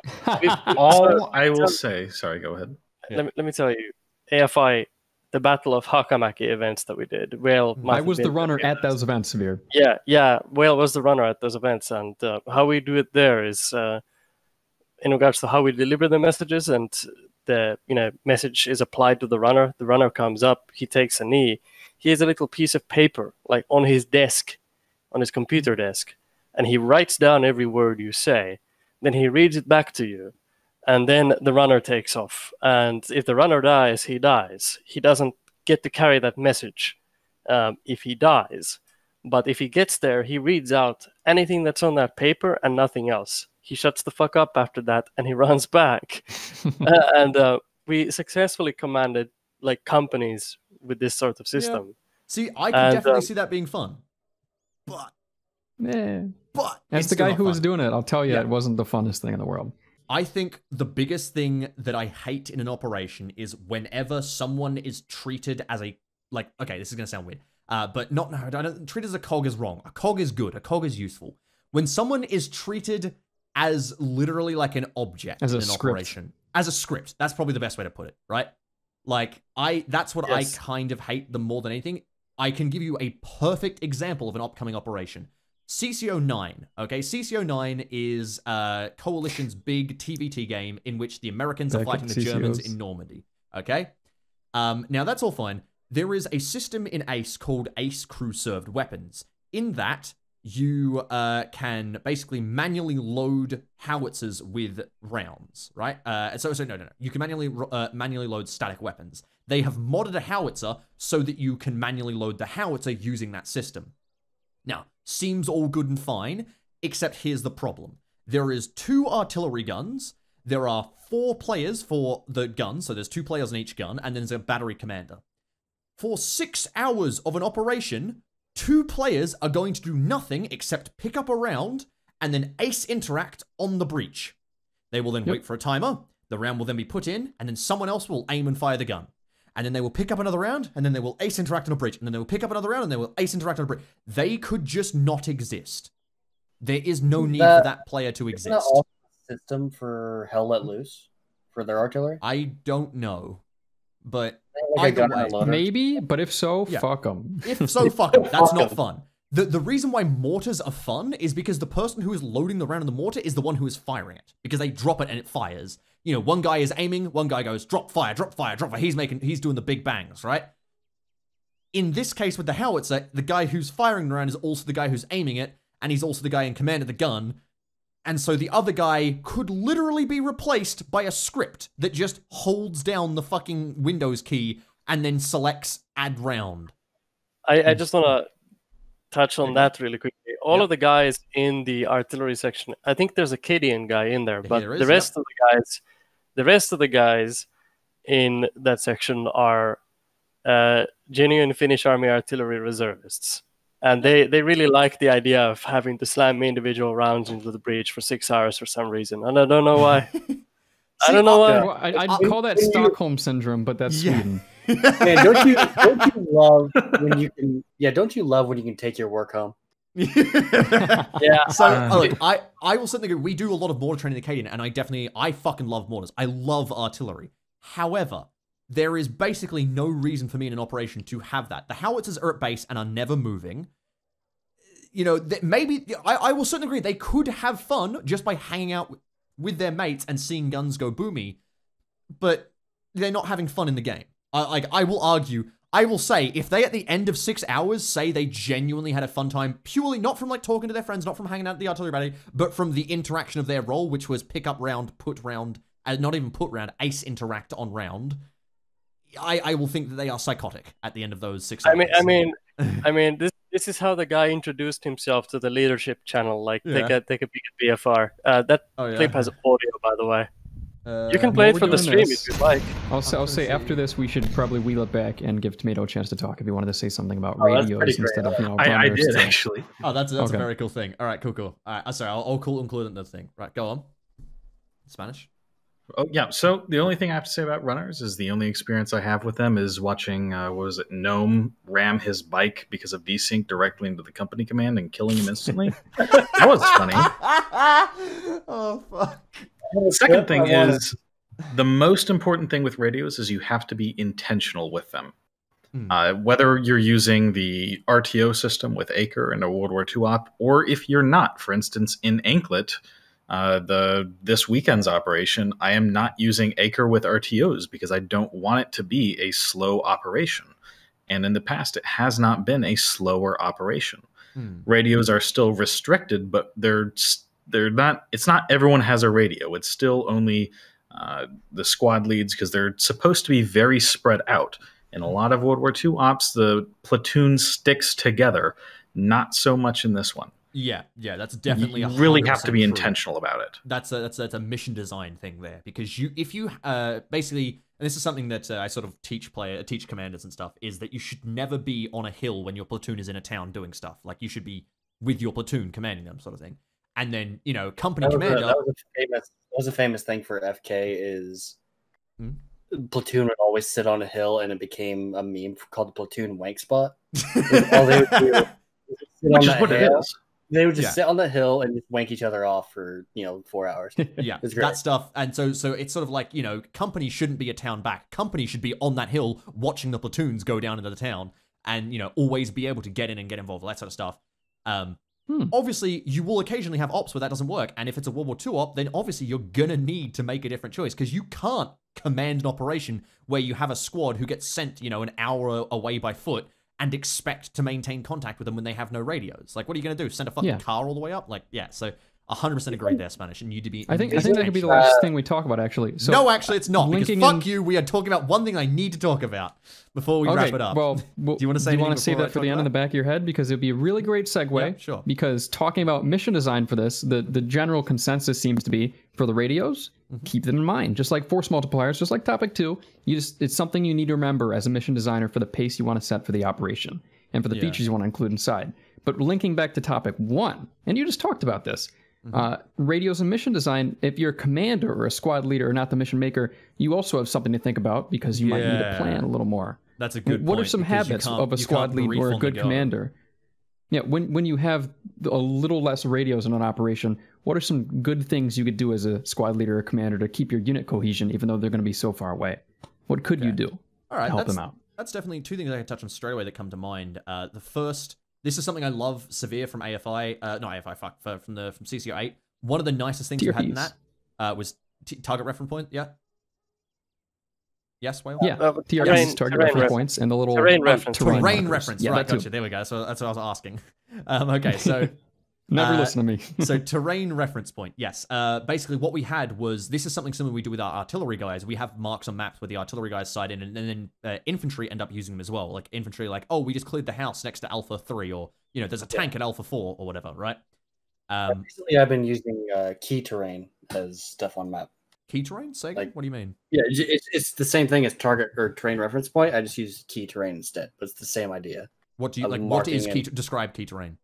All I will say. Sorry, go ahead. Let me tell you, AFI, the Battle of Hakamaki events that we did. Whale. I was the runner at those events, Severe. Yeah. Whale was the runner at those events, and how we do it there is, in regards to how we deliver the messages, and the message is applied to the runner. The runner comes up, he takes a knee. He has a little piece of paper, like on his desk, on his computer desk, and he writes down every word you say. Then he reads it back to you, and then the runner takes off. And if the runner dies, he dies. He doesn't get to carry that message if he dies. But if he gets there, he reads out anything that's on that paper and nothing else. He shuts the fuck up after that and he runs back. We successfully commanded like companies with this sort of system. Yeah. See, I can definitely see that being fun. But as the guy who was doing it, I'll tell you, it wasn't the funnest thing in the world. I think the biggest thing that I hate in an operation is whenever someone is treated as a, like, okay, this is going to sound weird, but not, no, I don't, treated as a cog is wrong. A cog is good. A cog is useful. When someone is treated as literally like an object in an operation, as a script, that's probably the best way to put it, right? Like, that's what I kind of hate them more than anything. I can give you a perfect example of an upcoming operation. CCO9, okay? CCO9 is Coalition's big TVT game in which the Americans are fighting the Germans in Normandy, okay? Now, that's all fine. There is a system in ACE called ACE Crew-Served Weapons. In that, you can basically manually load howitzers with rounds, right? No. You can manually load static weapons. They have modded a howitzer so that you can manually load the howitzer using that system. Now, seems all good and fine, except here's the problem. There is 2 artillery guns, there are 4 players for the guns, so there's 2 players on each gun, and then there's a battery commander. For 6 hours of an operation, 2 players are going to do nothing except pick up a round and then ace interact on the breach. They will then wait for a timer, the round will then be put in, and then someone else will aim and fire the gun. And then they will pick up another round, and then they will ace interact on a breach, and then they will pick up another round, and they will ace interact on a breach. They could just not exist. There is no need for that player to exist. Isn't that also a system for Hell Let Loose for their artillery? I don't know, but like either way, maybe. But if so, fuck them. If so, fuck them. That's not fun. The reason why mortars are fun is because the person who is loading the round in the mortar is the one who is firing it, because they drop it and it fires. You know, one guy is aiming, one guy goes drop fire, drop fire, drop fire. He's doing the big bangs, right? In this case with the howitzer, the guy who's firing the round is also the guy who's aiming it, and he's also the guy in command of the gun. And so the other guy could literally be replaced by a script that just holds down the fucking Windows key and then selects add round. I just want to touch on that really quickly. All of the guys in the artillery section, I think there's a Cadian guy in there, but the rest of the guys in that section are genuine Finnish Army artillery reservists. And they really like the idea of having to slam individual rounds into the breach for 6 hours for some reason. And I don't know why. I don't know why. Well, I'd call that Stockholm syndrome, but that's Sweden. Man, don't you love when you can? Yeah, don't you love when you can take your work home? Yeah. So look, I will certainly agree. We do a lot of mortar training in Cadian, and I fucking love mortars. I love artillery. However, there is basically no reason for me in an operation to have that. The howitzers are at base and are never moving. You know, maybe I will certainly agree they could have fun just by hanging out with their mates and seeing guns go boomy, but they're not having fun in the game. I will argue. I will say, if they at the end of 6 hours say they genuinely had a fun time, purely not from like talking to their friends, not from hanging out at the artillery battery, but from the interaction of their role, which was pick up round, put round, not even put round, ace interact on round, I will think that they are psychotic at the end of those 6 hours. I mean, this is how the guy introduced himself to the leadership channel. Like, take a peek at BFR. That clip has audio, by the way. You can play it for the stream if you like. I'll say after this, we should probably wheel it back and give Tomato a chance to talk if you wanted to say something about radios instead of, I did, actually. Oh, that's a very cool thing. All right, cool. All right, sorry, I'll include it in the thing. Right, go on. Spanish? Oh, yeah. So the only thing I have to say about runners is the only experience I have with them is watching, Gnome ram his bike because of desync directly into the company command and killing him instantly. That was funny. Oh, fuck. The second thing is, the most important thing with radios is you have to be intentional with them. Whether you're using the RTO system with Acre in a World War II op, or if you're not, for instance, in Anklet, this weekend's operation, I am not using Acre with RTOs because I don't want it to be a slow operation. And in the past, it has not been a slower operation. Radios are still restricted, but they're not. It's not everyone has a radio. It's still only the squad leads because they're supposed to be very spread out. In a lot of World War II ops, the platoon sticks together Not so much in this one. Yeah, that's definitely you really have to be true. intentional about it. That's a mission design thing there, because if you basically, and this is something that I sort of teach commanders and stuff, is that you should never be on a hill when your platoon is in a town doing stuff. Like, you should be with your platoon commanding them, sort of thing. And then, company commander. That was a famous thing for FK is platoon would always sit on a hill, and it became a meme called the platoon wank spot. All they would do was which is what it is. They would just sit on the hill and just wank each other off for 4 hours. Yeah, that stuff. And so it's sort of like, company shouldn't be a town back. Company should be on that hill watching the platoons go down into the town, and always be able to get in and get involved, all that sort of stuff. Obviously, you will occasionally have ops where that doesn't work, and if it's a World War II op, then obviously you're gonna need to make a different choice, because you can't command an operation where you have a squad who gets sent, an hour away by foot, and expect to maintain contact with them when they have no radios. Like, what are you gonna do? Send a fucking car all the way up? Like, yeah. So 100% agree there, Spanish, and you'd be. I think that could be the last thing we talk about, actually. So, no, actually, it's not. Because fuck you. We are talking about one thing I need to talk about before we wrap it up. Well, do you want to say? Do you want to save that for the end in the back of your head, because it'd be a really great segue. Yeah, sure. Because talking about mission design for this, the general consensus seems to be for the radios. Keep them in mind, just like force multipliers, just like topic 2. It's something you need to remember as a mission designer for the pace you want to set for the operation and for the features you want to include inside. But linking back to topic 1, and you just talked about this. Radios and mission design, if you're a commander or a squad leader or not the mission maker, you also have something to think about, because you might need to plan a little more. That's a good point. What are some habits of a squad leader or a good commander? Yeah, when you have a little less radios in an operation, what are some good things you could do as a squad leader or commander to keep your unit cohesion, even though they're going to be so far away? What could you do to help them out? That's definitely 2 things I can touch on straight away that come to mind. The first, this is something I love severe from AFI, from CCO8. One of the nicest things we had in that was target reference point. Yeah. Yes, Whale? Yeah, TRS is target reference points and the little terrain reference. Terrain reference. Right, gotcha. There we go. So that's what I was asking. Okay, so never listen to me. So terrain reference point. Yes. Basically, what we had was, this is something similar we do with our artillery guys. We have marks on maps where the artillery guys side in, and then infantry end up using them as well. Like infantry, like, oh, we just cleared the house next to Alpha 3, or there's a tank at Alpha 4 or whatever, right? Recently, I've been using key terrain as stuff on map. Key terrain? Say again? What do you mean? Yeah, it's the same thing as target or terrain reference point. I just use key terrain instead, but it's the same idea. What do you like? What is key? Describe key terrain.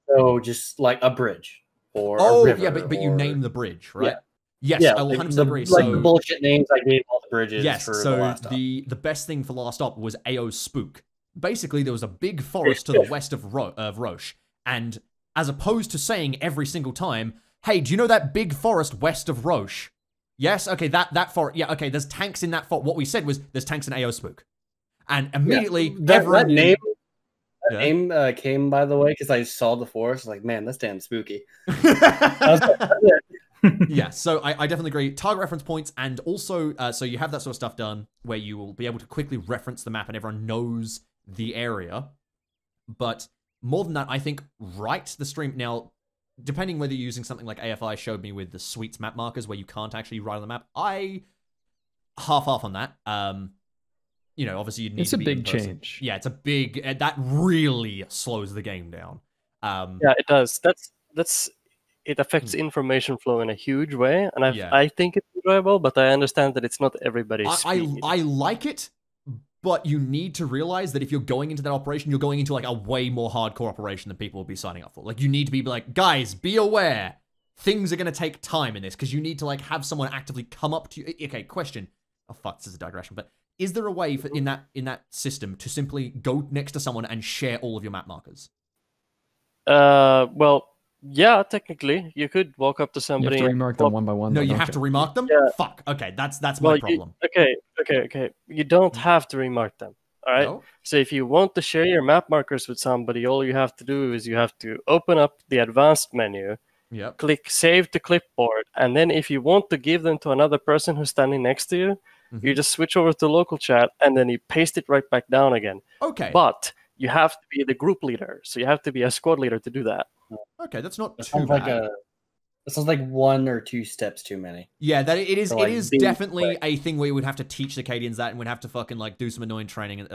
So just like a bridge or a river, yeah, but you name the bridge, right? Yeah. Yes, I will 100% agree. Like the bullshit names I gave all the bridges. Yes, for so the last stop. the best thing for last stop was AO Spook. Basically, there was a big forest to the west of Roche, and as opposed to saying every single time, "Hey, do you know that big forest west of Roche?" Yes, okay, that forest. Yeah, okay, there's tanks in that forest. What we said was there's tanks in AO Spook, and immediately that name came, by the way, because I saw the forest. Like, man, that's damn spooky. Yeah, so I definitely agree. Target reference points, and also, so you have that sort of stuff done where you will be able to quickly reference the map and everyone knows the area. But more than that, I think write the stream. Now, depending whether you're using something like AFI showed me with the Sweets map markers where you can't actually write on the map, I half off on that. Obviously you'd need it's to a be big in person. change. Yeah, it's a big, that really slows the game down. Yeah, it does. It affects information flow in a huge way, and I think it's enjoyable, but I understand that it's not everybody's speed. I like it, but you need to realize that if you're going into that operation, you're going into like a way more hardcore operation than people will be signing up for. Like, you need to be like, guys, be aware. Things are going to take time in this, because you need to like have someone actively come up to you. Okay, question. Oh fuck, this is a digression, but is there a way for in that system to simply go next to someone and share all of your map markers? Well, yeah, technically, you could walk up to somebody. You have to remark them one by one. No, you have to remark them? Yeah. Fuck. Okay, that's my problem. Okay. You don't have to remark them. All right. No? So if you want to share your map markers with somebody, all you have to do is you have to open up the advanced menu, click save to clipboard, and then if you want to give them to another person who's standing next to you, you just switch over to local chat and then you paste it right back down again. Okay. But you have to be the group leader, so you have to be a squad leader to do that. Okay, that's not too sounds bad. like It sounds like 1 or 2 steps too many. Yeah, that it is. Like, it is definitely a thing where you would have to teach the Cadians that, and would have to fucking like do some annoying training.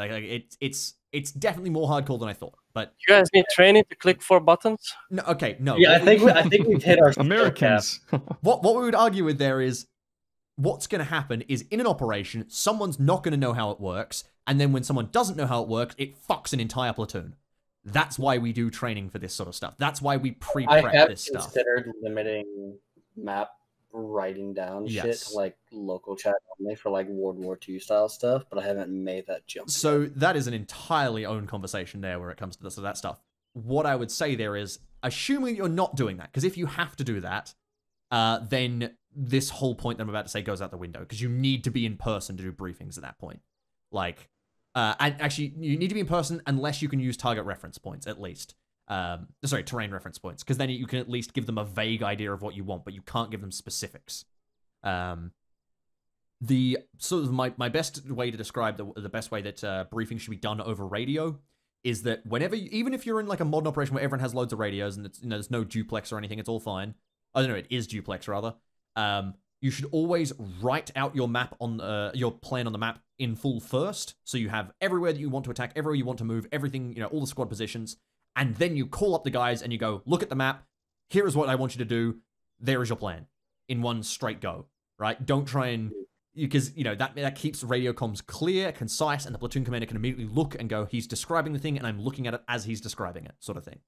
It's definitely more hardcore than I thought. But you guys need training to click 4 buttons. No, okay, no. Yeah, I think we've hit our Americans. What we would argue with there is, what's going to happen is in an operation, someone's not going to know how it works, and then when someone doesn't know how it works, it fucks an entire platoon. That's why we do training for this sort of stuff. That's why we pre-prep this stuff. I have considered limiting map writing down shit to like local chat only for like World War II style stuff, but I haven't made that jump. So that is an entirely own conversation there where it comes to that stuff. What I would say there is, assuming you're not doing that, because if you have to do that, then this whole point that I'm about to say goes out the window, because you need to be in person to do briefings at that point. Like, and actually, you need to be in person unless you can use target reference points, at least. Sorry, terrain reference points, because then you can at least give them a vague idea of what you want, but you can't give them specifics. The sort of my best way to describe the best way that briefing should be done over radio is that whenever, even if you're in like a modern operation where everyone has loads of radios and it's, there's no duplex or anything, it's all fine. I don't know, it is duplex rather. You should always write out your map on your plan on the map in full first, so you have everywhere that you want to attack, everywhere you want to move, everything, all the squad positions. And then you call up the guys and you go, look at the map. Here is what I want you to do. There is your plan in one straight go, right? Don't try and, because, that keeps radio comms clear, concise, and the platoon commander can immediately look and go, he's describing the thing and I'm looking at it as he's describing it, sort of thing.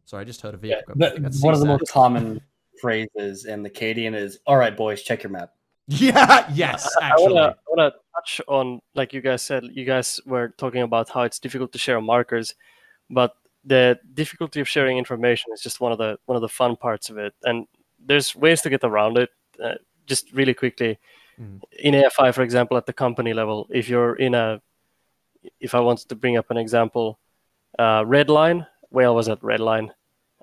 Sorry, I just heard a vehicle. Yeah, one of the most common phrases in the Cadian is, all right, boys, check your map. Yeah, yes, actually. I want to touch on, like you guys said, you guys were talking about how it's difficult to share markers, but the difficulty of sharing information is just one of the fun parts of it. And there's ways to get around it. Just really quickly, in AFI, for example, at the company level, if I wanted to bring up an example, red line, Whale was at red line,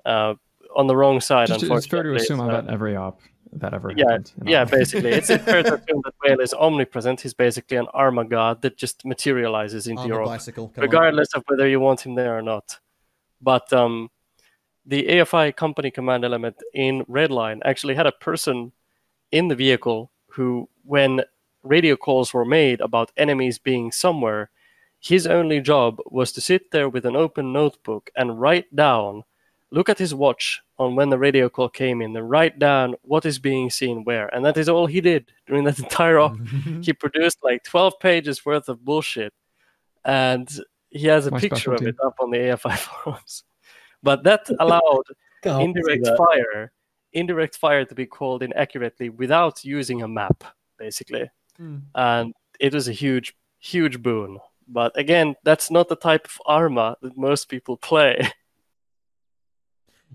on the wrong side, unfortunately. It's fair to assume about every op that ever happened. Yeah, yeah, basically. It's fair to assume that Whale is omnipresent. He's basically an ArmA god that just materializes into your op, regardless of whether you want him there or not. But the AFI company command element in Redline actually had a person in the vehicle who, when radio calls were made about enemies being somewhere, his only job was to sit there with an open notebook and write down, look at his watch on when the radio call came in, and write down what is being seen where. And that is all he did during that entire op. He produced like 12 pages worth of bullshit. And he has a picture of it up on the AFI forums. But that allowed indirect fire to be called in accurately without using a map, basically. And it was a huge, huge boon. But again, that's not the type of ArmA that most people play.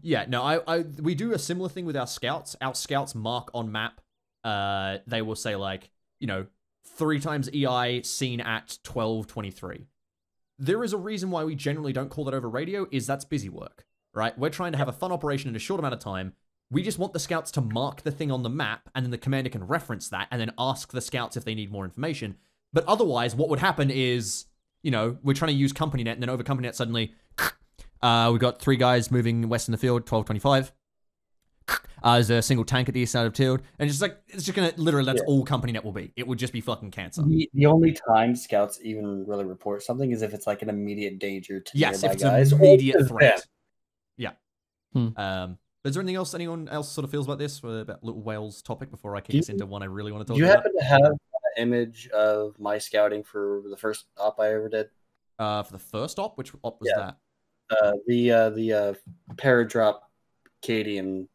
Yeah, no, we do a similar thing with our scouts. Our scouts mark on map. They will say like, 3 times EI seen at 12:23. There is a reason why we generally don't call that over radio, is that's busy work, right? We're trying to have a fun operation in a short amount of time. We just want the scouts to mark the thing on the map, and then the commander can reference that, and then ask the scouts if they need more information. But otherwise, what would happen is, we're trying to use CompanyNet, and then over CompanyNet suddenly, we got 3 guys moving west in the field, 12:25. There's a single tank at the east side of the field, and it's just gonna, literally, that's all CompanyNet will be. It would just be fucking cancer. The only time scouts even really report something is if it's like an immediate danger to nearby if it's guys. An immediate threat. Yeah. But is there anything else anyone else sort of feels about this, about Little Whale's topic, before I kick us into one I really want to talk about? Do you happen to have an image of my scouting for the first op I ever did? For the first op? Which op was that? The Paradrop Cadian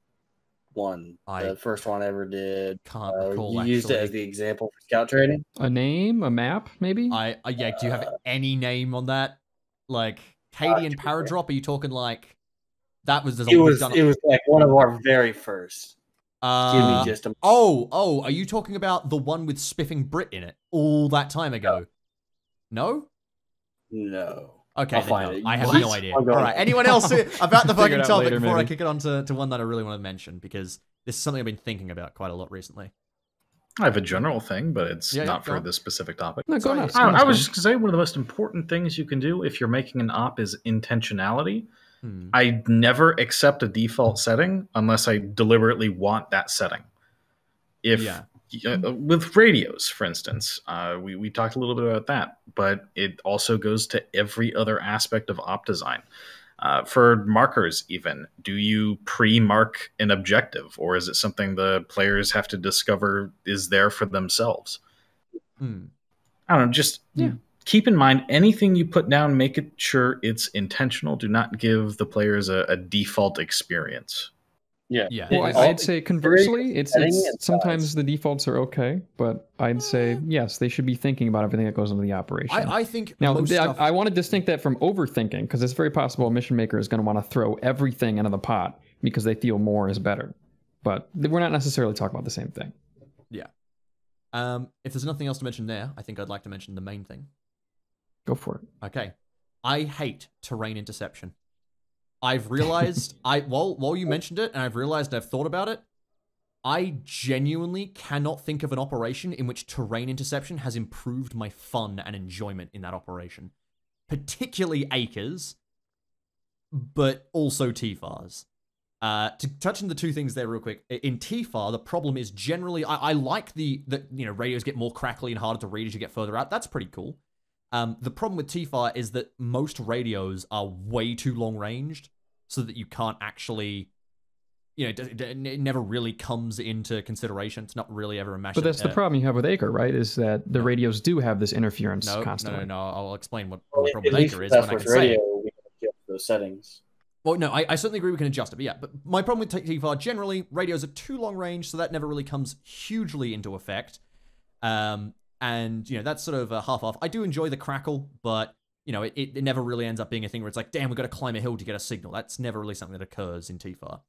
one. The first one I ever did. Can't recall, you used it as the example for scout training? A name? A map, maybe? Yeah, do you have any name on that? Like, Cadian Paradrop? Are you talking like... That was... It was like one of our very first. Give me just a... Oh, are you talking about the one with Spiffing Brit in it all that time ago? No? No. Okay, I have no idea. All right, anyone else about the fucking topic before I kick it on to one that I really want to mention, because this is something I've been thinking about quite a lot recently. I have a general thing, but it's not for this specific topic. No, I was just going to say, one of the most important things you can do if you're making an op is intentionality. I never accept a default setting unless I deliberately want that setting. If with radios, for instance, we talked a little bit about that, but it also goes to every other aspect of op design. For markers, even, do you pre-mark an objective, or is it something the players have to discover is there for themselves? I don't know, just keep in mind, anything you put down, make it sure it's intentional. Do not give the players a default experience. Yeah. Well, I'd say conversely, it's sometimes the defaults are okay, but I'd say yes, they should be thinking about everything that goes into the operation. I think now I want to distinct that from overthinking, because it's very possible a mission maker is going to want to throw everything into the pot because they feel more is better, but we're not necessarily talking about the same thing. Yeah. If there's nothing else to mention there, I think I'd like to mention the main thing. Go for it. Okay. I hate terrain interception. I've realized, while you mentioned it, and I've realized I've thought about it, I genuinely cannot think of an operation in which terrain interception has improved my fun and enjoyment in that operation. Particularly Acres, but also TFARs. To touch on the two things there real quick, in TFAR, the problem is generally, I like the radios get more crackly and harder to read as you get further out. That's pretty cool. The problem with TFAR is that most radios are way too long-ranged, so that you can't actually, it never really comes into consideration. It's not really ever a match. But that's the problem you have with Acre, right? Is that the radios do have this interference constantly. No. I'll explain what the problem with Acre is when I can say it. We can adjust those settings. Well, no, I certainly agree we can adjust it, but yeah. But my problem with TFAR, generally, radios are too long-range, so that never really comes hugely into effect. And, that's sort of a half-off. I do enjoy the crackle, but, it never really ends up being a thing where it's like, damn, we've got to climb a hill to get a signal. That's never really something that occurs in TFAR.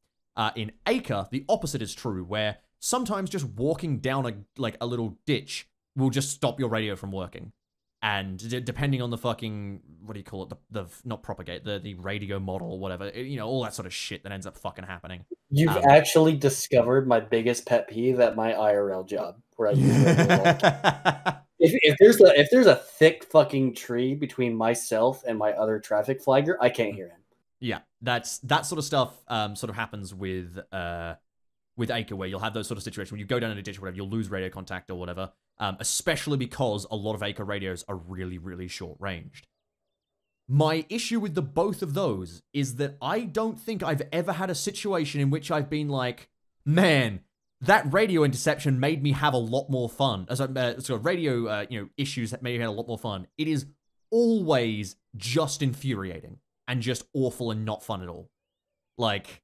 In Acre, the opposite is true, where sometimes just walking down a little ditch will just stop your radio from working. And depending on the fucking, what do you call it, the not propagate, the radio model or whatever, all that sort of shit that ends up fucking happening. You've actually discovered my biggest pet peeve at my IRL job, where I use radio. If there's a thick fucking tree between myself and my other traffic flagger, I can't hear him. Yeah, that sort of stuff sort of happens with Acre, where you'll have those sort of situations when you go down in a ditch or whatever, you'll lose radio contact or whatever, especially because a lot of Acre radios are really, really short-ranged. My issue with the both of those is that I don't think I've ever had a situation in which I've been like, man, that radio interception made me have a lot more fun. So radio issues that made me have a lot more fun. It is always just infuriating and just awful and not fun at all. Like,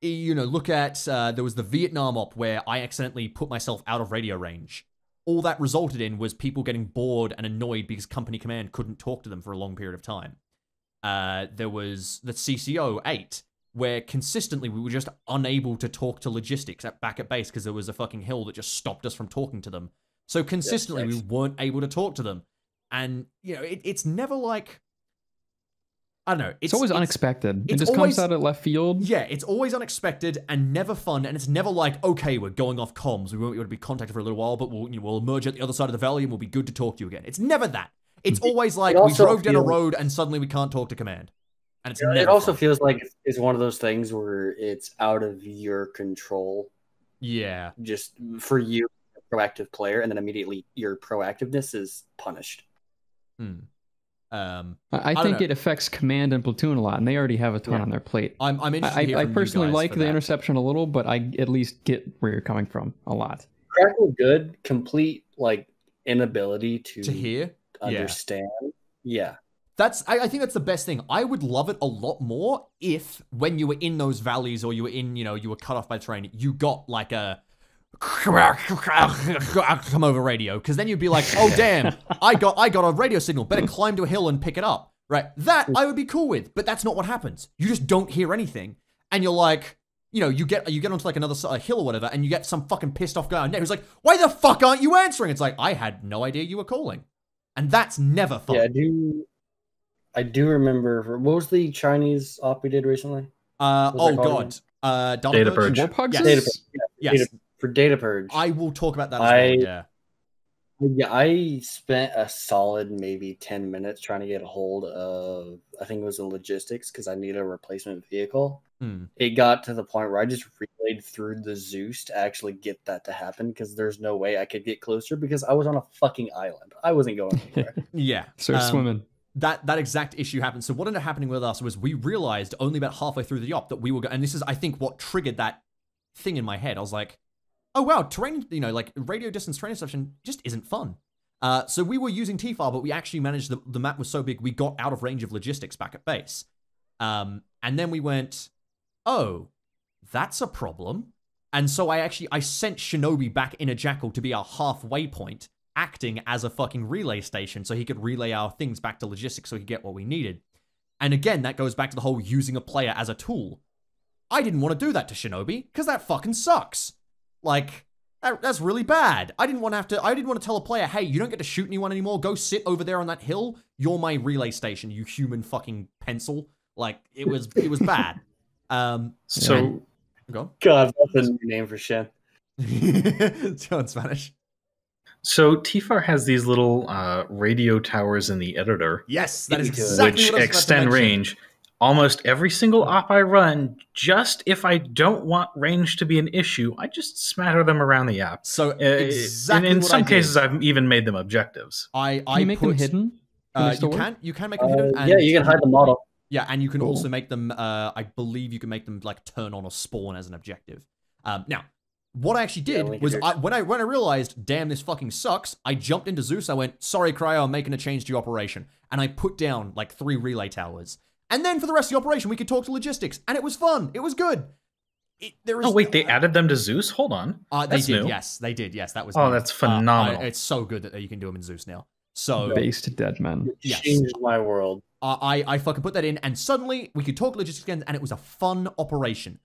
look at, there was the Vietnam op where I accidentally put myself out of radio range. All that resulted in was people getting bored and annoyed because company command couldn't talk to them for a long period of time. There was the CCO 8, where consistently we were just unable to talk to logistics back at base because there was a fucking hill that just stopped us from talking to them. So consistently we weren't able to talk to them. And, it's never like, I don't know. It's always unexpected. It just comes out of left field. Yeah, it's always unexpected and never fun. And it's never like, okay, we're going off comms. We won't be able to be contacted for a little while, but we'll emerge at the other side of the valley and we'll be good to talk to you again. It's never that. It's always like we drove down a road and suddenly we can't talk to command. And it's never It also fun. feels like it's one of those things where it's out of your control. Yeah. Just for you, a proactive player, and then immediately your proactiveness is punished. I think it affects command and platoon a lot, and they already have a ton on their plate. I'm interested to hear from I personally you guys like for the that. interception a little, but I at least get where you're coming from a lot. Crackle good, complete inability to hear, understand. Yeah. I think that's the best thing. I would love it a lot more if when you were in those valleys or you were in, you were cut off by terrain, you got like a come over radio, because then you'd be like, oh damn, I got a radio signal, better climb to a hill and pick it up, right? That I would be cool with, but that's not what happens. You just don't hear anything, and you're like, you get onto like another hill or whatever, and you get some fucking pissed off guy on net who's like, why the fuck aren't you answering? It's like, I had no idea you were calling, and that's never fun. Yeah, I do remember. What was the Chinese op we did recently? Data Purge. War Pugs? Yes. For Data Purge. I will talk about that as well, yeah. Yeah, I spent a solid maybe 10 minutes trying to get a hold of, I think it was the logistics, because I needed a replacement vehicle. It got to the point where I just relayed through the Zeus to actually get that to happen, because there's no way I could get closer because I was on a fucking island. I wasn't going anywhere. Yeah. So swimming. That exact issue happened. So what ended up happening with us was we realized only about halfway through the op that we were going, and this is, I think, what triggered that thing in my head. I was like, oh wow, terrain, like radio distance terrain selection just isn't fun. So we were using T-File, but we actually managed, the map was so big, we got out of range of logistics back at base. And then we went, oh, that's a problem. And so I sent Shinobi back in a Jackal to be our halfway point, acting as a fucking relay station so he could relay our things back to logistics so he could get what we needed. And again, that goes back to the whole using a player as a tool. I didn't want to do that to Shinobi, because that fucking sucks. Like, that's really bad. I didn't want to tell a player, hey, you don't get to shoot anyone anymore. Go sit over there on that hill. You're my relay station, you human fucking pencil. Like, it was bad. So, go. God, that's a new name for Shen. It's in Spanish. So T-Far has these little radio towers in the editor. Yes, that is exactly which what I was extend range. Almost every single op I run, just if I don't want range to be an issue, I just smatter them around the app. So exactly in some cases, I've even made them objectives. Can you make them hidden? You can make them hidden. And, yeah, you can hide the model. Yeah, and you can also make them, I believe you can make them like turn on or spawn as an objective. Now, what I actually did was when I realized, damn, this fucking sucks, I jumped into Zeus. I went, sorry, Cryo, I'm making a change to your operation. And I put down like 3 relay towers. And then for the rest of the operation, we could talk to logistics. And it was fun. It was good. Oh, wait, they added them to Zeus? Hold on. They did, new. Yes. They did, yes. That was Oh, new. That's phenomenal. It's so good that you can do them in Zeus now. So based dead men. It changed my world. I fucking put that in, and suddenly we could talk logistics again, and it was a fun operation.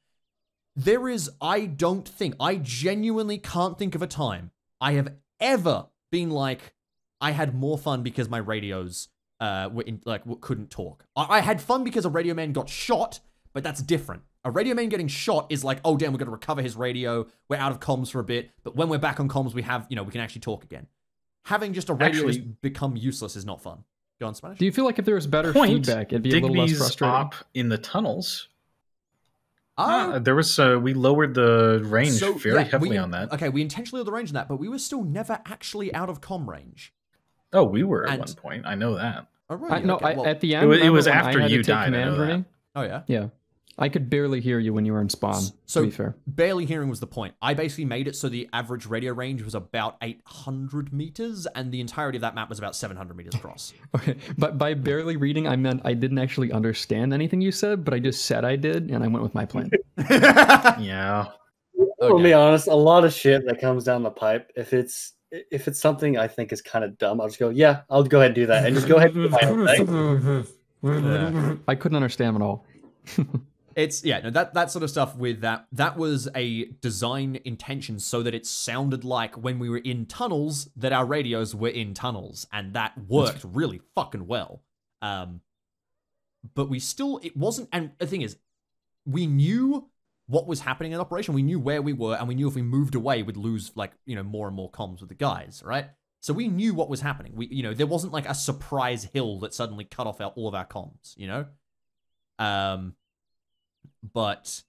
I genuinely can't think of a time I have ever been like, I had more fun because my radios couldn't talk. I had fun because a radio man got shot, but that's different. A radio man getting shot is like, oh damn, we're gonna recover his radio, we're out of comms for a bit, but when we're back on comms, we have, we can actually talk again. Having just a radio become useless is not fun. Go on, Spanish. Do you feel like if there was better feedback, it'd be a little less frustrating? Op in the tunnels. There was we lowered the range very heavily on that. Okay, we intentionally lowered the range on that, but we were still never actually out of comm range. Oh, we were at one point. I know that. Oh, really? At the end, it was after you died. Oh yeah. Yeah. I could barely hear you when you were in spawn, to be fair. Barely hearing was the point. I basically made it so the average radio range was about 800 meters, and the entirety of that map was about 700 meters across. Okay, but by barely reading, I meant I didn't actually understand anything you said, but I just said I did, and I went with my plan. Yeah. I'll be honest, a lot of shit that comes down the pipe, if it's something I think is kind of dumb, I'll just go, yeah, I'll go ahead and do that, and just go ahead and do my own thing. I couldn't understand them at all. That sort of stuff with that was a design intention so that it sounded like when we were in tunnels that our radios were in tunnels, and that worked really fucking well. But it wasn't, and the thing is, we knew what was happening in operation, we knew where we were, and we knew if we moved away we'd lose more and more comms with the guys, right? So we knew what was happening. There wasn't like a surprise hill that suddenly cut off all of our comms, But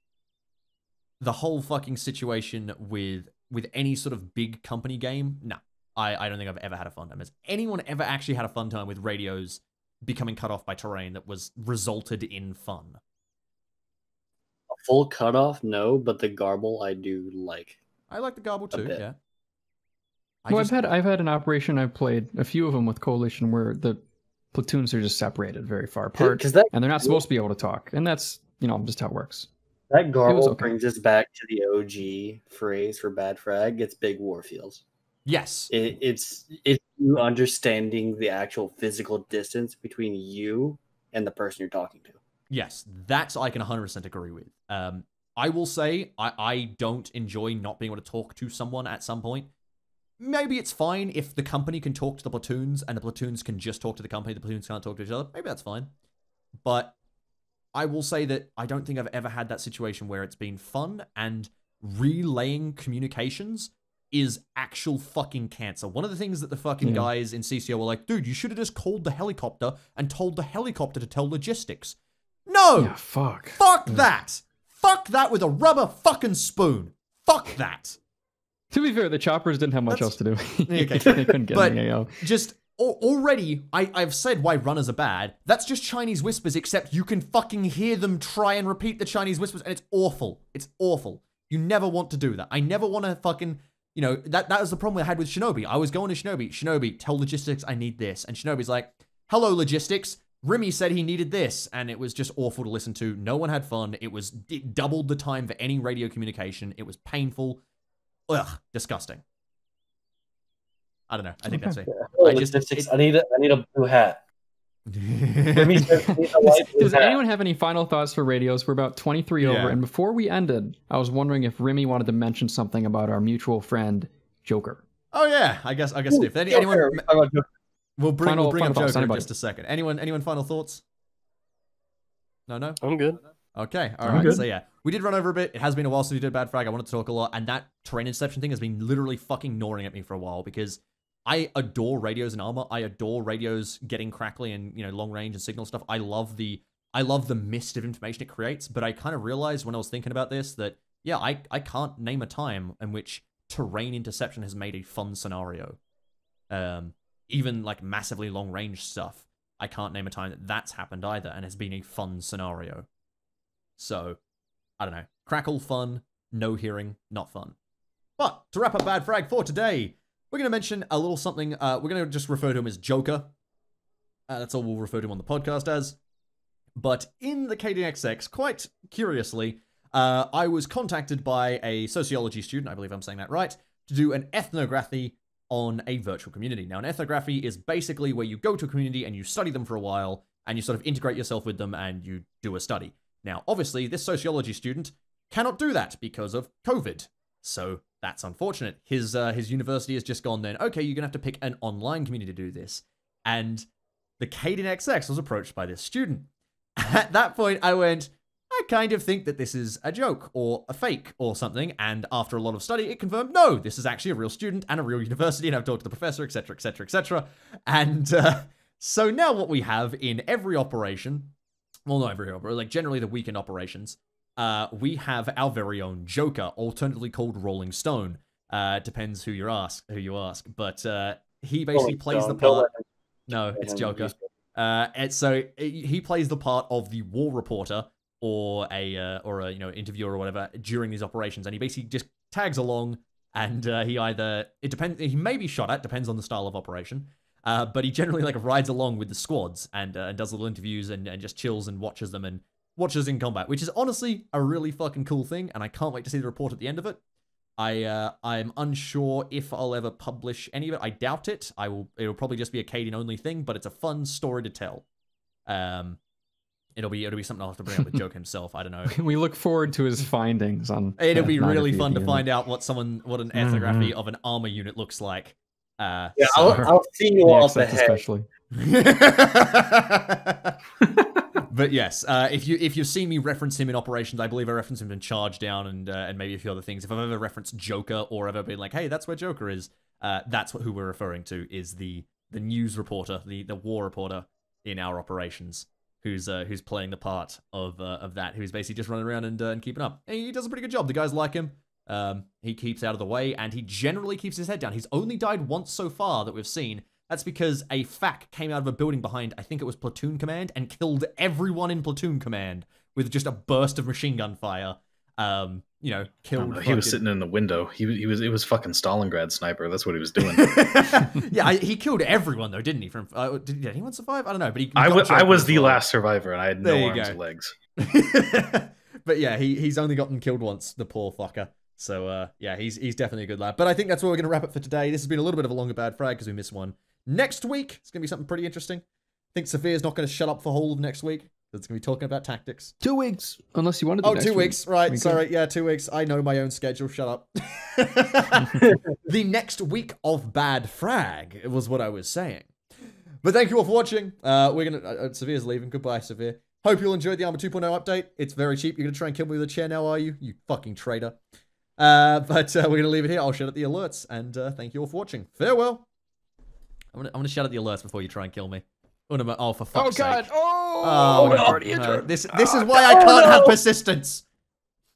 the whole fucking situation with any sort of big company game, no, I don't think I've ever had a fun time. Has anyone ever actually had a fun time with radios becoming cut off by terrain that resulted in fun? A full cutoff, no, but the garble I do like. I like the garble too, yeah. I've had an operation I've played, a few of them with Coalition, where the platoons are just separated very far apart, and they're not supposed to be able to talk, and that's just how it works. That garble brings us back to the OG phrase for Bad Frag. It's big war fields. Yes. It's you understanding the actual physical distance between you and the person you're talking to. Yes, that I can 100% agree with. I will say I don't enjoy not being able to talk to someone at some point. Maybe it's fine if the company can talk to the platoons and the platoons can just talk to the company, the platoons can't talk to each other. Maybe that's fine. But I will say that I don't think I've ever had that situation where it's been fun, and relaying communications is actual fucking cancer. One of the things that the fucking guys in CCO were like, dude, you should have just called the helicopter and told the helicopter to tell logistics. No! Yeah, fuck. Fuck that! Fuck that with a rubber fucking spoon. Fuck that. To be fair, the choppers didn't have much else to do. Okay. They couldn't get But any AO. just already, I've said why runners are bad. That's just Chinese whispers, except you can fucking hear them try and repeat the Chinese whispers, and it's awful. It's awful. You never want to do that. I never want to fucking... You know, that was the problem I had with Shinobi. I was going to Shinobi, tell logistics I need this. And Shinobi's like, hello, logistics. Rimmy said he needed this. And it was just awful to listen to. No one had fun. It doubled the time for any radio communication. It was painful. Ugh, disgusting. I don't know. I think that's it. I need a blue hat. Does anyone have any final thoughts for radios? We're about 23 over, and before we ended, I was wondering if Rimmy wanted to mention something about our mutual friend Joker. Oh yeah, I guess if anyone, we'll bring up Joker in just a second. Anyone final thoughts? No. I'm good. Okay, all right. So yeah, we did run over a bit. It has been a while since we did Bad Frag. I wanted to talk a lot, and that terrain inception thing has been literally fucking gnawing at me for a while because I adore radios and ArmA. I adore radios getting crackly and, you know, long range and signal stuff. I love the mist of information it creates, but I kind of realized when I was thinking about this that, yeah, I can't name a time in which terrain interception has made a fun scenario. Even like massively long range stuff, I can't name a time that that's happened either and has been a fun scenario. So, I don't know. Crackle, fun. No hearing, not fun. But to wrap up Bad Frag for today, we're going to mention a little something. We're going to just refer to him as Joker. That's all we'll refer to him on the podcast as. But in the Cadian XXth, quite curiously, I was contacted by a sociology student, I believe I'm saying that right, to do an ethnography on a virtual community. Now, an ethnography is basically where you go to a community and you study them for a while, and you sort of integrate yourself with them and you do a study. Now, obviously, this sociology student cannot do that because of COVID. So that's unfortunate. His university has just gone then, okay, you're going to have to pick an online community to do this. And the Cadian XXth was approached by this student. At that point, I went, I kind of think that this is a joke or a fake or something. And after a lot of study, it confirmed, no, this is actually a real student and a real university. And I've talked to the professor, etc., etc., etc. And so now what we have in every operation, well, not every operation, like generally the weekend operations, we have our very own Joker, alternatively called Rolling Stone. Depends who you ask. But he basically plays the part. No, it's Joker. And so he plays the part of the war reporter or a interviewer or whatever during these operations, and he basically just tags along. And he may be shot at, depends on the style of operation. But he generally like rides along with the squads and does little interviews and just chills and watches them and watches in combat, which is honestly a really fucking cool thing, and I can't wait to see the report at the end of it. I'm unsure if I'll ever publish any of it. I doubt it. It'll probably just be a Cadian only thing, but it's a fun story to tell. It'll be something I'll have to bring up with Joke himself. I don't know. We look forward to his findings on. It'll be really fun to find out what an ethnography of an ArmA unit looks like. I'll see you all ahead. Especially. But yes, if you see me reference him in operations, I believe I reference him in Charge Down and maybe a few other things. If I've ever referenced Joker or ever been like, hey, that's where Joker is, that's who we're referring to, is the news reporter, the war reporter in our operations, who's playing the part of that, who's basically just running around and keeping up. And he does a pretty good job. The guys like him. He keeps out of the way, and he generally keeps his head down. He's only died once so far that we've seen. That's because a FAC came out of a building behind, I think it was Platoon Command, and killed everyone in Platoon Command with just a burst of machine gun fire. Killed. He was sitting in the window. It was fucking Stalingrad sniper. That's what he was doing. Yeah, he killed everyone though, didn't he? Did anyone survive? I don't know, but I was the last survivor, and I had no arms or legs. But yeah, he's only gotten killed once, the poor fucker. So yeah, he's definitely a good lad. But I think that's where we're going to wrap it for today. This has been a little bit of a longer Bad Frag because we missed one. Next week, it's going to be something pretty interesting. I think Seville's not going to shut up for whole of next week. It's going to be talking about tactics. 2 weeks, unless you wanted to. 2 weeks, right. Sorry, yeah, 2 weeks. I know my own schedule, shut up. The next week of Bad Frag was what I was saying. But thank you all for watching. We're going to... Seville's leaving. Goodbye, Seville. Hope you'll enjoy the ArmA 2.0 update. It's very cheap. You're going to try and kill me with a chair now, are you? You fucking traitor. But we're going to leave it here. I'll shout out the alerts, and thank you all for watching. Farewell. I'm gonna shout out the alerts before you try and kill me. Oh, for fuck's sake. Oh, God. Oh, no. This is why I can't have persistence.